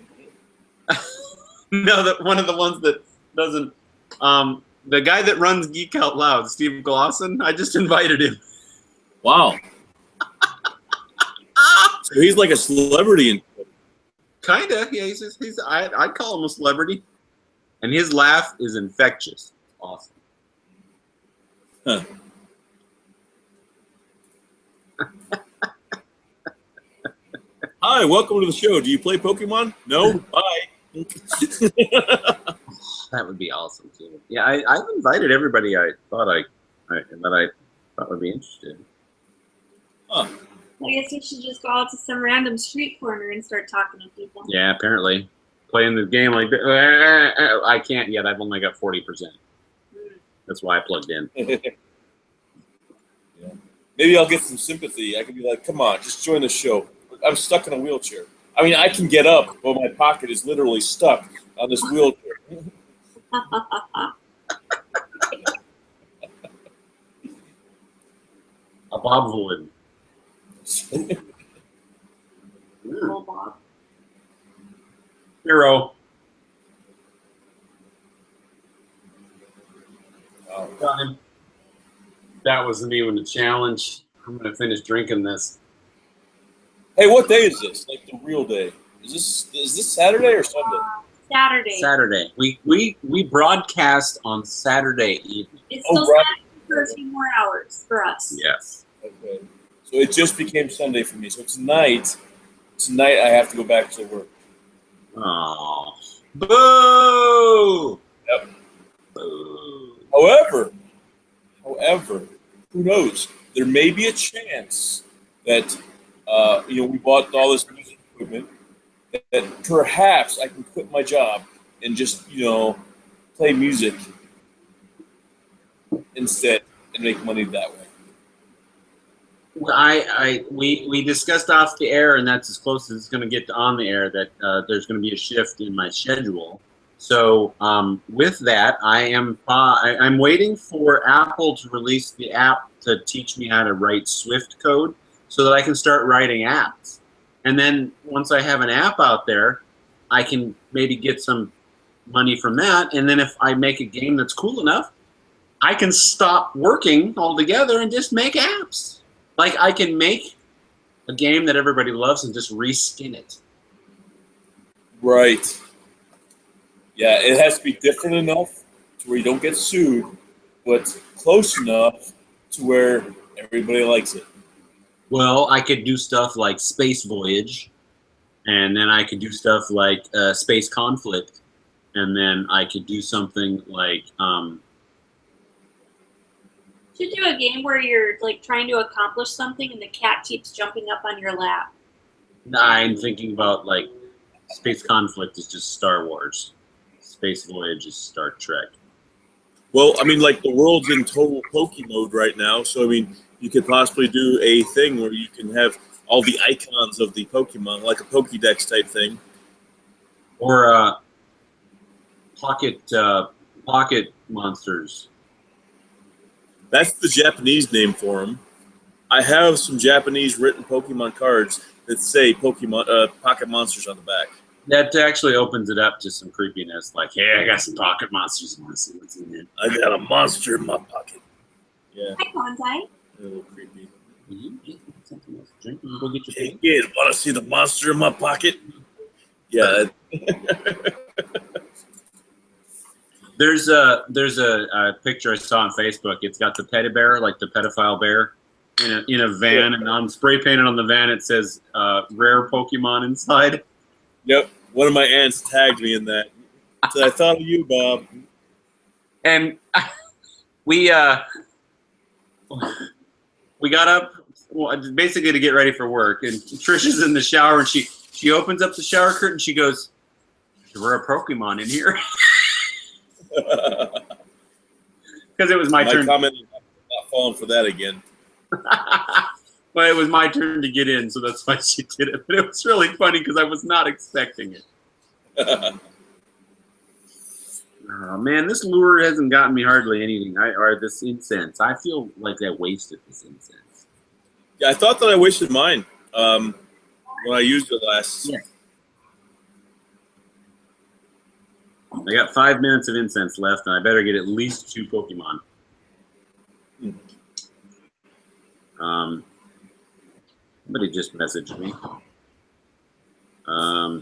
S1: No, one of the ones that doesn't. The guy that runs Geek Out Loud, Steve Glosson. I just invited him.
S2: Wow. So he's like a celebrity.
S1: Kinda, yeah. I'd call him a celebrity, and his laugh is infectious. Awesome.
S2: Huh. Hi, welcome to the show. Do you play Pokemon? No? Bye.
S1: That would be awesome, too. Yeah, I've invited everybody I thought would be interested.
S2: Huh.
S3: I guess you should just go out to some random street corner and start talking to people.
S1: Yeah, apparently. Playing the game like that. I can't yet. I've only got 40%. That's why I plugged in.
S2: Yeah. Maybe I'll get some sympathy. I can be like, come on, just join the show. I'm stuck in a wheelchair. I mean, I can get up, but my pocket is literally stuck on this wheelchair.
S1: A bobwood.
S3: Bob.
S1: Hero. Got him. That wasn't even a challenge. I'm going to finish drinking this.
S2: Hey, what day is this? Like the real day? Is this Saturday or Sunday?
S3: Saturday.
S1: Saturday. We broadcast on Saturday evening.
S3: It's still Saturday for a few more hours for us.
S1: Yes.
S2: Okay. So it just became Sunday for me. So tonight I have to go back to work.
S1: Oh, boo!
S2: Yep.
S1: Boo!
S2: However, who knows? There may be a chance that we bought all this music equipment that perhaps I can quit my job and just play music instead and make money that way.
S1: We discussed off the air, and that's as close as it's going to get to on the air, that there's going to be a shift in my schedule. So with that, I'm waiting for Apple to release the app to teach me how to write Swift code so that I can start writing apps. And then once I have an app out there, I can maybe get some money from that. And then if I make a game that's cool enough, I can stop working altogether and just make apps. Like, I can make a game that everybody loves and just reskin it.
S2: Right. Yeah, it has to be different enough to where you don't get sued, but close enough to where everybody likes it.
S1: Well, I could do stuff like Space Voyage, and then I could do stuff like Space Conflict, and then I could do something like...
S3: You should do a game where you're like trying to accomplish something and the cat keeps jumping up on your lap.
S1: I'm thinking about, like, Space Conflict is just Star Wars. Space Voyage is Star Trek.
S2: Well, I mean, like, the world's in total Poke mode right now, so, I mean, you could possibly do a thing where you can have all the icons of the Pokemon, like a Pokédex type thing.
S1: Or pocket monsters.
S2: That's the Japanese name for them. I have some Japanese written Pokemon cards that say Pokemon Pocket Monsters on the back.
S1: That actually opens it up to some creepiness. Like, hey, I got some pocket monsters. I want to see what's in there.
S2: I got a monster in my pocket. Yeah.
S3: Hi, Bonsai.
S2: A little creepy.
S1: Something else to drink? You go get your
S2: Hey, kid, want to see the monster in my pocket? Yeah.
S1: There's a picture I saw on Facebook. It's got the teddy bear, like the pedophile bear, in a van, and on spray painted on the van it says rare Pokemon inside.
S2: Yep. One of my aunts tagged me in that. So I thought of you, Bob.
S1: And we got up basically to get ready for work, and Trisha's in the shower, and she opens up the shower curtain. She goes, "We're a Pokemon in here," because it was my turn.
S2: Comment, not falling for that again.
S1: Well, it was my turn to get in, so that's why she did it. But it was really funny because I was not expecting it. Oh, man, this lure hasn't gotten me hardly anything. Or this incense. I feel like I wasted this incense.
S2: Yeah, I thought that I wasted mine when I used it last.
S1: Yeah. I got 5 minutes of incense left, and I better get at least 2 Pokemon. Somebody just messaged me.
S2: Oh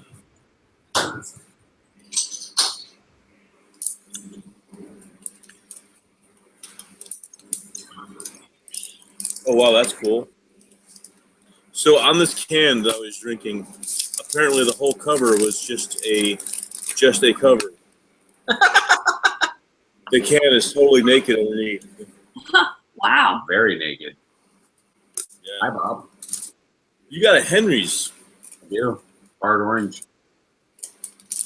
S2: wow, that's cool. So on this can that I was drinking, apparently the whole cover was just a cover. The can is totally naked underneath.
S3: Wow.
S1: Very naked.
S2: Yeah.
S1: Hi, Bob.
S2: You got a Henry's.
S1: I do. Hard orange.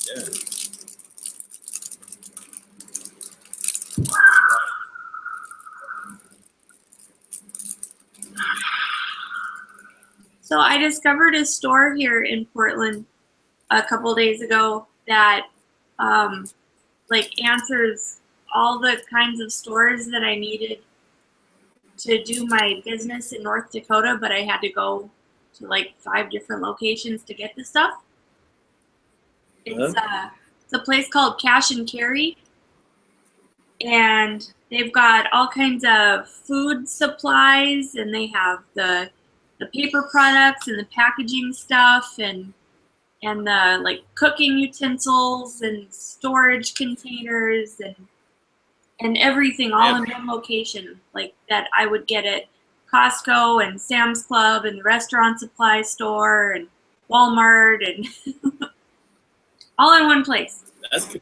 S2: Yeah.
S3: So I discovered a store here in Portland a couple days ago that like answers all the kinds of stores that I needed to do my business in North Dakota, but I had to go to like 5 different locations to get the stuff. It's a place called Cash and Carry, and they've got all kinds of food supplies, and they have the paper products and the packaging stuff, and the like cooking utensils and storage containers and everything all in one location, like that I would get at Costco and Sam's Club and the restaurant supply store and Walmart and all in one place.
S2: That's good.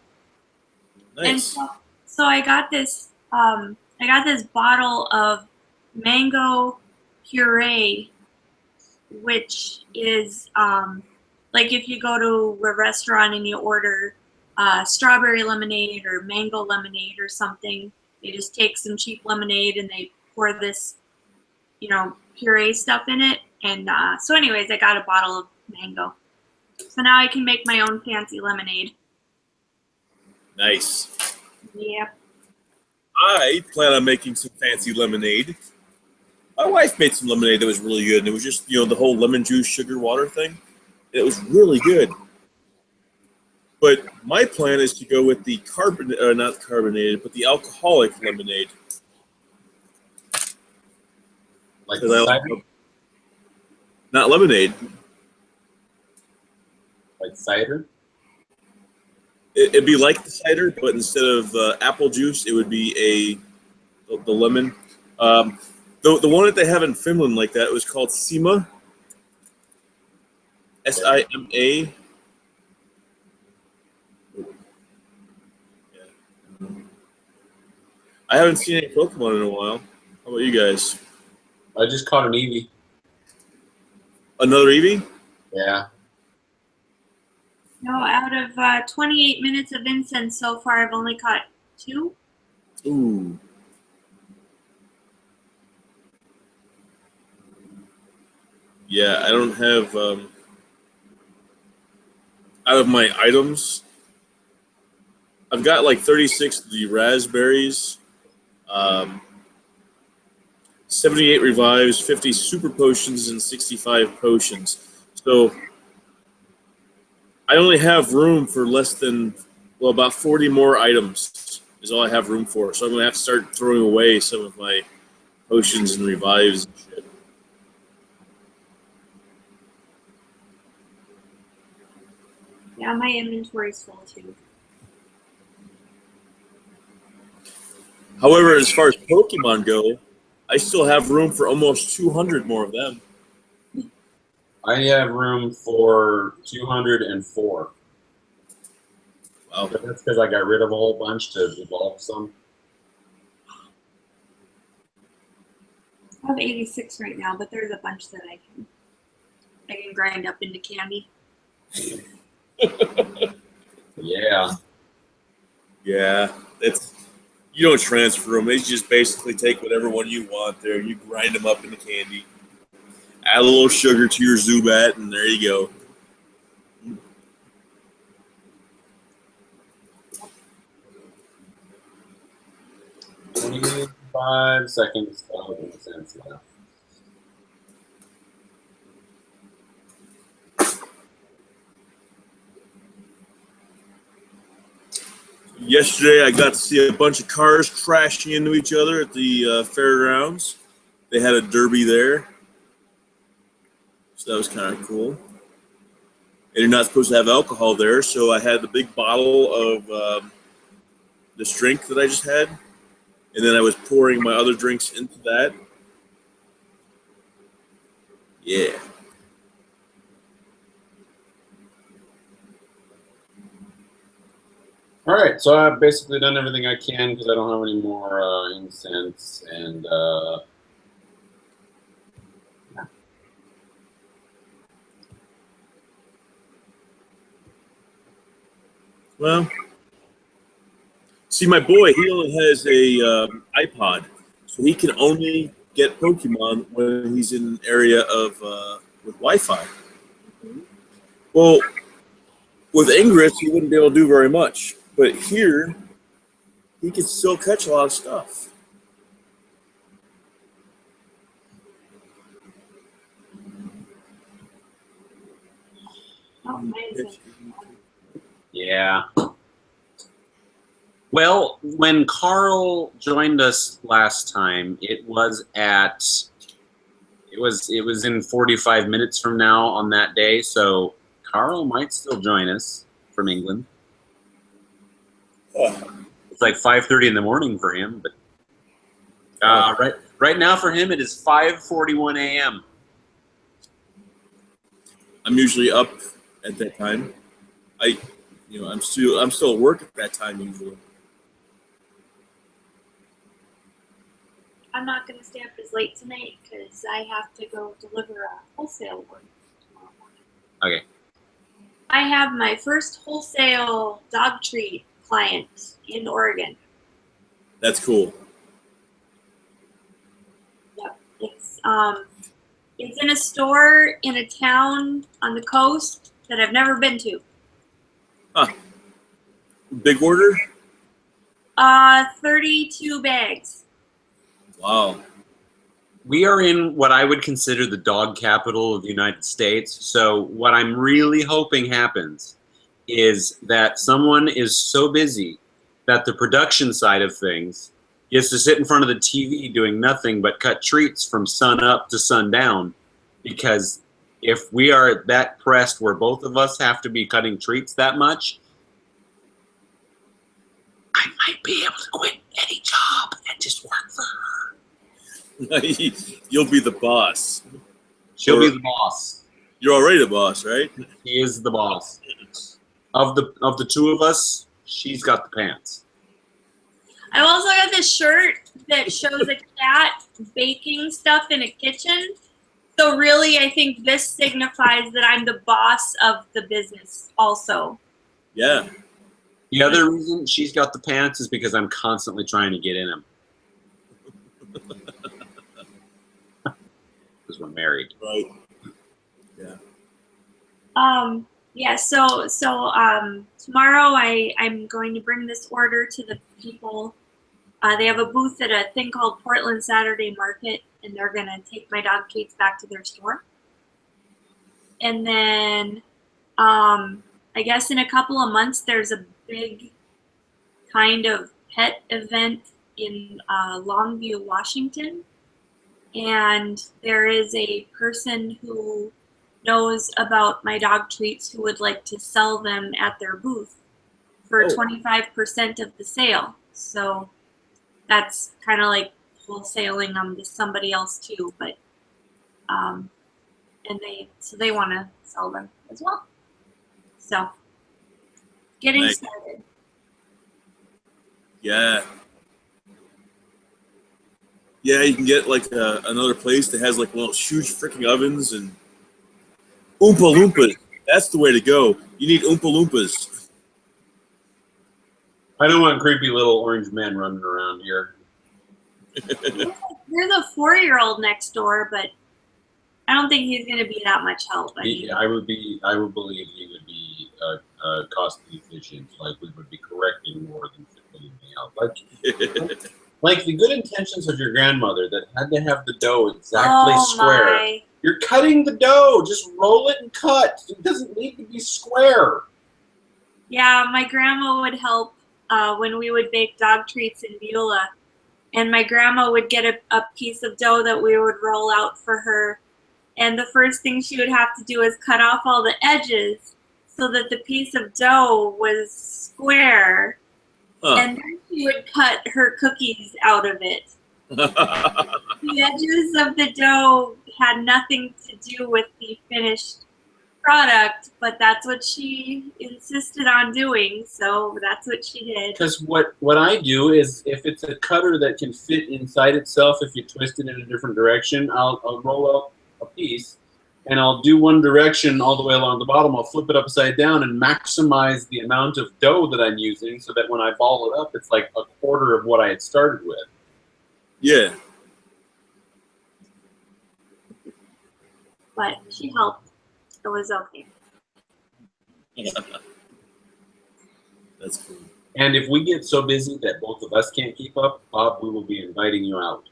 S3: And
S2: Nice.
S3: so I got this bottle of mango puree, which is like if you go to a restaurant and you order strawberry lemonade or mango lemonade or something, they just take some cheap lemonade and they pour this, puree stuff in it. And so anyways, I got a bottle of mango. So now I can make my own fancy lemonade.
S2: Nice.
S3: Yep.
S2: I plan on making some fancy lemonade. My wife made some lemonade that was really good, and it was just, the whole lemon juice, sugar, water thing. It was really good. But my plan is to go with the not carbonated, but the alcoholic lemonade.
S1: Like
S2: cider? Not lemonade.
S1: Like cider?
S2: It'd be like the cider, but instead of apple juice, it would be the lemon. The one that they have in Finland like that was called Sima. Sima. I haven't seen any Pokemon in a while. How about you guys?
S1: I just caught an Eevee.
S2: Another Eevee?
S1: Yeah.
S3: No, out of 28 minutes of incense so far, I've only caught 2.
S2: Ooh. Yeah, I don't have, out of my items, I've got like 36 of the raspberries, 78 revives, 50 super potions, and 65 potions. So I only have room for about 40 more items is all I have room for. So I'm going to have to start throwing away some of my potions and revives and shit.
S3: Yeah, my inventory's full too.
S2: However, as far as Pokemon go, I still have room for almost 200 more of them.
S1: I have room for 204.
S2: Wow.
S1: But that's because I got rid of a whole bunch to evolve some.
S3: I have 86 right now, but there's a bunch that I can grind up into candy.
S1: Yeah.
S2: Yeah, you don't transfer them. They just basically take whatever one you want there, and you grind them up into candy. Add a little sugar to your Zubat, and there you go.
S1: "25 seconds of incense left."
S2: Yesterday, I got to see a bunch of cars crashing into each other at the fairgrounds. They had a derby there, so that was kind of cool. And you're not supposed to have alcohol there, so I had the big bottle of this drink that I just had, and then I was pouring my other drinks into that. Yeah.
S1: All right, so I've basically done everything I can because I don't have any more incense, and yeah.
S2: Well, see, my boy, he only has a iPod, so he can only get Pokemon when he's in an area of with Wi-Fi.
S3: Mm-hmm.
S2: Well, with Ingress, he wouldn't be able to do very much, but here, he can still catch a lot of stuff.
S3: Oh, amazing.
S1: Yeah. Well, when Carl joined us last time, it was in 45 minutes from now on that day, so Carl might still join us from England. It's like 5:30 in the morning for him, but right now for him it is 5:41 a.m.
S2: I'm usually up at that time. I'm still at work at that time usually.
S3: I'm not going to stay up as late tonight because I have to go deliver a wholesale order tomorrow morning.
S1: Okay.
S3: I have my first wholesale dog treat client in Oregon.
S2: That's cool.
S3: Yep. It's in a store in a town on the coast that I've never been to.
S2: Huh. Big order?
S3: 32 bags.
S2: Wow.
S1: We are in what I would consider the dog capital of the United States. So what I'm really hoping happens is that someone is so busy that the production side of things gets to sit in front of the TV doing nothing but cut treats from sun up to sundown. Because if we are that pressed where both of us have to be cutting treats that much, I might be able to quit any job and just work for her.
S2: You'll be the boss.
S1: She'll be the boss.
S2: You're already the boss, right?
S1: She is the boss. Of the two of us, she's got the pants.
S3: I also got this shirt that shows a cat baking stuff in a kitchen. So really, I think this signifies that I'm the boss of the business also.
S2: Yeah.
S1: The other reason she's got the pants is because I'm constantly trying to get in them. Because we're married.
S2: Right. Yeah.
S3: Yeah, so tomorrow I'm going to bring this order to the people. They have a booth at a thing called Portland Saturday Market, and they're going to take my dog treats back to their store. And then I guess in a couple of months, there's a big kind of pet event in Longview, Washington. And there is a person who knows about my dog treats who would like to sell them at their booth for 25% of the sale. So that's kind of like wholesaling them to somebody else too, but and they want to sell them as well. So getting started.
S2: Yeah. Yeah, you can get like another place that has like little huge freaking ovens and Oompa Loompas. That's the way to go. You need Oompa Loompas.
S1: I don't want creepy little orange men running around here.
S3: There's a 4-year-old next door, but I don't think he's going to be that much help.
S1: I would believe he would be cost efficient. Like we would be correcting more than putting me out. Like the good intentions of your grandmother that had to have the dough exactly square.
S3: My.
S1: You're cutting the dough. Just roll it and cut. It doesn't need to be square.
S3: Yeah, my grandma would help when we would bake dog treats in Beulah. And my grandma would get a piece of dough that we would roll out for her. And the first thing she would have to do is cut off all the edges so that the piece of dough was square. Huh. And then she would cut her cookies out of it. The edges of the dough had nothing to do with the finished product, but that's what she insisted on doing, so that's what she did.
S1: Because what I do is, if it's a cutter that can fit inside itself, if you twist it in a different direction, I'll roll out a piece, and I'll do one direction all the way along the bottom. I'll flip it upside down and maximize the amount of dough that I'm using so that when I ball it up, it's like a quarter of what I had started with.
S2: Yeah.
S3: But she helped. It was okay.
S2: That's cool.
S1: And if we get so busy that both of us can't keep up, Bob, we will be inviting you out.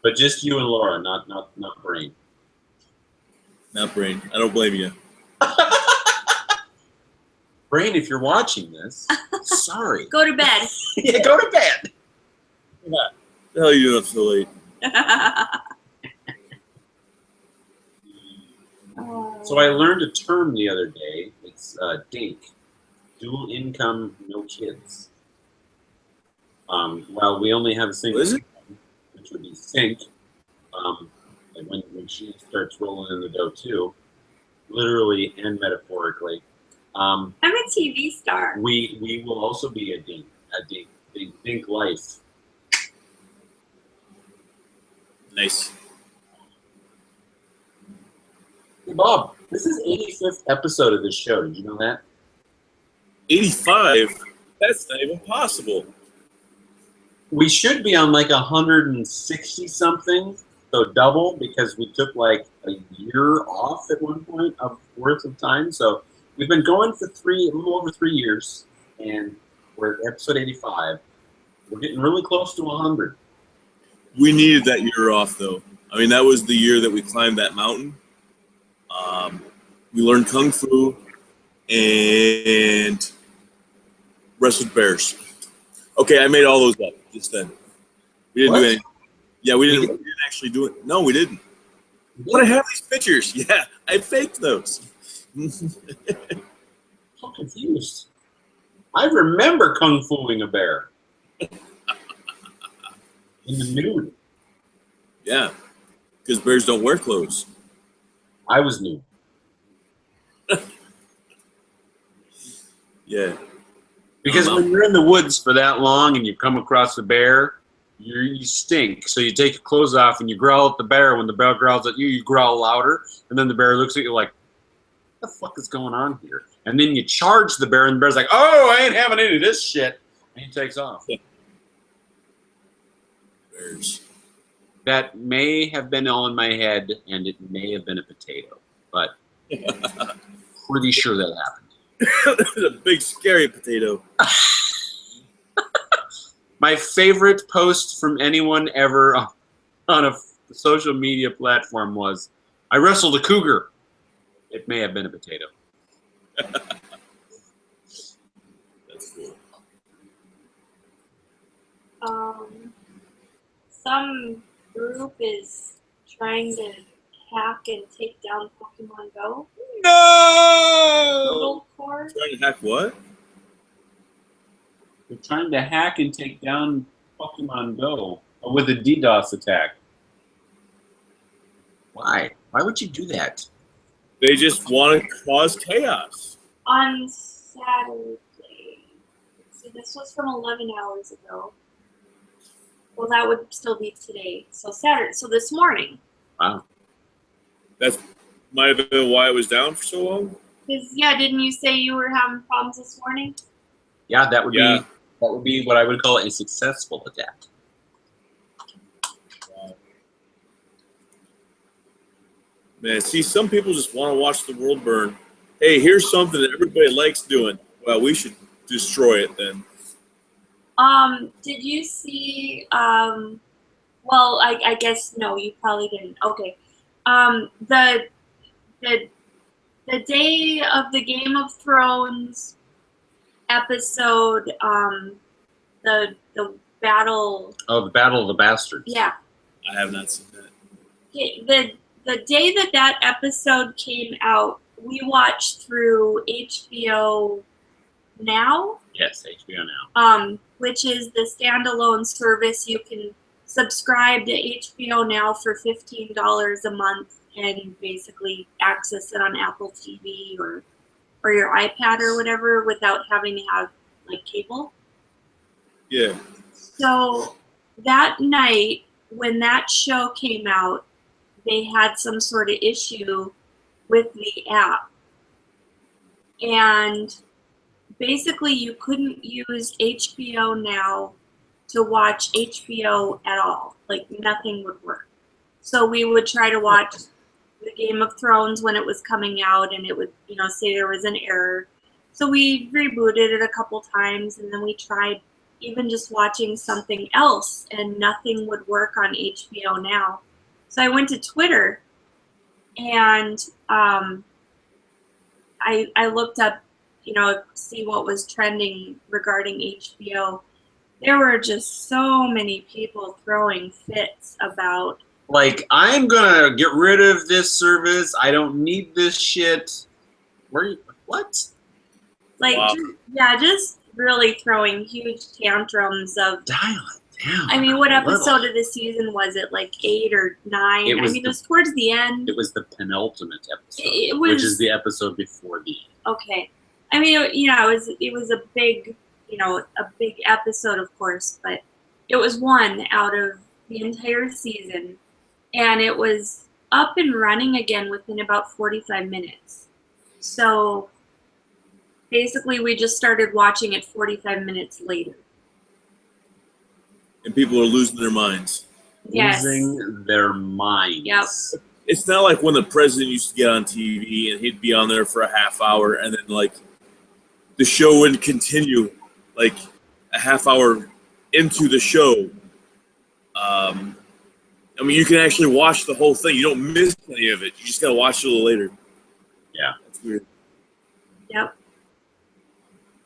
S1: But just you and Laura, not Brain.
S2: Not Brain. I don't blame you.
S1: Brain, if you're watching this, sorry.
S3: Go to bed.
S1: Yeah, go to bed.
S2: What the hell are you doing up so late?
S1: So I learned a term the other day. It's DINK, dual income, no kids. Well, we only have a single income, which would be sync. And when she starts rolling in the dough too, literally and metaphorically.
S3: I'm a TV star.
S1: We will also be a dink life.
S2: Nice.
S1: Hey, Bob, this is 85th episode of this show. Did you know that?
S2: 85? That's not even possible.
S1: We should be on like 160 something, so double, because we took like a year off at one point of worth of time. So we've been going for a little over 3 years, and we're at episode 85. We're getting really close to 100.
S2: We needed that year off, though. I mean, that was the year that we climbed that mountain. We learned Kung Fu and wrestled bears. Okay, I made all those up just then. We didn't do anything. Yeah, we didn't actually do it. No, we didn't. But I have these pictures. Yeah, I faked those.
S1: I'm confused. I remember Kung Fuing a bear. In the nude.
S2: Yeah, because bears don't wear clothes.
S1: I was nude.
S2: Yeah.
S1: Because when you're in the woods for that long and you come across a bear, you stink. So you take your clothes off and you growl at the bear. When the bear growls at you, you growl louder. And then the bear looks at you like, what the fuck is going on here? And then you charge the bear and the bear's like, oh, I ain't having any of this shit. And he takes off.
S2: Bears. That
S1: may have been all in my head, and it may have been a potato. But pretty sure that happened.
S2: It's a big, scary potato.
S1: My favorite post from anyone ever on a social media platform was, I wrestled a cougar. It may have been a potato.
S2: That's cool.
S3: Some group is trying to hack and take down Pokemon Go.
S2: No!
S3: Core.
S2: Trying to hack what?
S1: They're trying to hack and take down Pokemon Go with a DDoS attack. Why? Why would you do that?
S2: They just want to cause chaos.
S3: On Saturday. So this was from 11 hours ago. Well, that would still be today. So Saturday. So this morning.
S1: Wow.
S2: That might have been why it was down for so long.
S3: Because didn't you say you were having problems this morning?
S1: Yeah, that would be what I would call a successful attack.
S2: Wow. Man, see, some people just want to watch the world burn. Hey, here's something that everybody likes doing. Well, we should destroy it then.
S3: Did you see, well, I guess, no, you probably didn't. Okay. The day of the Game of Thrones episode, the battle.
S1: Oh, the Battle of the Bastards.
S3: Yeah.
S2: I have not seen that.
S3: The day that episode came out, we watched through HBO Now.
S1: Yes, HBO Now.
S3: Which is the standalone service. You can subscribe to HBO Now for $15 a month and basically access it on Apple TV or your iPad or whatever without having to have like cable.
S2: Yeah.
S3: So that night when that show came out, they had some sort of issue with the app. And basically you couldn't use HBO Now to watch HBO at all. Like nothing would work. So we would try to watch the Game of Thrones when it was coming out and it would, say there was an error. So we rebooted it a couple times and then we tried even just watching something else and nothing would work on HBO Now. So I went to Twitter and I looked up, see what was trending regarding HBO. There were just so many people throwing fits about,
S1: like, I'm gonna get rid of this service. I don't need this shit. What?
S3: Like,
S2: wow.
S3: just really throwing huge tantrums of,
S1: Dial it. Damn,
S3: I mean, what
S1: little.
S3: episode of the season was it? Like 8 or 9?
S1: It was
S3: it was towards the end.
S1: It was the penultimate episode,
S3: It was,
S1: which is the episode before the.
S3: Okay. I mean, it was a big, a big episode, of course, but it was one out of the entire season, and it was up and running again within about 45 minutes. So basically, we just started watching it 45 minutes later.
S2: And people are losing their minds.
S3: Yes.
S1: Losing their minds.
S3: Yep.
S2: It's not like when the president used to get on TV and he'd be on there for a half hour and then like the show would continue like a half hour into the show. I mean, you can actually watch the whole thing. You don't miss any of it. You just got to watch it a little later.
S1: Yeah.
S2: That's weird.
S3: Yep.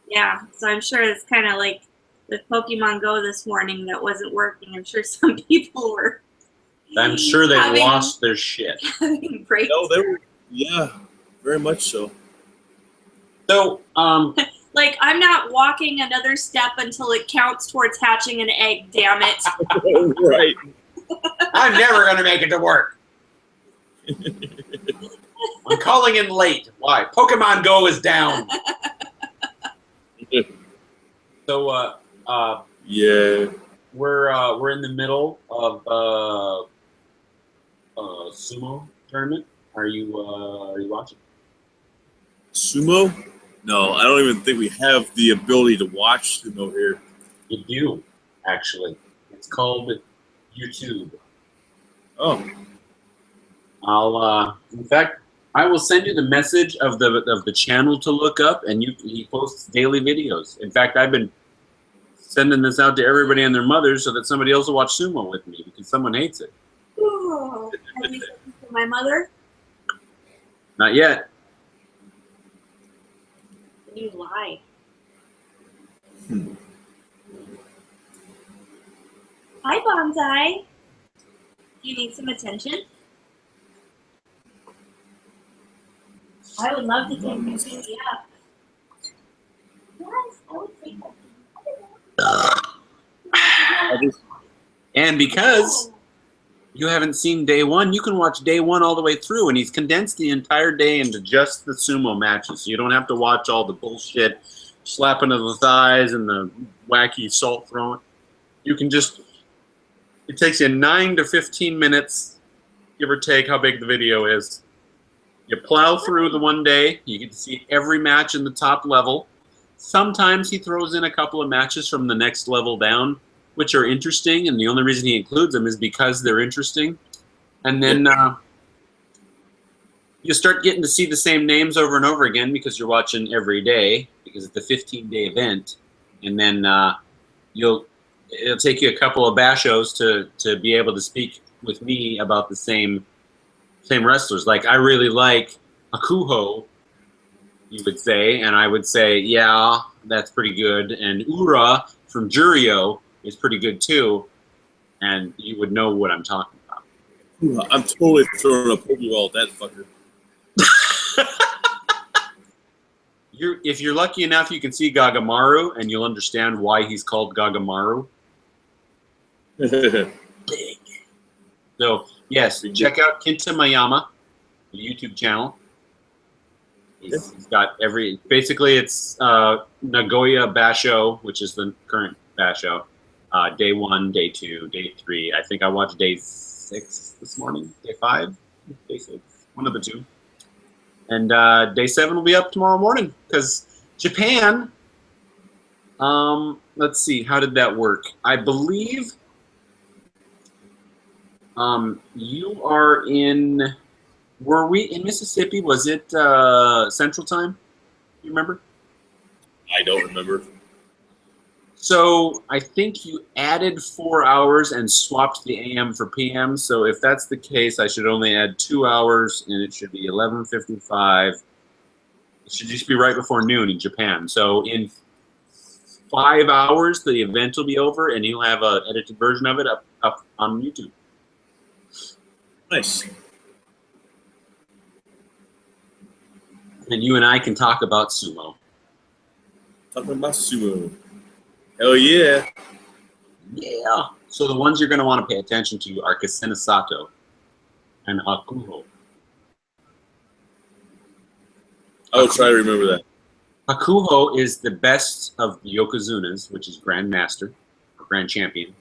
S3: Yeah. So I'm sure it's kind of like with Pokemon Go this morning that wasn't working. I'm sure some people were.
S1: I'm sure they lost their shit.
S3: Having breaks.
S2: No, they were. Yeah, very much so.
S1: So,
S3: like, I'm not walking another step until it counts towards hatching an egg, damn it.
S2: Right.
S1: I'm never going to make it to work. I'm calling in late. Why? Pokemon Go is down. So,
S2: yeah.
S1: we're in the middle of sumo tournament. Are you watching?
S2: Sumo? No, I don't even think we have the ability to watch sumo here.
S1: You do, actually. It's called YouTube.
S2: Oh.
S1: In fact, I will send you the message of the channel to look up, and he posts daily videos. In fact, I've been sending this out to everybody and their mothers so that somebody else will watch sumo with me because someone hates it.
S3: Ooh, have you spoken to my mother?
S1: Not yet.
S3: You lie. Hi, Bonsai. You need some attention? I would love to take you to the app. Yes, I would take that.
S1: And because you haven't seen day one, you can watch day one all the way through, and he's condensed the entire day into just the sumo matches. So you don't have to watch all the bullshit slapping of the thighs and the wacky salt throwing. You can just, it takes you 9 to 15 minutes, give or take how big the video is. You plow through the one day, you get to see every match in the top level. Sometimes he throws in a couple of matches from the next level down, which are interesting, and the only reason he includes them is because they're interesting. And then you start getting to see the same names over and over again because you're watching every day, because it's a 15-day event. And then it'll take you a couple of bashos to be able to speak with me about the same wrestlers. Like, I really like Akuho, you would say, and I would say, yeah, that's pretty good. And Ura from Jurio is pretty good too, and you would know what I'm talking about.
S2: I'm totally throwing a Pokeball at that fucker.
S1: If you're lucky enough, you can see Gagamaru, and you'll understand why he's called Gagamaru. Big. So, yes, check out Kinta Mayama, the YouTube channel. He's got basically it's Nagoya Basho, which is the current Basho. Day 1, day 2, day 3. I think I watched day 6 this morning. Day 5, day 6, one of the two. And day 7 will be up tomorrow morning because Japan. Let's see, how did that work? I believe you are in. Were we in Mississippi? Was it Central Time? You remember?
S2: I don't remember.
S1: So I think you added 4 hours and swapped the AM for PM. So if that's the case, I should only add 2 hours, and it should be 11:55. It should just be right before noon in Japan. So in 5 hours, the event will be over, and you'll have an edited version of it up on YouTube.
S2: Nice.
S1: And you and I can talk about sumo.
S2: Talking about sumo. Hell yeah.
S1: Yeah. So the ones you're going to want to pay attention to are Kasena Sato and Hakuho.
S2: I will try to remember that.
S1: Hakuho is the best of the Yokozunas, which is Grand Master or Grand Champion.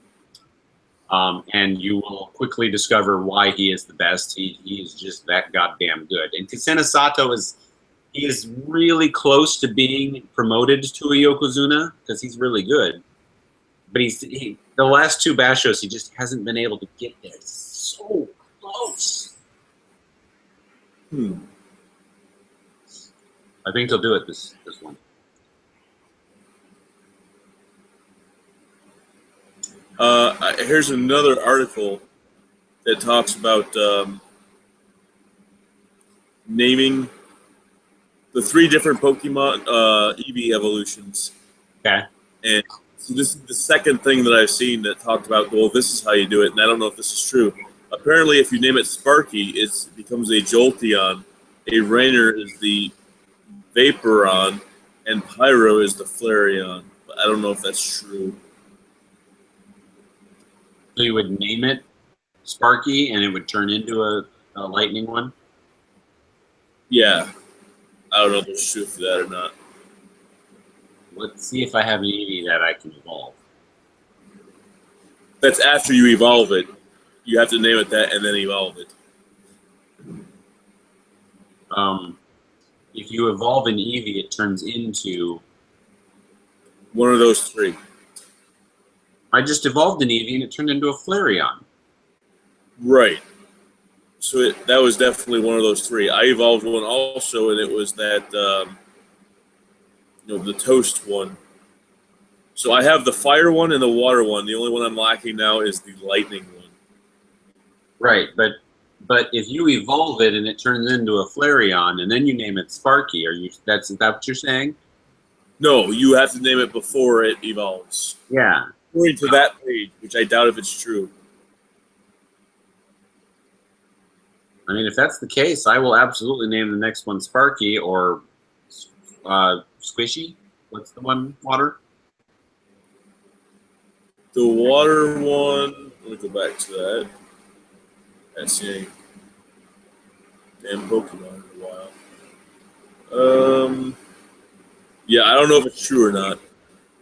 S1: And you will quickly discover why he is the best. He is just that goddamn good. And Kasena Sato is really close to being promoted to a Yokozuna because he's really good. But the last two Bashos, he just hasn't been able to get there. It's so close. I think he'll do it this one.
S2: Here's another article that talks about naming the 3 different Pokemon Eevee evolutions.
S1: Okay.
S2: And so this is the second thing that I've seen that talked about, well, this is how you do it, and I don't know if this is true. Apparently, if you name it Sparky, it becomes a Jolteon. A Rainer is the Vaporeon, and Pyro is the Flareon. But I don't know if that's true.
S1: So you would name it Sparky, and it would turn into a lightning one?
S2: Yeah. I don't know if there's truth to that or not.
S1: Let's see if I have an Eevee that I can evolve.
S2: That's after you evolve it. You have to name it that and then evolve it.
S1: If you evolve an Eevee, it turns into...
S2: One of those 3.
S1: I just evolved an Eevee, and it turned into a Flareon.
S2: Right. So that was definitely one of those 3. I evolved one also, and it was that, the toast one. So I have the fire one and the water one. The only one I'm lacking now is the lightning one.
S1: Right, but if you evolve it and it turns into a Flareon, and then you name it Sparky, is that what you're saying?
S2: No, you have to name it before it evolves.
S1: Yeah.
S2: According to that page, which I doubt if it's true.
S1: I mean, if that's the case, I will absolutely name the next one Sparky or Squishy. What's the one, water?
S2: The water one, let me go back to that. That's a damn Pokemon in a while. Yeah, I don't know if it's true or not,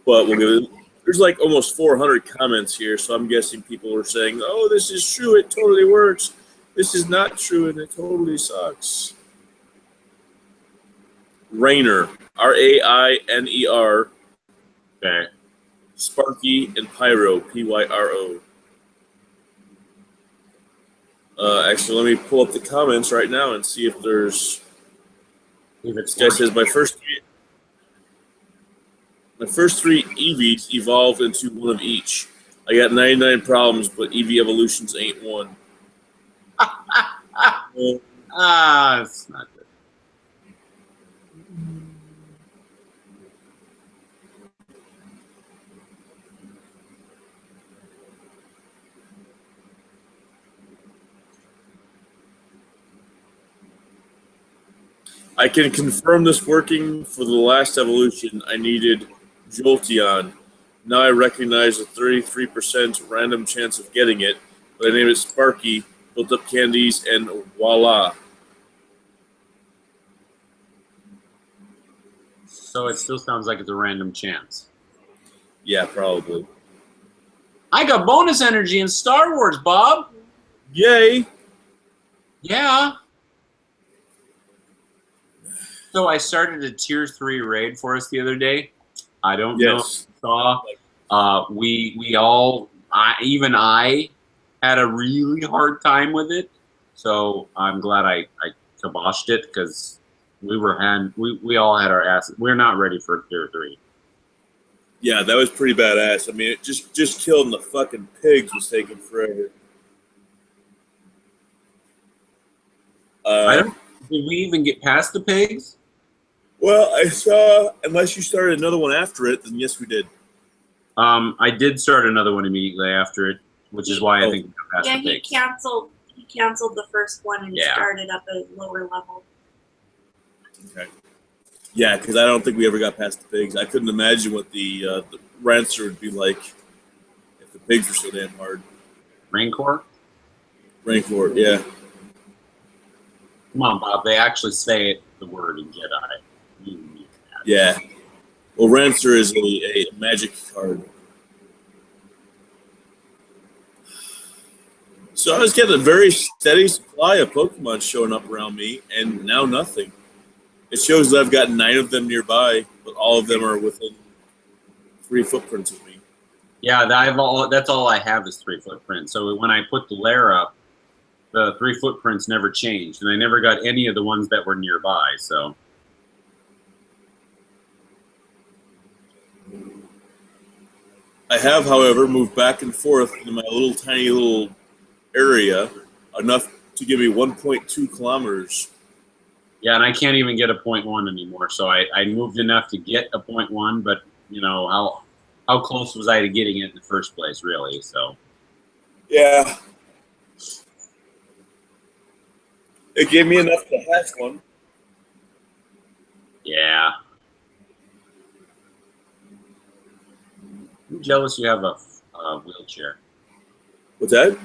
S2: but we'll give it. There's like almost 400 comments here, so I'm guessing people are saying, "Oh, this is true. It totally works. This is not true, and it totally sucks." Rainer, Rainer.
S1: Okay.
S2: Sparky and Pyro, Pyro. Actually, let me pull up the comments right now and see if there's. This guy says my first 3 Eevees evolved into one of each. I got 99 problems, but Eevee evolutions ain't one.
S1: It's not good.
S2: I can confirm this working. For the last evolution, I needed Jolteon. Now I recognize a 33% random chance of getting it, but I named it Sparky, built up candies, and voila.
S1: So it still sounds like it's a random chance.
S2: Yeah, probably.
S1: I got bonus energy in Star Wars, Bob.
S2: Yay!
S1: Yeah. So I started a tier 3 raid for us the other day. I don't know if you saw. We all, even I, had a really hard time with it. So I'm glad I kiboshed it because we all had our asses. We're not ready for tier 3.
S2: Yeah, that was pretty badass. I mean, it just killing the fucking pigs was taking forever.
S1: Did we even get past the pigs?
S2: Well, I saw, unless you started another one after it, then yes, we did.
S1: I did start another one immediately after it, which is why I think we got past the pigs.
S3: He canceled the first one and started up a lower level.
S2: Okay. Yeah, because I don't think we ever got past the pigs. I couldn't imagine what the Rancer would be like if the Pigs are so damn hard.
S1: Rancor?
S2: Rancor, yeah.
S1: Come on, Bob. They actually say it, the word in Jedi.
S2: Yeah. Well, Rancer is a magic card. So I was getting a very steady supply of Pokemon showing up around me, and now nothing. It shows that I've got 9 of them nearby, but all of them are within 3 footprints of me.
S1: Yeah, that's all I have is 3 footprints. So when I put the lair up, the 3 footprints never changed, and I never got any of the ones that were nearby. So
S2: I have, however, moved back and forth in my little tiny little area enough to give me 1.2 kilometers.
S1: yeah, and I can't even get a 0.1 anymore. So I moved enough to get a 0.1, but you know how close was I to getting it in the first place, really? So
S2: Yeah. It gave me enough to hatch one.
S1: yeah. I'm jealous you have a wheelchair.
S2: What's that?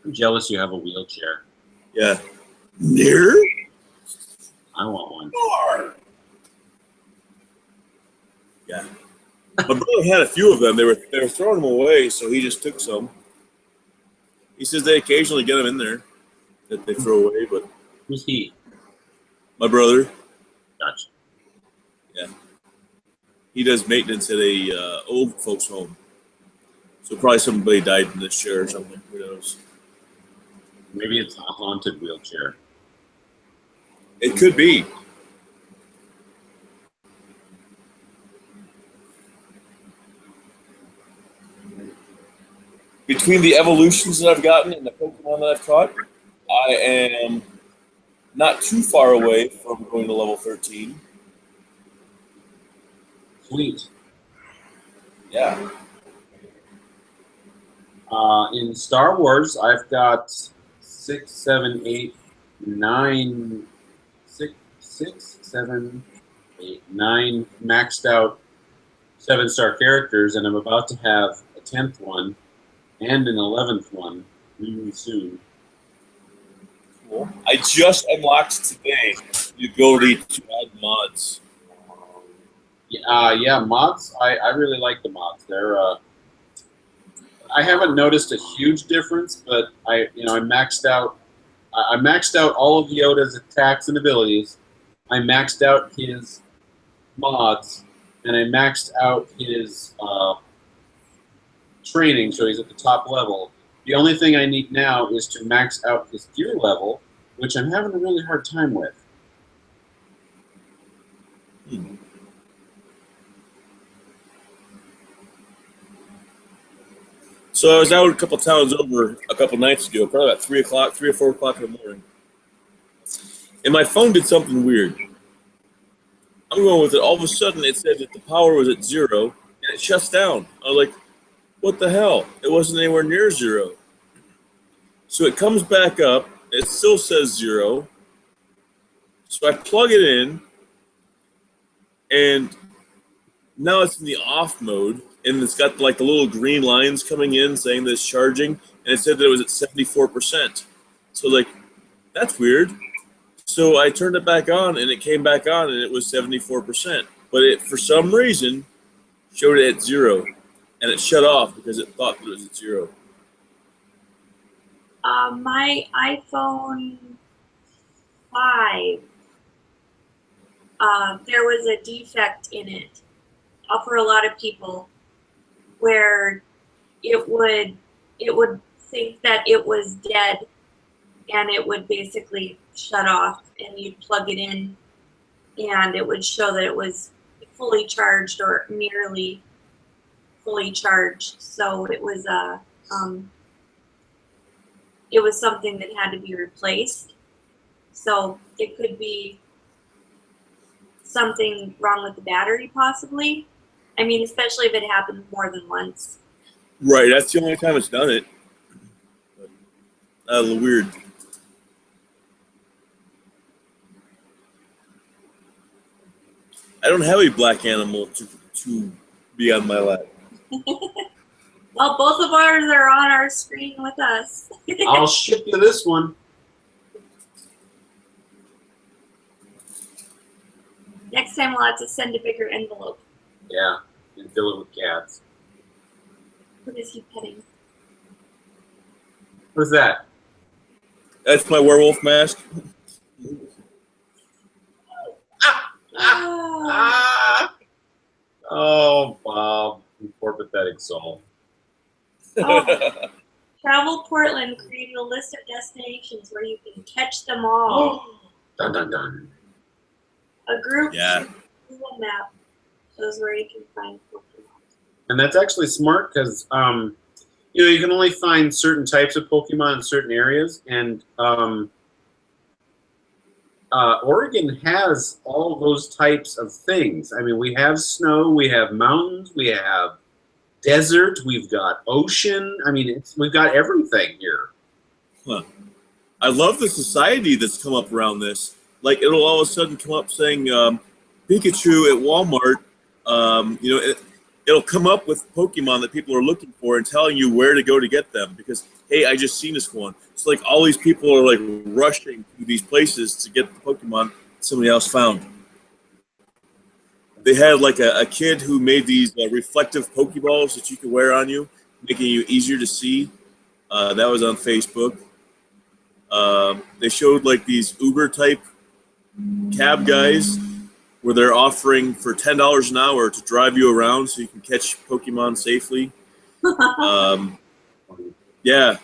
S1: I'm jealous you have a wheelchair.
S2: Yeah. Near?
S1: I want one.
S2: Yeah. My brother had a few of them. They were throwing them away, so he just took some. He says they occasionally get them in there that they throw away, but
S1: Who's he?
S2: my brother,
S1: Gotcha.
S2: yeah, he does maintenance at a old folks home. So probably somebody died in this chair or something. Who knows?
S1: Maybe it's a haunted wheelchair.
S2: It could be. Between the evolutions that I've gotten and the Pokemon that I've caught, I am not too far away from going to level 13.
S1: Sweet.
S2: Yeah.
S1: In Star Wars, I've got 6, 7, 8, 9, 6, 7, 8, 9 maxed out 7-star characters, and I'm about to have a 10th one and an 11th one really soon.
S2: Cool. I just unlocked today the ability to add mods.
S1: Yeah, mods. I really like the mods. They're I haven't noticed a huge difference, but I maxed out. I maxed out all of Yoda's attacks and abilities. I maxed out his mods, and I maxed out his training, so he's at the top level. The only thing I need now is to max out his gear level, which I'm having a really hard time with.
S2: So I was out a couple towns over a couple nights ago, probably about 3 or 4 o'clock in the morning. And my phone did something weird. I'm going with it. All of a sudden, it said that the power was at 0, and it shuts down. I was like, what the hell? It wasn't anywhere near 0. So it comes back up. It still says 0. So I plug it in, and now it's in the off mode, and it's got like the little green lines coming in saying that it's charging, and it said that it was at 74%. So like, that's weird. So I turned it back on, and it came back on, and it was 74%. But it, for some reason, showed it at 0, and it shut off because it thought that it was at 0.
S3: My iPhone 5, there was a defect in it for a lot of people, where it would think that it was dead, and it would basically shut off, and you'd plug it in, and it would show that it was fully charged or nearly fully charged. So it was something that had to be replaced. So it could be something wrong with the battery, possibly. I mean, especially if it happens more than once.
S2: Right, that's the only time it's done it. A little weird. I don't have a black animal to be on my lap.
S3: Well, both of ours are on our screen with us.
S1: I'll ship you this one.
S3: Next time we'll have to send a bigger envelope.
S1: Yeah, and fill it with cats.
S3: What is he petting?
S1: What's that?
S2: That's my werewolf mask.
S3: Oh.
S1: Ah! Oh, Bob, you poor pathetic soul.
S3: Oh. Travel Portland created a list of destinations where you can catch them all.
S1: Dun dun dun.
S3: A group
S2: Yeah.
S3: Google map shows where you can find Pokemon.
S1: And that's actually smart because, you know, you can only find certain types of Pokemon in certain areas, and Oregon has all those types of things. I mean, we have snow, we have mountains, we have desert, we've got ocean. I mean, we've got everything here.
S2: Huh. I love the society that's come up around this. Like, it'll all of a sudden come up saying Pikachu at Walmart. You know, it'll come up with Pokemon that people are looking for and telling you where to go to get them because, hey, I just seen this one. It's like all these people are like rushing to these places to get the Pokemon somebody else found. They had like a kid who made these reflective Pokeballs that you could wear on you, making you easier to see. That was on Facebook. They showed like these Uber type cab guys where they're offering for $10 an hour to drive you around so you can catch Pokemon safely. Yeah,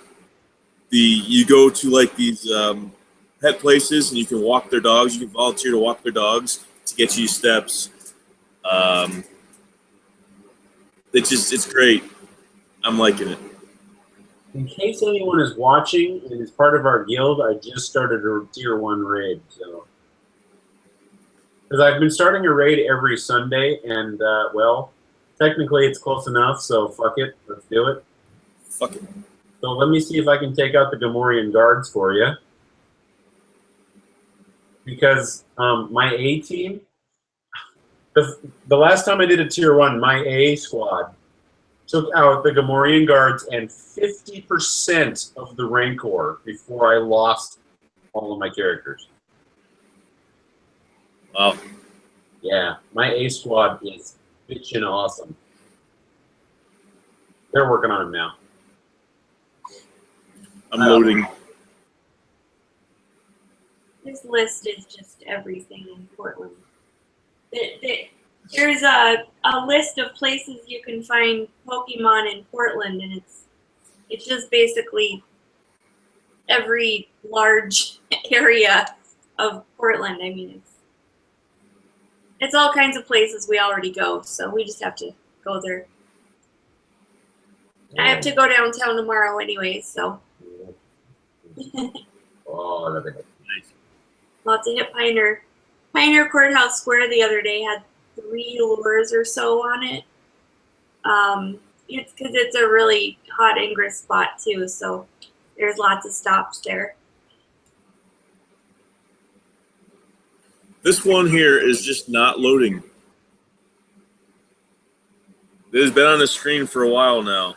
S2: you go to like these pet places and you can walk their dogs. You can volunteer to walk their dogs to get you steps. It's great. I'm liking it.
S1: In case anyone is watching and is part of our guild, I just started a tier 1 raid. So, because I've been starting a raid every Sunday, and well, technically it's close enough. So fuck it, let's do it.
S2: Fuck it.
S1: So let me see if I can take out the Gamorrean guards for you, because my A team. The last time I did a tier 1, my A squad took out the Gamorrean guards and 50% of the Rancor before I lost all of my characters.
S2: Wow.
S1: Yeah, my A squad is bitchin' awesome. They're working on him now.
S3: Oh.
S2: I'm loading.
S3: This list is just everything in Portland. There's a list of places you can find Pokemon in Portland, and it's just basically every large area of Portland. I mean, it's all kinds of places we already go, so we just have to go there. I have to go downtown tomorrow anyway, so.
S1: Oh, that'd be good.
S3: Lots of hit Pioneer. Pioneer Courthouse Square the other day had 3 lures or so on it. It's because it's a really hot ingress spot too, so there's lots of stops there.
S2: This one here is just not loading. It has been on the screen for a while now.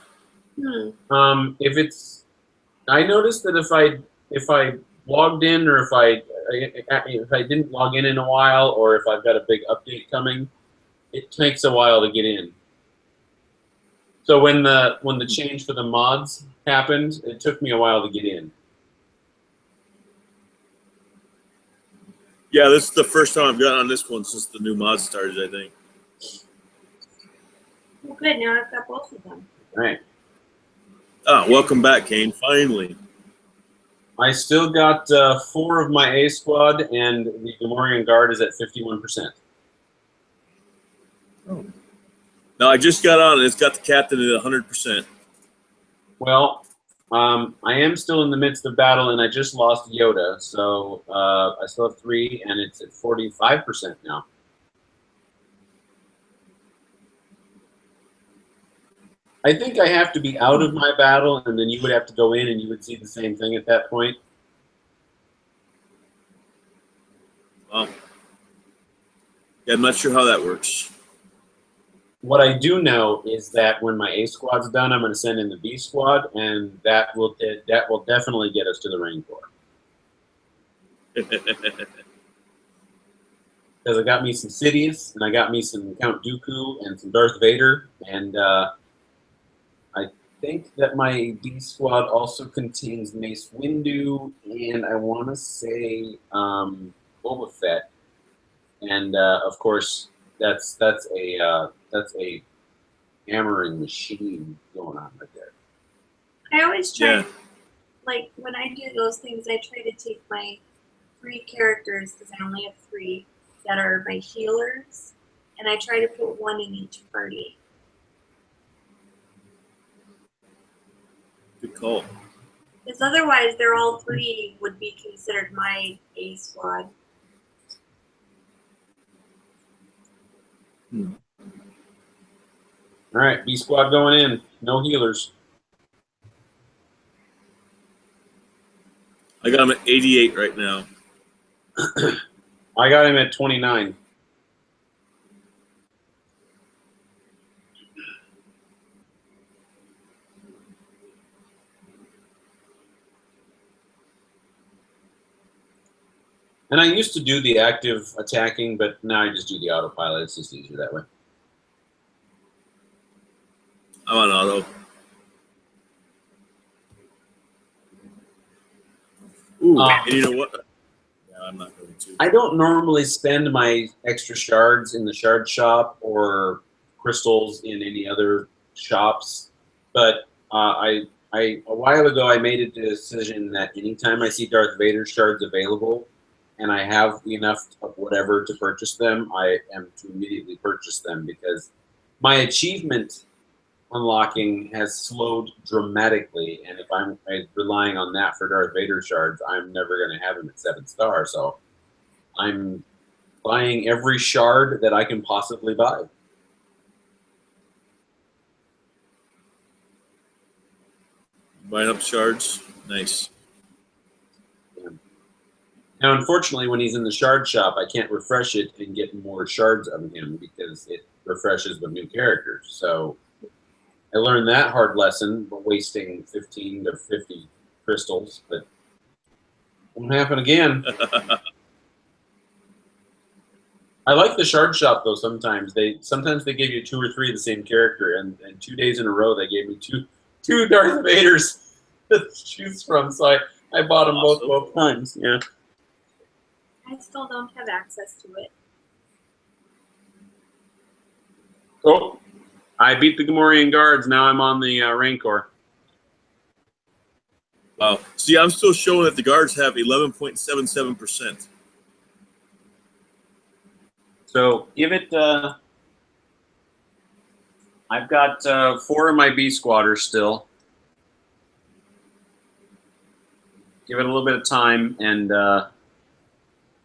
S1: If it's, I noticed that if I logged in, or if I didn't log in a while, or if I've got a big update coming, it takes a while to get in. So when the change for the mods happened, it took me a while to get in.
S2: Yeah, this is the first time I've gotten on this one since the new mod started, I think.
S3: Well, good. Now I've got both of them.
S1: All right.
S2: Ah, welcome back, Kane. Finally.
S1: I still got 4 of my A squad, and the Gamorrean guard is at 51%.
S2: Oh. Now I just got on, and it's got the captain at 100%.
S1: Well, I am still in the midst of battle, and I just lost Yoda, so I still have 3, and it's at 45% now. I think I have to be out of my battle, and then you would have to go in, and you would see the same thing at that point.
S2: Yeah, I'm not sure how that works.
S1: what I do know is that when my A squad's done, I'm going to send in the B squad, and that will definitely get us to the Rancor. Because I got me some Sidious, and I got me some Count Dooku, and some Darth Vader, and I think that my D squad also contains Mace Windu, and I want to say Boba Fett, and of course that's a hammering machine going on right there.
S3: I always try,
S2: Yeah.
S3: like when I do those things, I try to take my 3 characters, because I only have 3 that are my healers, and I try to put 1 in each party.
S2: Good call.
S3: Because otherwise, they're all 3 would be considered my A squad.
S1: All right, B squad going in. No healers.
S2: I got him at 88 right now.
S1: I got him at 29. And I used to do the active attacking, but now I just do the autopilot. It's just easier that way.
S2: I'm on auto. Ooh, and you know what? Yeah, I'm not going to.
S1: I don't normally spend my extra shards in the shard shop or crystals in any other shops, but a while ago I made a decision that anytime I see Darth Vader shards available and I have enough of whatever to purchase them, I am to immediately purchase them, because my achievement unlocking has slowed dramatically, and if I'm relying on that for Darth Vader shards, I'm never going to have him at 7-star. So I'm buying every shard that I can possibly buy.
S2: Buying up shards. Nice.
S1: Yeah. Now, unfortunately, when he's in the shard shop, I can't refresh it and get more shards of him because it refreshes with new characters. So I learned that hard lesson, but wasting 15 to 50 crystals, but it won't happen again. I like the shard shop though. Sometimes they give you 2 or 3 of the same character, and 2 days in a row they gave me two Darth Vaders to choose from. So I bought them both times. Yeah.
S3: I still don't have access to it.
S1: Oh, I beat the Gamorrean guards. Now I'm on the Rancor.
S2: Wow. See, I'm still showing that the guards have 11.77%.
S1: So give it. I've got 4 of my B squatters still. Give it a little bit of time, and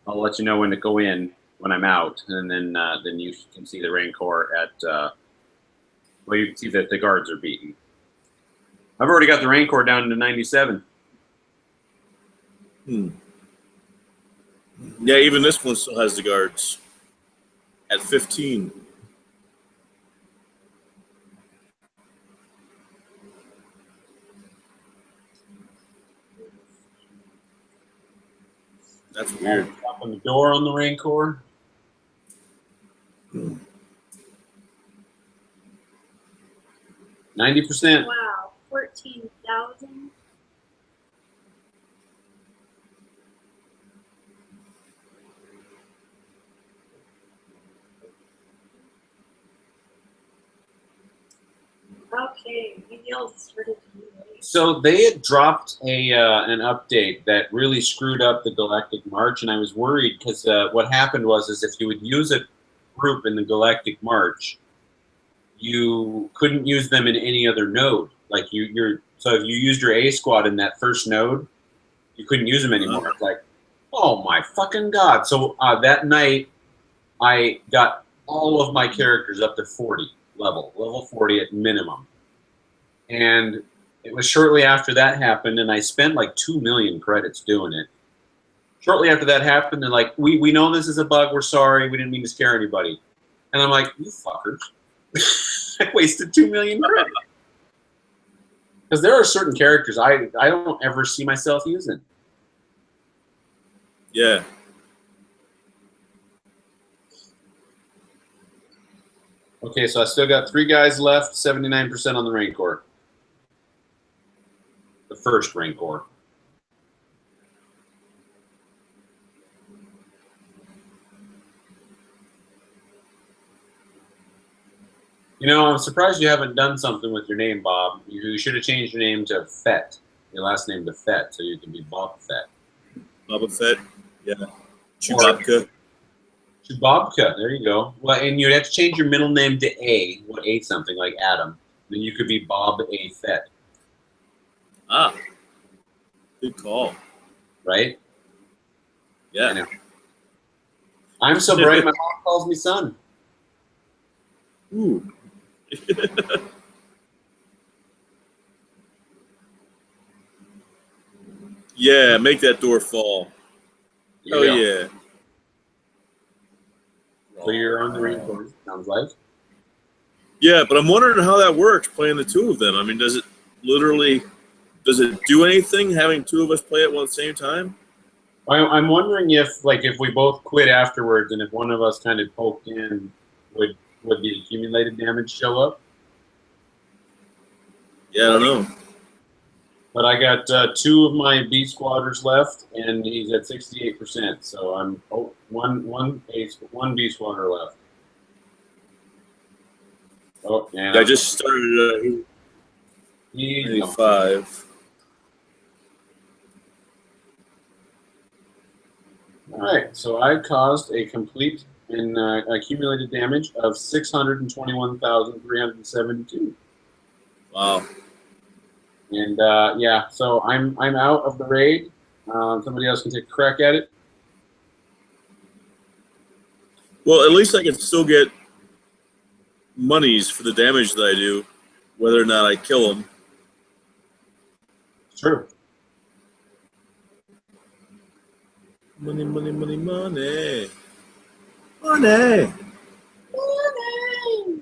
S1: I'll let you know when to go in when I'm out, and then you can see the Rancor at. Well, you can see that the guards are beaten. I've already got the Rancor down to 97.
S2: Yeah, even this one still has the guards at 15. That's weird.
S1: Open the door on the Rancor. 90%.
S3: Wow, 14,000. Okay, maybe I'll start it.
S1: So they had dropped an update that really screwed up the Galactic March, and I was worried because what happened was if you would use a group in the Galactic March, you couldn't use them in any other node. Like so if you used your A squad in that first node, you couldn't use them anymore. It's like, oh my fucking god! So that night, I got all of my characters up to 40 level 40 at minimum, and it was shortly after that happened, and I spent like 2 million credits doing it. Shortly after that happened, they're like, we know this is a bug. We're sorry. We didn't mean to scare anybody. And I'm like, you fuckers. I wasted 2 million credit. Because there are certain characters I don't ever see myself using.
S2: Yeah.
S1: Okay, so I still got 3 guys left, 79% on the Rancor. The first Rancor. You know, I'm surprised you haven't done something with your name, Bob. You should have changed your name to Fett. Your last name to Fett, so you can be Bob Fett.
S2: Boba Fett. Yeah. Chewbacca.
S1: Chewbacca. There you go. Well, and you'd have to change your middle name to A. What A something like Adam. Then you could be Bob A. Fett.
S2: Ah. Good call.
S1: Right?
S2: Yeah.
S1: I know. I'm so bright, my mom calls me son.
S2: Ooh. Yeah, make that door fall. Oh yeah.
S1: So you're on the Rancor, sounds like.
S2: Yeah, but I'm wondering how that works playing the two of them. I mean, does it do anything having two of us play at one same time?
S1: I'm wondering if we both quit afterwards, and if one of us kind of poked in, would the accumulated damage show up?
S2: Yeah, I don't know.
S1: But I got 2 of my B squatters left, and he's at 68%. So I'm one B squatter left. Oh yeah.
S2: I just started 5.
S1: All right, so I caused a complete and accumulated damage of 621,372.
S2: Wow.
S1: And yeah, so I'm out of the raid. Somebody else can take a crack at it.
S2: Well, at least I can still get monies for the damage that I do, whether or not I kill them.
S1: True.
S2: Money, money, money, money. Money.
S1: Money.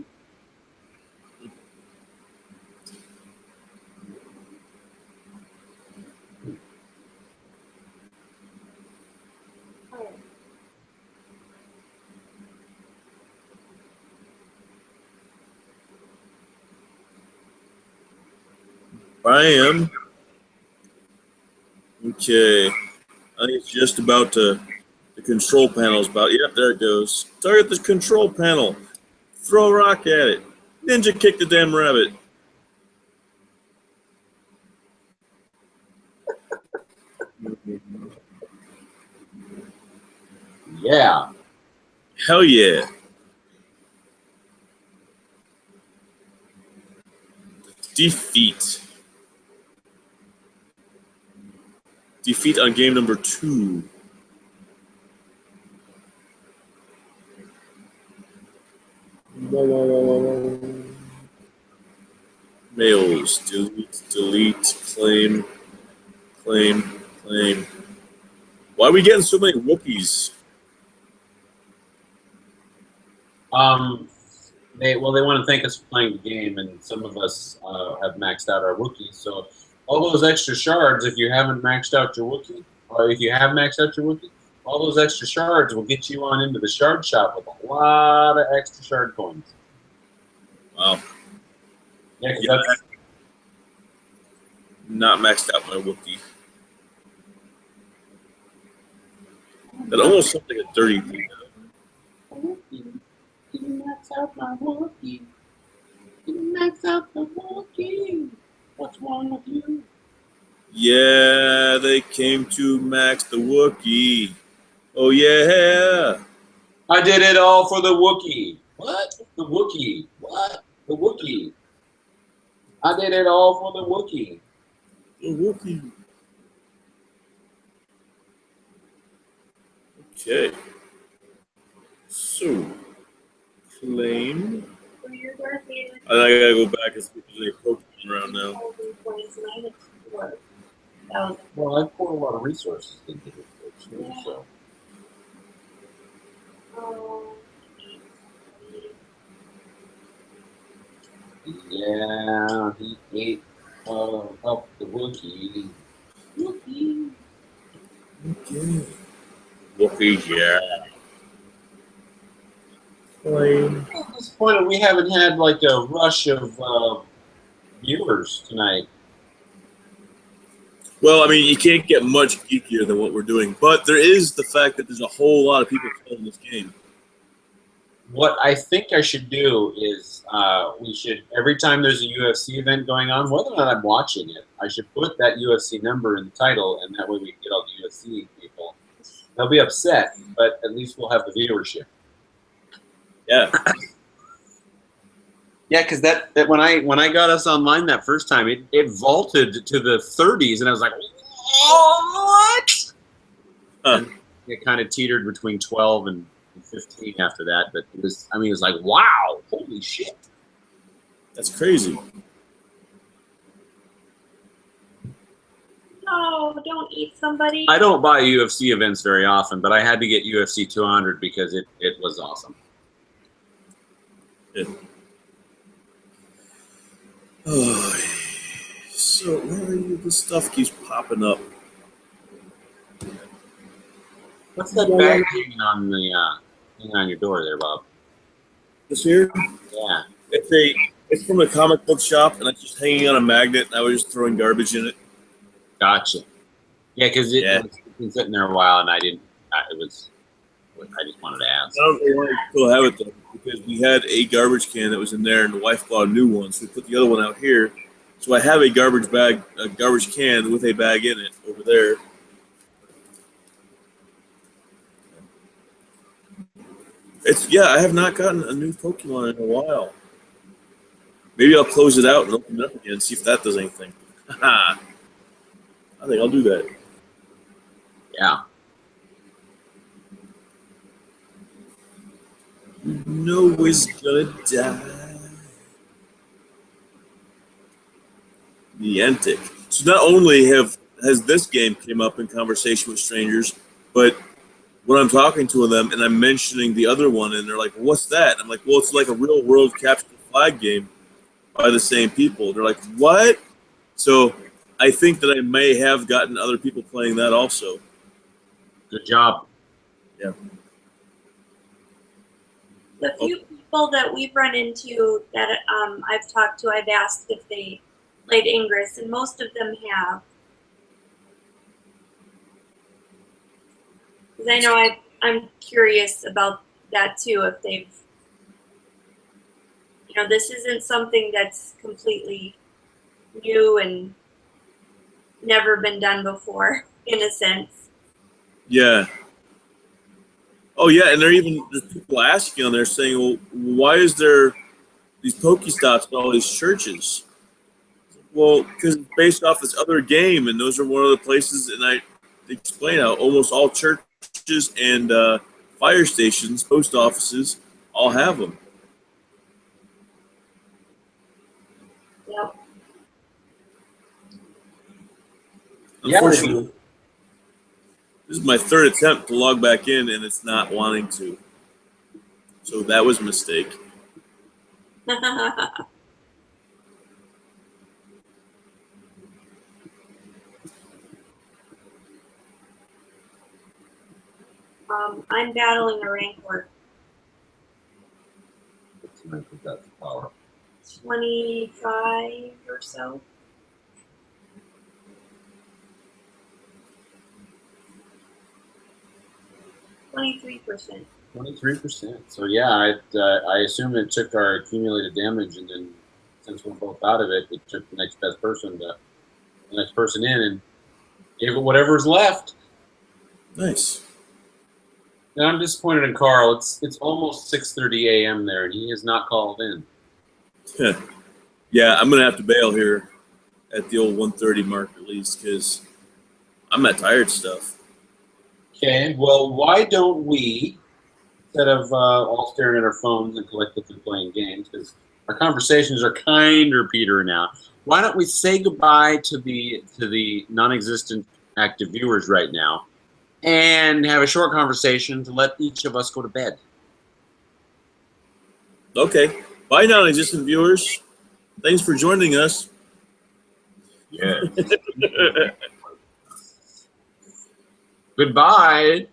S2: I am. Okay. I think it's just about to. The control panel's about. Yep, there it goes. Target the control panel. Throw a rock at it. Ninja kick the damn rabbit.
S1: Yeah.
S2: Hell yeah. Defeat. Defeat on game number 2. Mails. Delete, claim. Why are we getting so many Wookiees?
S1: They want to thank us for playing the game, and some of us have maxed out our Wookiees. So all those extra shards, if you haven't maxed out your Wookiee, or if you have maxed out your Wookiee, all those extra shards will get you on into the shard shop with a lot of extra shard coins.
S2: Wow.
S1: Yeah,
S2: Yeah,
S1: that's
S2: not maxed out my Wookiee. That almost sounds like a dirty thing.
S1: Max out my Wookiee. Max out the Wookiee. What's wrong with you?
S2: Yeah, they came to max the Wookiee. Oh yeah.
S1: I did it all for the Wookiee. What? The Wookiee. What? The Wookiee. I did it all for the Wookiee.
S2: The Wookiee. Okay. So, claim. I gotta go back and see if there's any Pokemon around now.
S1: Well, I poured a lot of resources into it too, so. Yeah, he ate up the Wookiee. Wookiee.
S2: Okay. Whoopi, yeah. Plain.
S1: I'm disappointed we haven't had like a rush of viewers tonight.
S2: Well, I mean, you can't get much geekier than what we're doing, but there is the fact that there's a whole lot of people playing this game.
S1: What I think I should do is we should, every time there's a UFC event going on, whether or not I'm watching it, I should put that UFC number in the title, and that way we can get all the UFC people. They'll be upset, but at least we'll have the viewership.
S2: Yeah.
S1: Yeah, because that when I got us online that first time, it vaulted to the 30s, and I was like, what? It kind of teetered between 12 and 15 after that, but it was like, wow, holy shit.
S2: That's crazy.
S3: No, don't eat somebody.
S1: I don't buy UFC events very often, but I had to get UFC 200 because it was awesome.
S2: Yeah. Oh, so where are you? This stuff keeps popping up.
S1: What's that bag hanging on your door there, Bob?
S2: This here?
S1: Yeah.
S2: It's from a comic book shop, and it's just hanging on a magnet, and I was just throwing garbage in it.
S1: Gotcha. Yeah, because it's been sitting there a while, and I just wanted to ask.
S2: I don't know why I still have it though, because we had a garbage can that was in there, and the wife bought a new one, so we put the other one out here. So I have a garbage can with a bag in it over there. I have not gotten a new Pokemon in a while. Maybe I'll close it out and open it up again and see if that does anything. I think I'll do that.
S1: Yeah.
S2: Noah's gonna die. Niantic. So not only has this game came up in conversation with strangers, but when I'm talking to them and I'm mentioning the other one, and they're like, "What's that?" I'm like, "Well, it's like a real world capture the flag game by the same people." They're like, "What?" So I think that I may have gotten other people playing that also.
S1: Good job.
S2: Yeah.
S3: The few people that we've run into that I've talked to, I've asked if they played Ingress, and most of them have. Because I know I'm curious about that too, if they've, this isn't something that's completely new and never been done before, in a sense.
S2: Yeah. Oh yeah, and there's people asking on there saying, "Well, why is there these Pokestops in all these churches?" Well, because it's based off this other game, and those are one of the places. And I explain how almost all churches and fire stations, post offices, all have them.
S3: Yep.
S2: Unfortunately, this is my third attempt to log back in, and it's not wanting to. So that was a mistake.
S3: I'm battling a Rancor. 25 or so. 23%.
S1: 23%. So yeah, I assume it took our accumulated damage, and then since we're both out of it, it took the next person in, and gave it whatever's left.
S2: Nice.
S1: And I'm disappointed in Carl. It's almost 6:30 a.m. there, and he has not called in.
S2: Yeah, I'm gonna have to bail here at the old 1:30 mark at least, because I'm not tired stuff.
S1: Okay, well, why don't we, instead of all staring at our phones and collectively playing games, because our conversations are kind of petering out, why don't we say goodbye to the non-existent active viewers right now, and have a short conversation to let each of us go to bed.
S2: Okay. Bye, non-existent viewers. Thanks for joining us.
S1: Yeah. Goodbye.